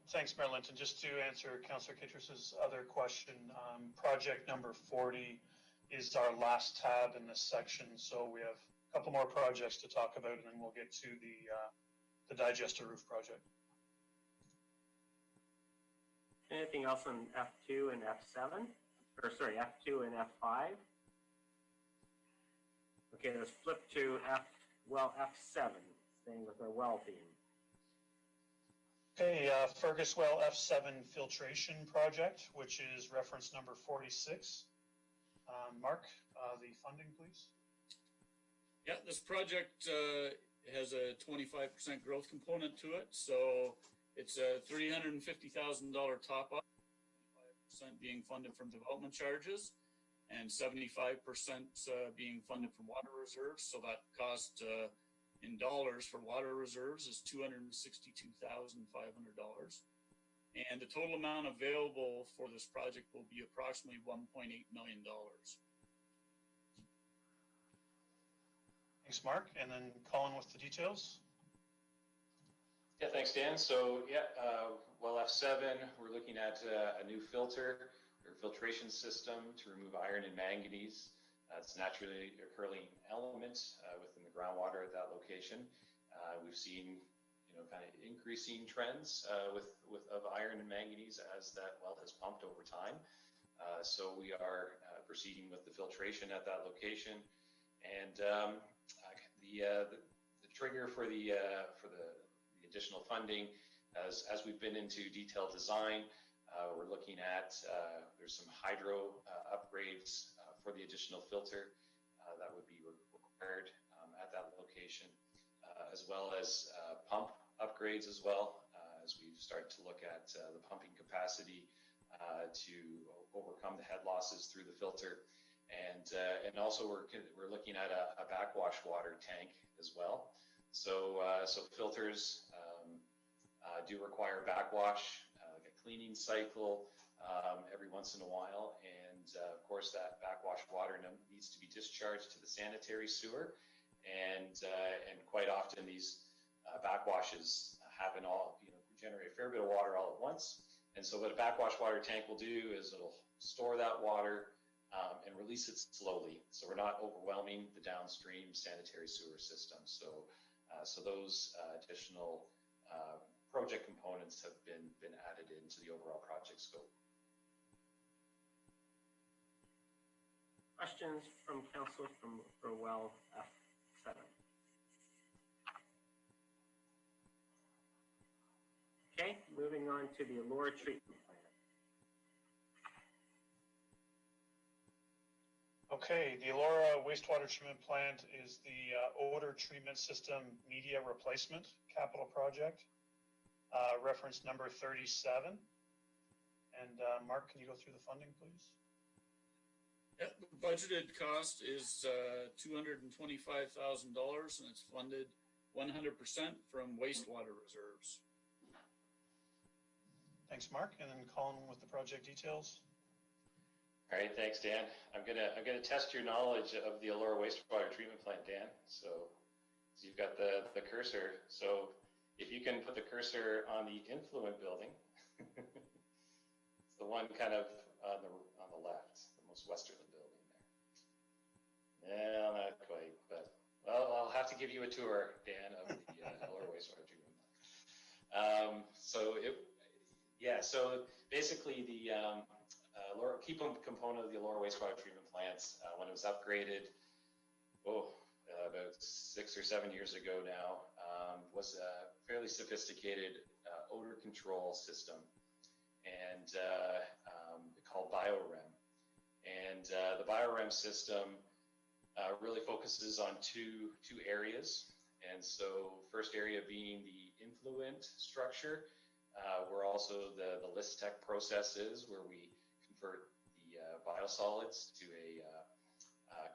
Thanks, Mayor Linton. Just to answer Councillor Kittrus's other question, project number 40 is our last tab in this section. So we have a couple more projects to talk about, and then we'll get to the digester roof project. Anything else on F2 and F7? Or sorry, F2 and F5? Okay, let's flip to F7, staying with our well theme. Okay, Fergus Well F7 filtration project, which is reference number 46. Mark, the funding, please. Yeah, this project has a 25% growth component to it. So it's a $350,000 top up, 25% being funded from development charges, and 75% being funded from water reserves. So that cost in dollars for water reserves is $262,500. And the total amount available for this project will be approximately $1.8 million. Thanks, Mark. And then Colin with the details. Yeah, thanks, Dan. So yeah, well, F7, we're looking at a new filter or filtration system to remove iron and manganese. It's naturally occurring element within the groundwater at that location. We've seen, kind of increasing trends of iron and manganese as that well has pumped over time. So we are proceeding with the filtration at that location, and the trigger for the additional funding, as we've been into detailed design, we're looking at there's some hydro upgrades for the additional filter that would be required at that location, as well as pump upgrades as well, as we've started to look at the pumping capacity to overcome the head losses through the filter. And also we're looking at a backwash water tank as well. So filters do require backwash, like a cleaning cycle every once in a while. And of course that backwash water needs to be discharged to the sanitary sewer. And quite often these backwashes happen generate a fair bit of water all at once. And so what a backwash water tank will do is it'll store that water and release it slowly, so we're not overwhelming the downstream sanitary sewer system. So those additional project components have been added into the overall project scope. Questions from council for well F7? Okay, moving on to the Elora treatment plant. Okay, the Elora wastewater treatment plant is the odor treatment system media replacement capital project, reference number 37. And Mark, can you go through the funding, please? Yeah, the budgeted cost is $225,000, and it's funded 100% from wastewater reserves. Thanks, Mark. And then Colin with the project details. All right, thanks, Dan. I'm gonna test your knowledge of the Elora wastewater treatment plant, Dan. So you've got the cursor. So if you can put the cursor on the influent building, it's the one kind of on the left, the most westerly building there. No, not quite, but well, I'll have to give you a tour, Dan, of the Elora wastewater treatment plant. So basically the key component of the Elora wastewater treatment plants, when it was upgraded, about 6 or 7 years ago now, was a fairly sophisticated odor control system, and called BioRem. And the BioRem system really focuses on two areas. And so, first area being the influent structure, where also the ListTech process is, where we convert the biosolids to a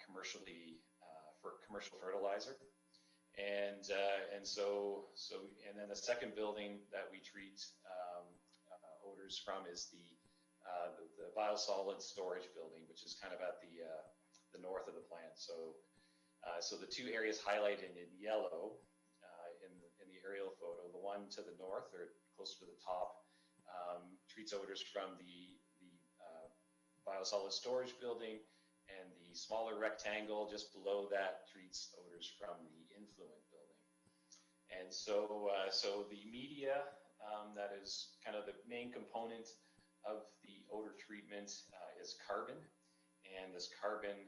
commercial fertilizer, and then the second building that we treat odors from is the biosolids storage building, which is kind of at the north of the plant. So the two areas highlighted in yellow in the aerial photo, the one to the north or closer to the top, treats odors from the biosolids storage building, and the smaller rectangle just below that treats odors from the influent building. And so the media that is kind of the main component of the odor treatment is carbon, and this carbon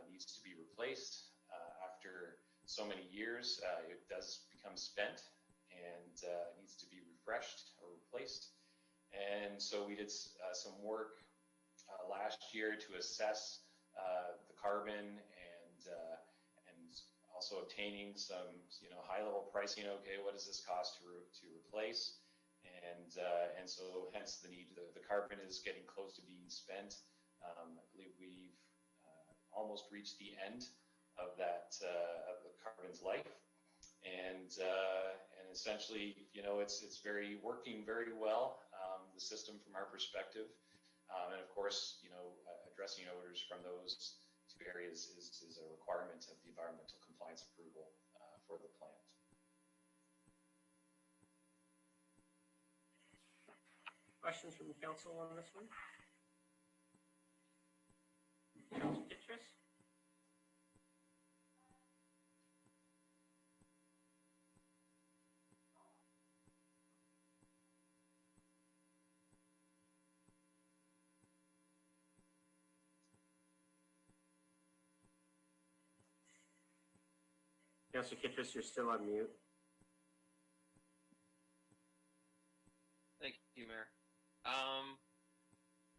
needs to be replaced after so many years. It does become spent and needs to be refreshed or replaced. And so we did some work last year to assess the carbon and also obtaining some high level pricing. Okay, what does this cost to replace? And so hence the need. The carbon is getting close to being spent. I believe we've almost reached the end of that of the carbon's life, and essentially it's working very well, the system from our perspective. And of course, addressing odors from those two areas is a requirement of the environmental compliance approval for the plant. Questions from the council on this one? Councilor Kittrus? Councilor Kittrus, you're still on mute. Thank you, Mayor.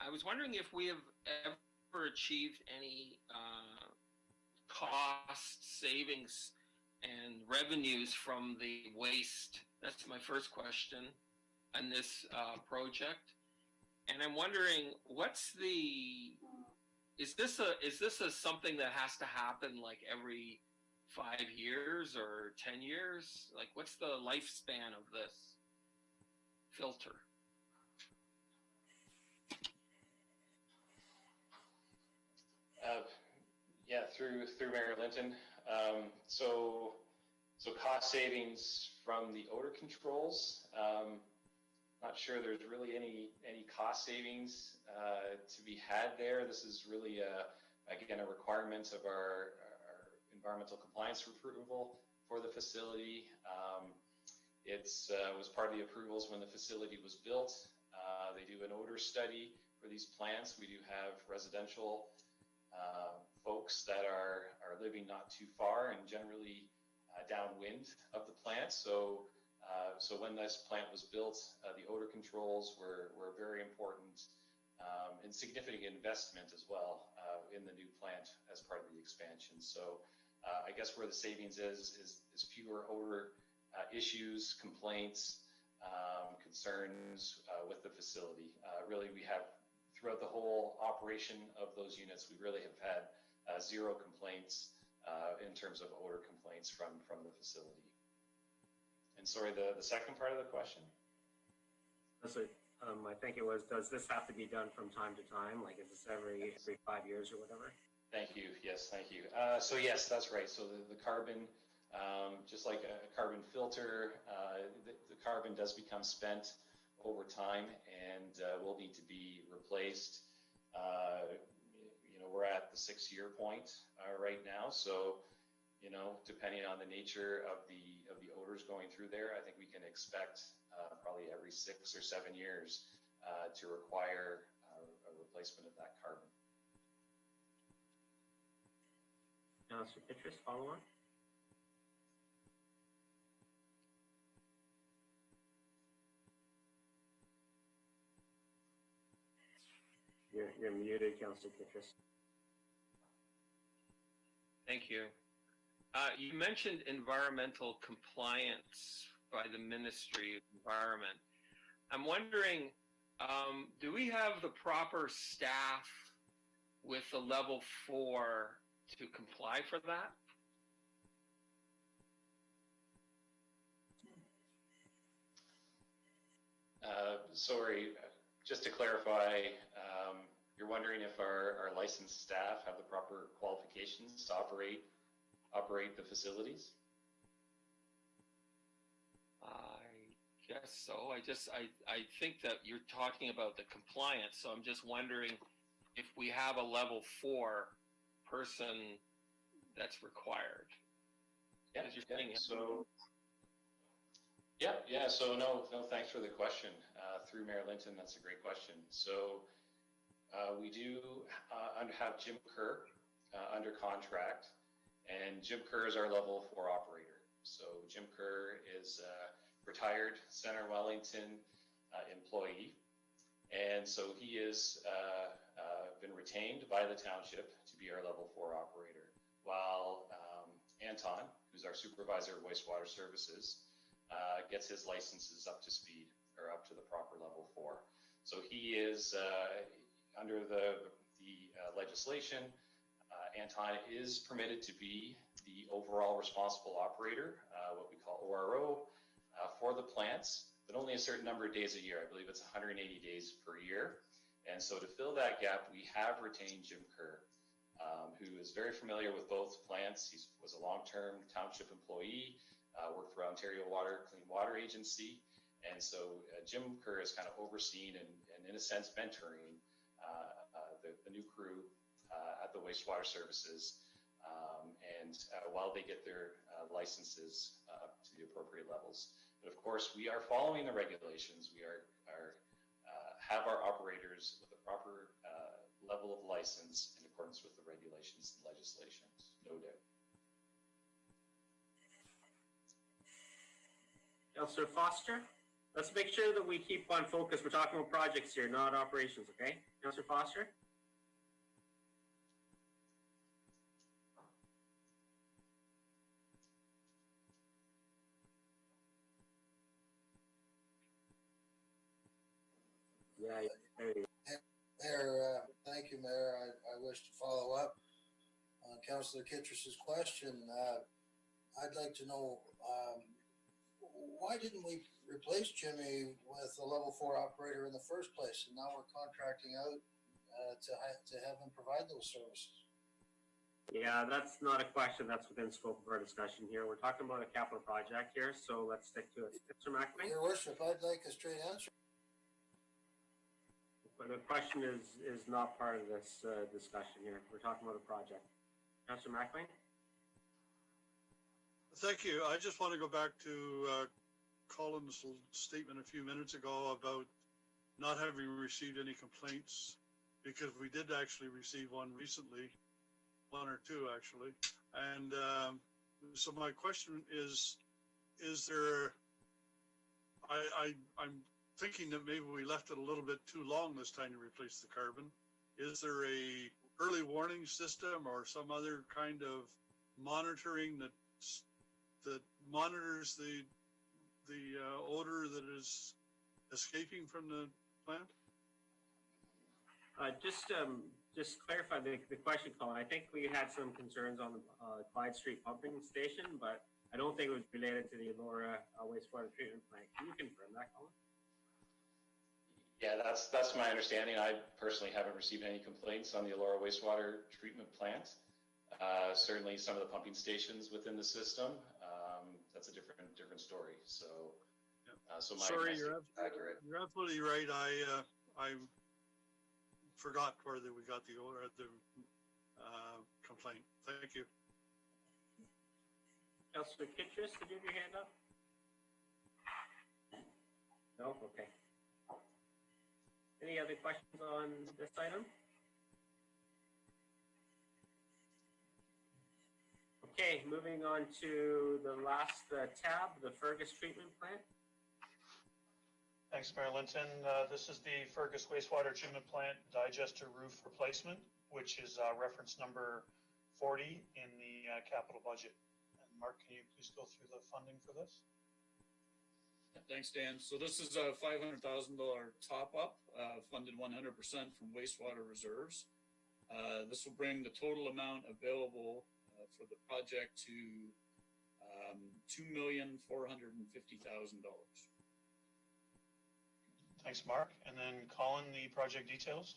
I was wondering if we have ever achieved any cost savings and revenues from the waste. That's my first question on this project. And I'm wondering, is this something that has to happen like every 5 years or 10 years? Like, what's the lifespan of this filter? Through Mayor Linton. So cost savings from the odor controls. Not sure there's really any cost savings to be had there. This is really again a requirement of our environmental compliance approval for the facility. It was part of the approvals when the facility was built. They do an odor study for these plants. We do have residential folks that are living not too far and generally downwind of the plant. So when this plant was built, the odor controls were very important and significant investment as well in the new plant as part of the expansion. So I guess where the savings is fewer odor issues, complaints, concerns with the facility. Really, we have throughout the whole operation of those units, we really have had zero complaints in terms of odor complaints from the facility. And sorry, the second part of the question? I think it was, does this have to be done from time to time? Like, is this every 5 years or whatever? Thank you. Yes, thank you. So yes, that's right. So the carbon, just like a carbon filter, the carbon does become spent over time and will need to be replaced. We're at the 6-year point right now. So, depending on the nature of the odors going through there, I think we can expect probably every 6 or 7 years to require a replacement of that carbon. Councillor Petrus, follow on. You're muted, Councillor Petrus. Thank you. You mentioned environmental compliance by the Ministry of Environment. I'm wondering, do we have the proper staff with a level 4 to comply for that? Sorry, just to clarify, you're wondering if our licensed staff have the proper qualifications to operate the facilities? I guess so. I think that you're talking about the compliance, so I'm just wondering if we have a level 4 person that's required. Yeah, so yeah. So no, thanks for the question. Through Mayor Linton, that's a great question. So we do have Jim Kerr under contract, and Jim Kerr is our level 4 operator. So Jim Kerr is a retired Center Wellington employee, and so he is been retained by the township to be our level 4 operator, while Anton, who's our supervisor of wastewater services, gets his licenses up to speed, or up to the proper level 4. So he is under the legislation. Anton is permitted to be the overall responsible operator, what we call ORO, for the plants, but only a certain number of days a year. I believe it's 180 days per year. And so to fill that gap, we have retained Jim Kerr, who is very familiar with both plants. He was a long-term township employee, worked for Ontario Clean Water Agency. And so Jim Kerr is kind of overseeing and in a sense, mentoring the new crew at the wastewater services. While they get their licenses up to the appropriate levels. But of course, we are following the regulations. We have our operators with the proper level of license in accordance with the regulations and legislations, no doubt. Councillor Foster, let's make sure that we keep on focus. We're talking about projects here, not operations, okay? Councillor Foster? Yeah, Mayor, thank you, Mayor. I wish to follow up on Councillor Kittrus's question. I'd like to know why didn't we replace Jimmy with a level 4 operator in the first place, and now we're contracting out to have him provide those services? Yeah, that's not a question that's within scope of our discussion here. We're talking about a capital project here, so let's stick to it. Mr. McLean? Your Worship, I'd like a straight answer. But the question is not part of this discussion here. We're talking about a project. Councillor McLean? Thank you. I just want to go back to Colin's statement a few minutes ago about not having received any complaints, because we did actually receive one recently, one or two actually. And so my question is there, I'm thinking that maybe we left it a little bit too long this time to replace the carbon. Is there a early warning system or some other kind of monitoring that monitors the odor that is escaping from the plant? Just clarify the question, Colin. I think we had some concerns on the Clyde Street pumping station, but I don't think it was related to the Elora wastewater treatment plant. Can you confirm that, Colin? Yeah, that's my understanding. I personally haven't received any complaints on the Elora wastewater treatment plant. Certainly some of the pumping stations within the system, that's a different story. So, so my Sorry, accurate. you're absolutely right. I forgot whether we got the complaint. Thank you. Councillor Kittrus, did you have your hand up? No? Okay. Any other questions on this item? Okay, moving on to the last tab, the Fergus treatment plant. Thanks, Mayor Linton. This is the Fergus wastewater treatment plant digester roof replacement, which is reference number 40 in the capital budget. And Mark, can you please go through the funding for this? Thanks, Dan. So this is a $500,000 top up, funded 100% from wastewater reserves. This will bring the total amount available for the project to $2,450,000. Thanks, Mark. And then Colin, the project details.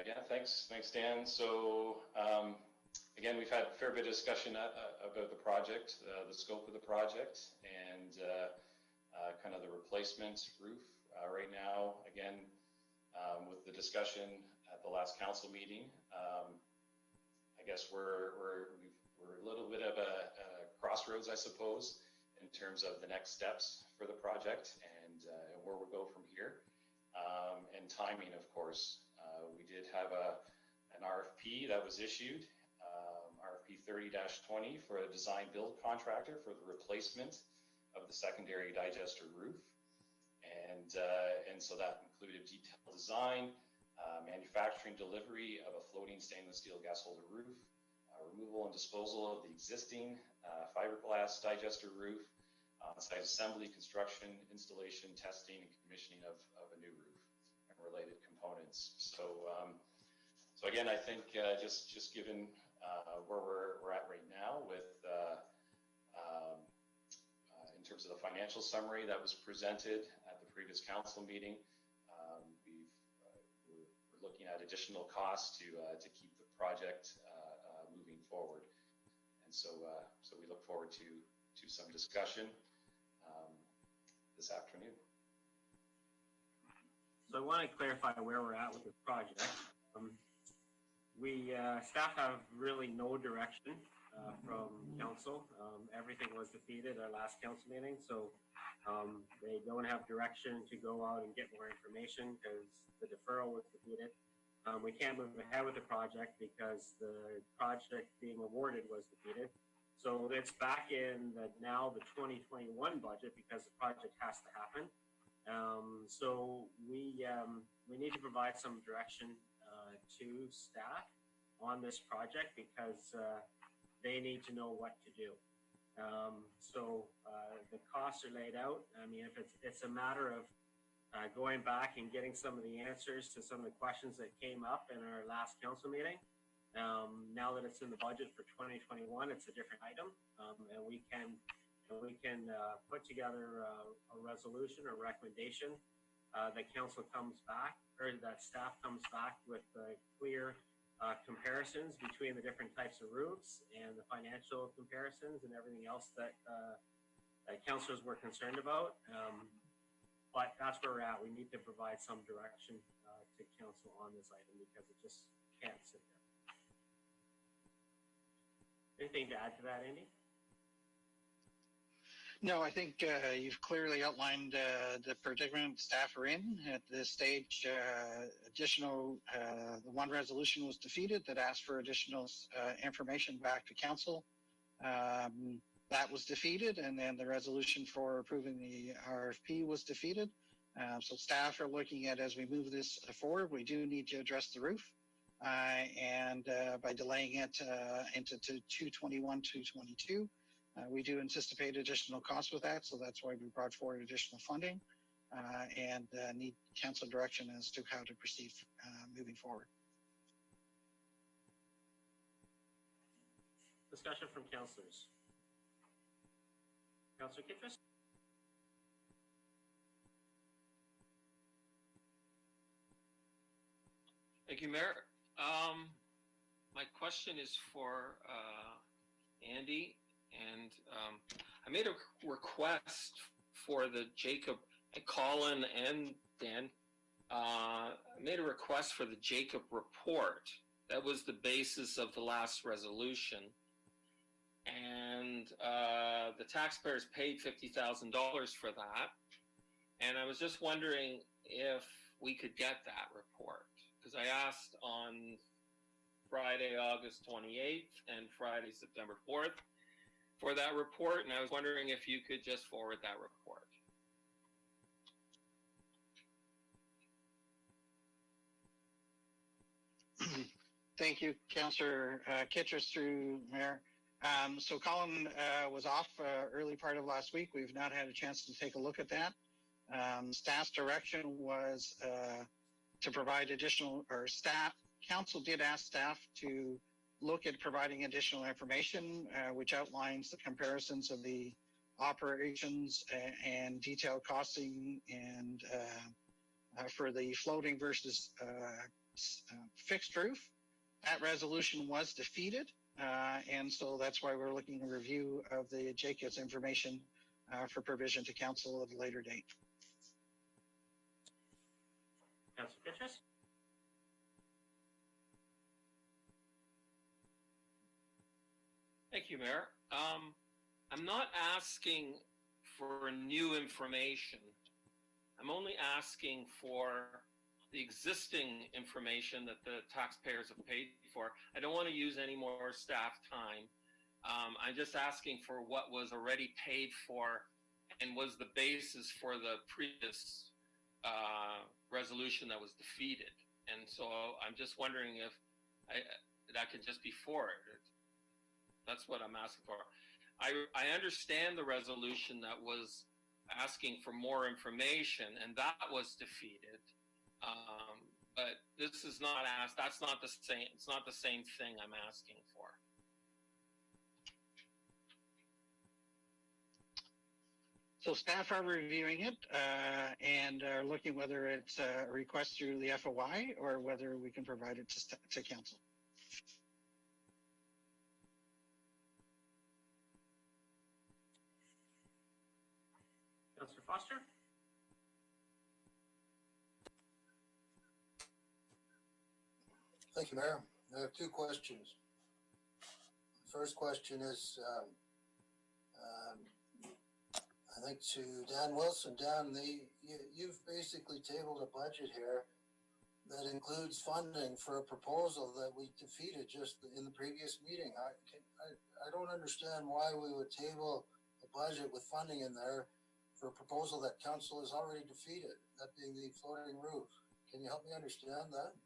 Yeah, thanks, Dan. So again, we've had a fair bit of discussion about the project, the scope of the project, and kind of the replacement roof. Right now, again, with the discussion at the last council meeting, I guess we're a little bit of a crossroads, I suppose, in terms of the next steps for the project and where we'll go from here. And timing, of course. We did have an RFP that was issued, RFP 30-20 for a design build contractor for the replacement of the secondary digester roof. And so that included detailed design, manufacturing delivery of a floating stainless steel gas holder roof, removal and disposal of the existing fiberglass digester roof, site assembly, construction, installation, testing, and commissioning of a new roof and related components. So again, I think just given where we're at right now with in terms of the financial summary that was presented at the previous council meeting, we're looking at additional costs to keep the project moving forward. And so we look forward to some discussion this afternoon. So I want to clarify where we're at with this project. Staff have really no direction from council. Everything was defeated at our last council meeting, so they don't have direction to go out and get more information because the deferral was defeated. We can't move ahead with the project because the project being awarded was defeated. So it's back in now the 2021 budget because the project has to happen. So we need to provide some direction to staff on this project because they need to know what to do. So the costs are laid out. I mean, if it's a matter of going back and getting some of the answers to some of the questions that came up in our last council meeting. Now that it's in the budget for 2021, it's a different item, and we can put together a resolution or recommendation that council comes back or that staff comes back with clear comparisons between the different types of roofs and the financial comparisons and everything else that councilors were concerned about. But that's where we're at. We need to provide some direction to council on this item because it just can't sit there. Anything to add to that, Andy? No, I think you've clearly outlined the predicament staff are in at this stage. The one resolution was defeated that asked for additional information back to council. That was defeated, and then the resolution for approving the RFP was defeated. So staff are looking at, as we move this forward, we do need to address the roof. And by delaying it into 221, 222, we do anticipate additional costs with that. So that's why we brought forward additional funding and need council direction as to how to proceed moving forward. Discussion from councillors. Councillor Kittrus? you, Mayor. My question is for Andy, and I made a request for the Jacob, Colin and Dan. I made a request for the Jacob report. That was the basis of the last resolution. And the taxpayers paid $50,000 for that. And I was just wondering if we could get that report. Because I asked on Friday, August 28th and Friday, September 4th for that report. And I was wondering if you could just forward that report. Thank you, Councillor Kittredge through Mayor. So Colin was off early part of last week. We've not had a chance to take a look at that. Staff's direction was to provide additional, or council did ask staff to look at providing additional information, which outlines the comparisons of the operations and detailed costing and for the floating versus fixed roof. That resolution was defeated, and so that's why we're looking at a review of the JCAS information for provision to council at a later date. Councillor Kittredge? Thank you, Mayor. I'm not asking for new information. I'm only asking for the existing information that the taxpayers have paid for. I don't want to use any more staff time. I'm just asking for what was already paid for and was the basis for the previous resolution that was defeated. And so I'm just wondering if that could just be forwarded. That's what I'm asking for. I understand the resolution that was asking for more information, and that was defeated. But this is not asked. That's not the same. It's not the same thing I'm asking for. So staff are reviewing it and are looking whether it's a request through the FOI or whether we can provide it to council. Councillor Foster? Thank you, Mayor. I have two questions. First question is, I think to Dan Wilson. Dan, you've basically tabled a budget here that includes funding for a proposal that we defeated just in the previous meeting. I don't understand why we would table a budget with funding in there for a proposal that council has already defeated, that being the floating roof. Can you help me understand that?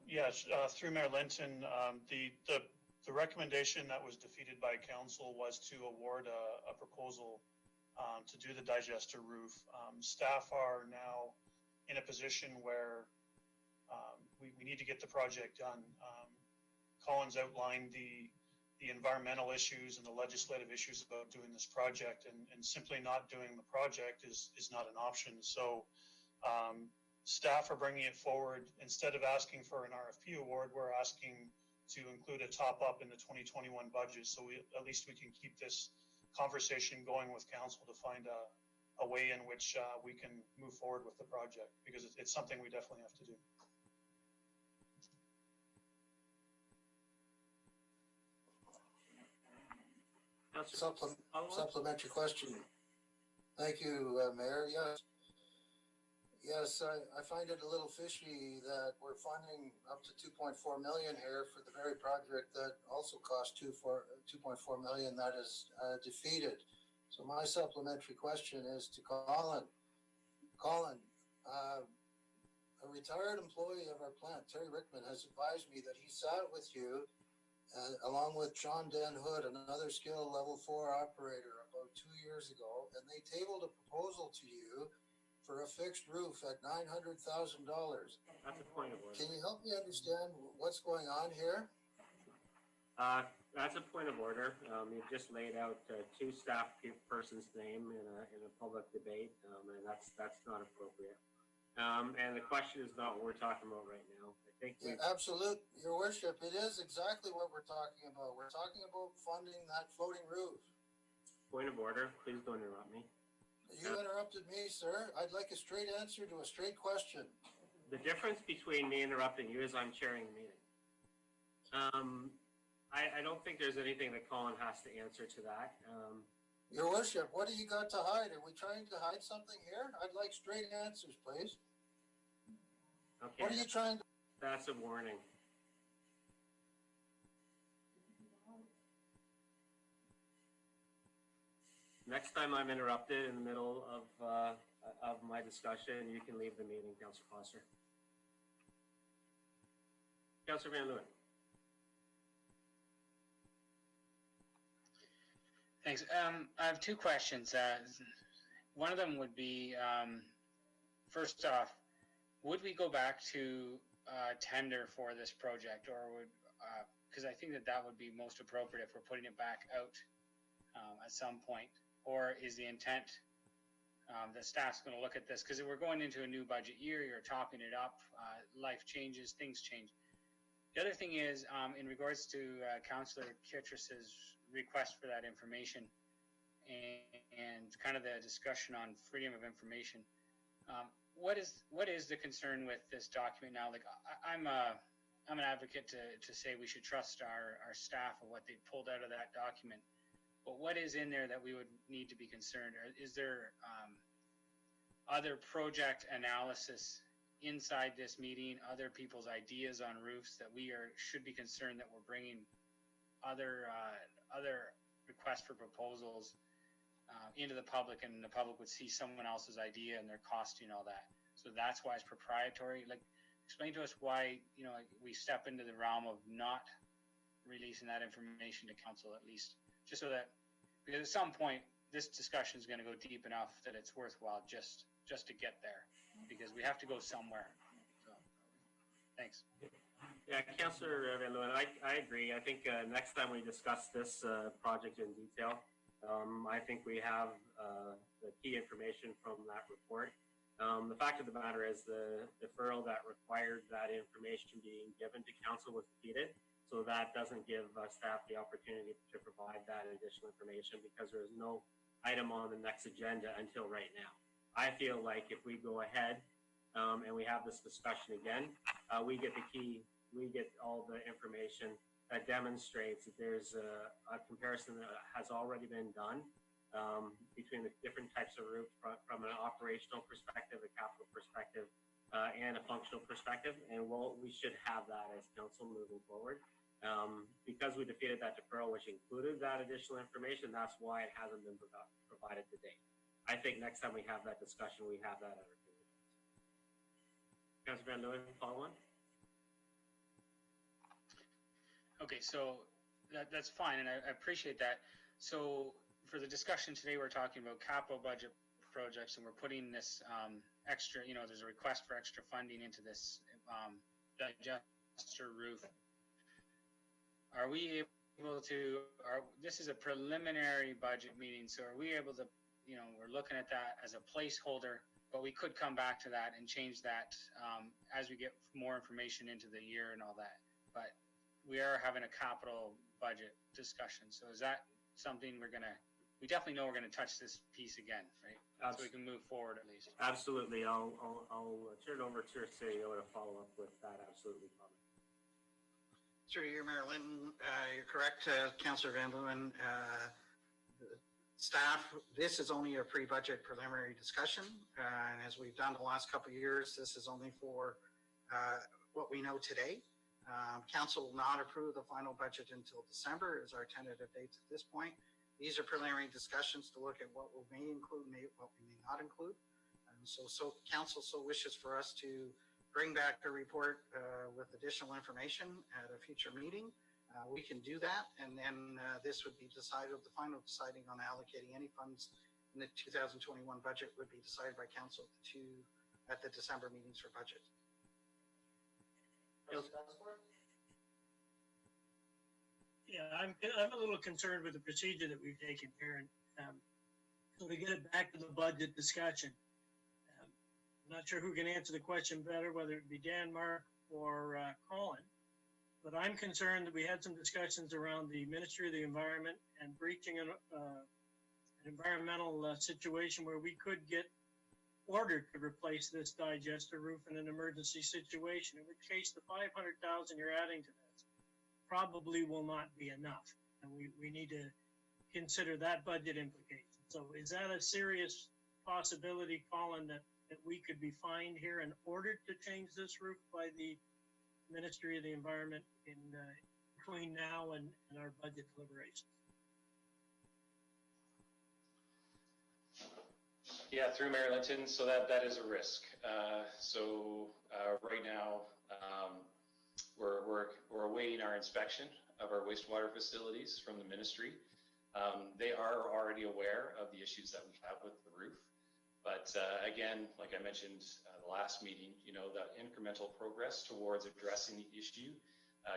Yes, through Mayor Linton, the recommendation that was defeated by council was to award a proposal to do the digester roof. Staff are now in a position where we need to get the project done. Colin's outlined the environmental issues and the legislative issues about doing this project, and simply not doing the project is not an option. So staff are bringing it forward. Instead of asking for an RFP award, we're asking to include a top up in the 2021 budget. So at least we can keep this conversation going with council to find a way in which we can move forward with the project, because it's something we definitely have to do. Supplementary question. Thank you, Mayor. Yes, I find it a little fishy that we're funding up to 2.4 million here for the very project that also cost 2.4 million that is defeated. So my supplementary question is to Colin. Colin, a retired employee of our plant, Terry Rickman, has advised me that he sat with you along with John Dan Hood, another skill level 4 operator, about 2 years ago, and they tabled a proposal to you for a fixed roof at $900,000. That's a point of order. Can you help me understand what's going on here? That's a point of order. You've just laid out two staff persons' name in a public debate, and that's not appropriate. And the question is not what we're talking about right now. I think we. Absolute, Your Worship, it is exactly what we're talking about. We're talking about funding that floating roof. Point of order, please don't interrupt me. You interrupted me, sir. I'd like a straight answer to a straight question. The difference between me interrupting you is I'm chairing the meeting. I don't think there's anything that Colin has to answer to that. Your Worship, what do you got to hide? Are we trying to hide something here? I'd like straight answers, please. Okay. What are you trying to? That's a warning. Next time I'm interrupted in the middle of my discussion, you can leave the meeting, Councillor Foster. Councillor Van Leeuwen. Thanks. I have two questions. One of them would be, first off, would we go back to tender for this project, or would, because I think that would be most appropriate if we're putting it back out at some point, or is the intent the staff's going to look at this, because we're going into a new budget year, you're topping it up, life changes, things change. The other thing is, in regards to Councillor Kittrus's request for that information and kind of the discussion on freedom of information, what is the concern with this document now? Like, I'm an advocate to say we should trust our staff of what they pulled out of that document. But what is in there that we would need to be concerned? Or is there other project analysis inside this meeting, other people's ideas on roofs that we should be concerned that we're bringing other requests for proposals into the public, and the public would see someone else's idea and their costing all that. So that's why it's proprietary. Like, explain to us why, like, we step into the realm of not releasing that information to council, at least, just so that, because at some point this discussion is going to go deep enough that it's worthwhile just to get there, because we have to go somewhere. So, thanks. Yeah, Councillor Van Leeuwen, I agree. I think next time we discuss this project in detail, I think we have the key information from that report. The fact of the matter is the deferral that required that information being given to council was defeated. So that doesn't give staff the opportunity to provide that additional information, because there is no item on the next agenda until right now. I feel like if we go ahead and we have this discussion again, we get all the information that demonstrates that there's a comparison that has already been done between the different types of roofs from an operational perspective, a capital perspective, and a functional perspective. And we should have that as council moving forward. Because we defeated that deferral, which included that additional information, that's why it hasn't been provided to date. I think next time we have that discussion, we have that at our fingertips. Councillor Van Leeuwen, follow on? Okay, so that's fine, and I appreciate that. So for the discussion today, we're talking about capital budget projects, and we're putting this extra, there's a request for extra funding into this digester roof. Are we able to, this is a preliminary budget meeting, so are we able to, we're looking at that as a placeholder, but we could come back to that and change that as we get more information into the year and all that. But we are having a capital budget discussion. So is that something we definitely know we're going to touch this piece again, right? So we can move forward at least. Absolutely. I'll turn it over to our CEO to follow up with that. Absolutely. Through you, Marilyn, you're correct, Councillor Van Leeuwen. Staff, this is only a pre-budget preliminary discussion, and as we've done the last couple of years, this is only for what we know today. Council will not approve the final budget until December, is our tentative dates at this point. These are preliminary discussions to look at what we may include, what we may not include. And so Council so wishes for us to bring back a report with additional information at a future meeting. We can do that, and then this would be decided, the final deciding on allocating any funds in the 2021 budget would be decided by council at the December meetings for budget. Yeah, I'm a little concerned with the procedure that we've taken here, and so to get it back to the budget discussion. not sure who can answer the question better, whether it be Dan, Mark, or Colin. But I'm concerned that we had some discussions around the Ministry of the Environment and breaching an environmental situation where we could get ordered to replace this digester roof in an emergency situation, in which case the 500,000 you're adding to this probably will not be enough. And we need to consider that budget implication. So is that a serious possibility, Colin, that we could be fined here and ordered to change this roof by the Ministry of the Environment in between now and our budget deliberations? Yeah, through Mayor Linton, so that is a risk. Right now, we're awaiting our inspection of our wastewater facilities from the ministry. They are already aware of the issues that we have with the roof. But again, like I mentioned the last meeting, the incremental progress towards addressing the issue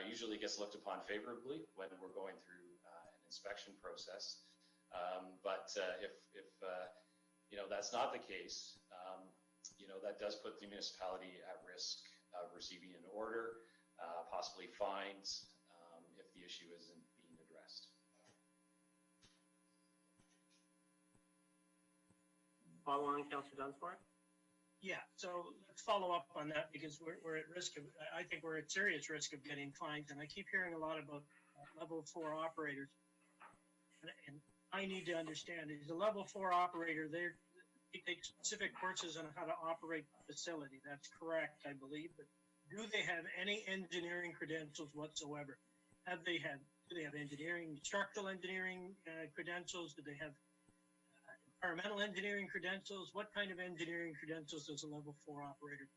usually gets looked upon favorably when we're going through an inspection process. But if that's not the case, that does put the municipality at risk of receiving an order, possibly fines, if the issue isn't being addressed. Follow on, Councillor Dunsmore? Yeah, so let's follow up on that, because we're at risk of, I think we're at serious risk of getting fined. And I keep hearing a lot about level 4 operators. And I need to understand, is a level 4 operator there? They take specific courses on how to operate the facility. That's correct, I believe. But do they have any engineering credentials whatsoever? Do they have engineering, structural engineering credentials? Do they have environmental engineering credentials? What kind of engineering credentials does a level 4 operator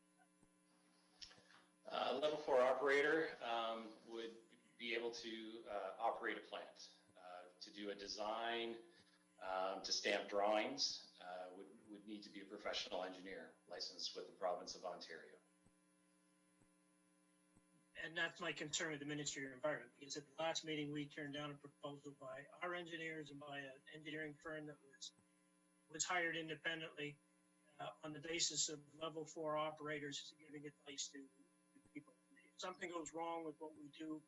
have? Level 4 operator would be able to operate a plant, to do a design, to stamp drawings, would need to be a professional engineer licensed with the province of Ontario. And that's my concern with the Ministry of Environment, because at the last meeting we turned down a proposal by our engineers and by an engineering firm that was hired independently on the basis of level 4 operators giving advice to people. If something goes wrong with what we do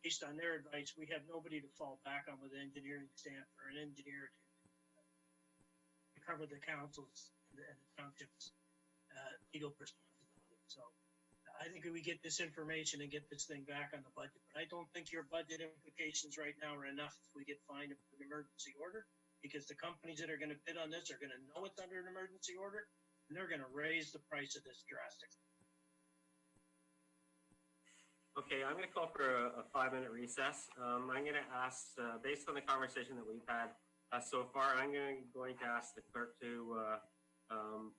based on their advice, we have nobody to fall back on with an engineering stamp or an engineer to cover the council's and the township's legal responsibility. So I think we get this information and get this thing back on the budget. But I don't think your budget implications right now are enough if we get fined for an emergency order, because the companies that are going to bid on this are going to know it's under an emergency order, and they're going to raise the price of this drastically. Okay, I'm going to call for a 5-minute recess. I'm going to ask, based on the conversation that we've had so far, I'm going to ask the clerk to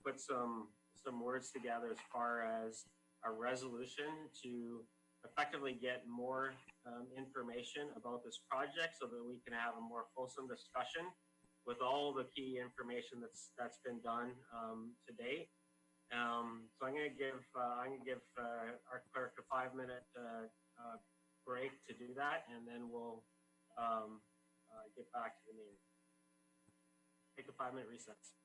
put some words together as far as a resolution to effectively get more information about this project, so that we can have a more fulsome discussion with all the key information that's been done to date. So I'm going to give our clerk a 5-minute break to do that, and then we'll get back to the meeting. Take a 5-minute recess.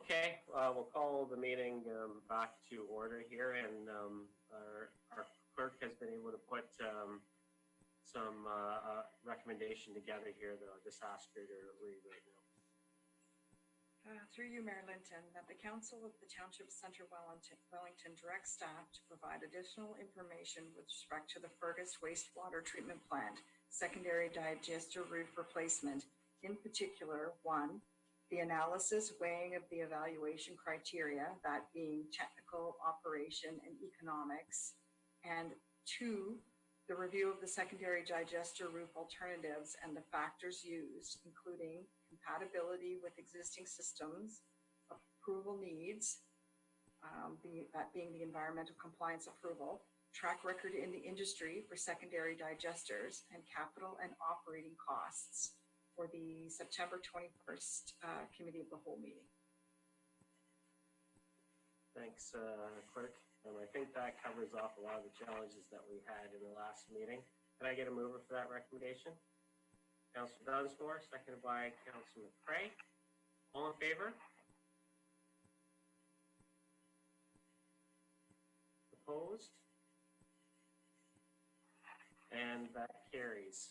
Okay, we'll call the meeting back to order here, and our clerk has been able to put some recommendation together here that I'll just ask her to read right now. Through you, Mayor Linton, that the Council of the Township Centre Wellington directs staff to provide additional information with respect to the Fergus wastewater treatment plant, secondary digester roof replacement, in particular, 1, the analysis weighing of the evaluation criteria, that being technical, operation, and economics, and 2, the review of the secondary digester roof alternatives and the factors used, including compatibility with existing systems, approval needs, that being the environmental compliance approval, track record in the industry for secondary digesters, and capital and operating costs for the September 21st Committee of the Whole meeting. Thanks, Clerk. I think that covers off a lot of the challenges that we had in the last meeting. Can I get a mover for that recommendation? Councillor Dunsmore, seconded by Councillor McCray. All in favor? Opposed? And that carries.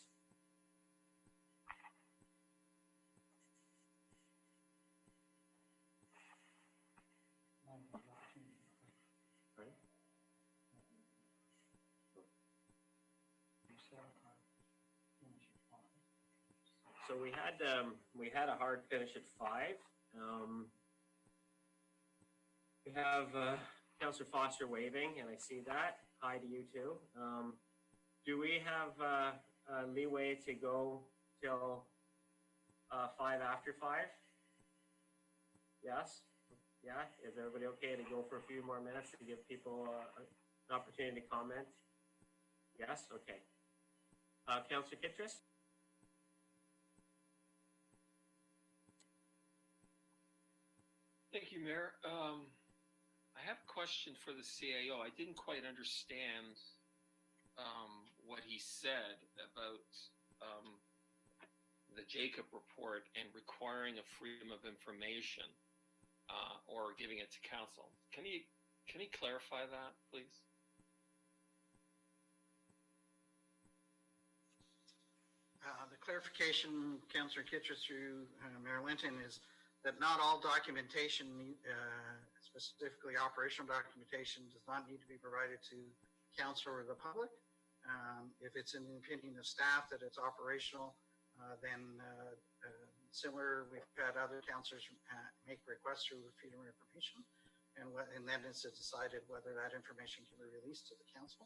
So we had a hard finish at 5. We have Councillor Foster waving, and I see that. Hi to you too. Do we have leeway to go till 5 after 5? Yes. Yeah. Is everybody okay to go for a few more minutes to give people an opportunity to comment? Yes. Okay. Councillor Kittredge. Thank you, Mayor. I have a question for the CAO. I didn't quite understand what he said about the Jacob report and requiring a freedom of information or giving it to council. Can he clarify that, please? The clarification, Councillor Kittredge through Mayor Linton, is that not all documentation, specifically operational documentation, does not need to be provided to council or the public. If it's in the opinion of staff that it's operational, then similar, we've had other councillors make requests through freedom of information, and then it's decided whether that information can be released to the council.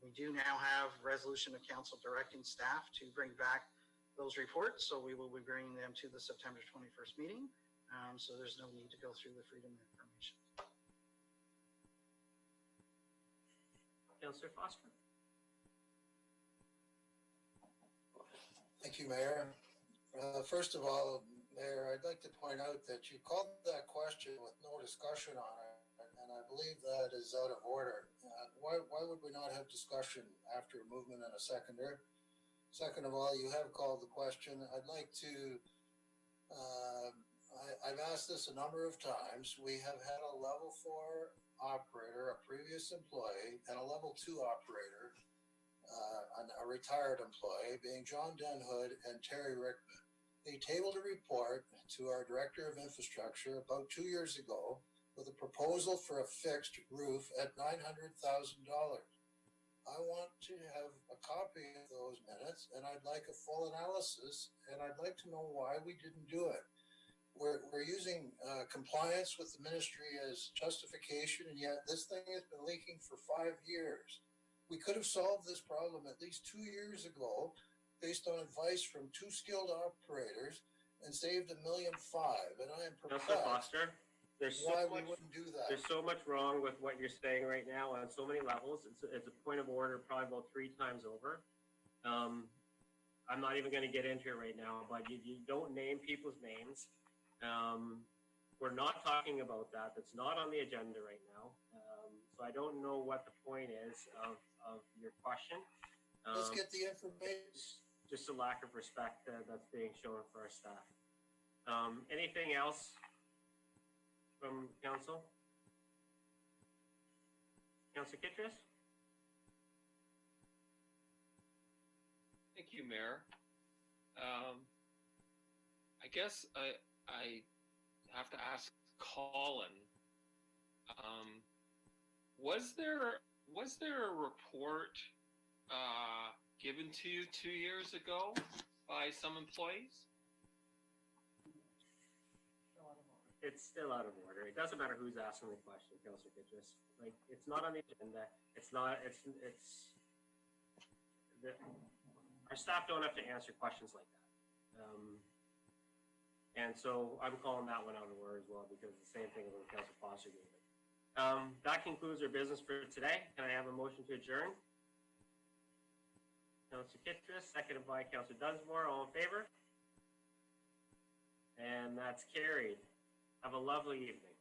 We do now have resolution of council directing staff to bring back those reports, so we will be bringing them to the September 21st meeting. So there's no need to go through the freedom of information. Councillor Foster. Thank you, Mayor. First of all, Mayor, I'd like to point out that you called that question with no discussion on it, and I believe that is out of order. Why would we not have discussion after a movement and a seconder? Second of all, you have called the question. I'd like to, I've asked this a number of times. We have had a level 4 operator, a previous employee, and a level 2 operator, a retired employee, being John Denhood and Terry Rickman. They tabled a report to our Director of Infrastructure about 2 years ago with a proposal for a fixed roof at $900,000. I want to have a copy of those minutes, and I'd like a full analysis, and I'd like to know why we didn't do it. We're using compliance with the ministry as justification, and yet this thing has been leaking for 5 years. We could have solved this problem at least 2 years ago based on advice from 2 skilled operators and saved $1.5 million. And I am perplexed. Foster, there's why so we much, wouldn't do that. There's so much wrong with what you're saying right now on so many levels. It's a point of order probably about 3 times over. I'm not even going to get into it right now, but you don't name people's names. We're not talking about that. That's not on the agenda right now. So I don't know what the point is of your question. Let's get the information. Just a lack of respect that's being shown for our staff. Anything else from council? Councilor Kittrus? Thank you, Mayor. I guess I have to ask Colin. Was there a report given to you 2 years ago by some employees? It's still out of order. It doesn't matter who's asking the question, Councilor Kittrus. Like, it's not on the agenda. Our staff don't have to answer questions like that. And so I'm calling that one out of order as well, because the same thing with Councilor Foster gave it. That concludes our business for today. Can I have a motion to adjourn? Councilor Kittrus, seconded by Councilor Dunsmore. All in favor? And that's carried. Have a lovely evening.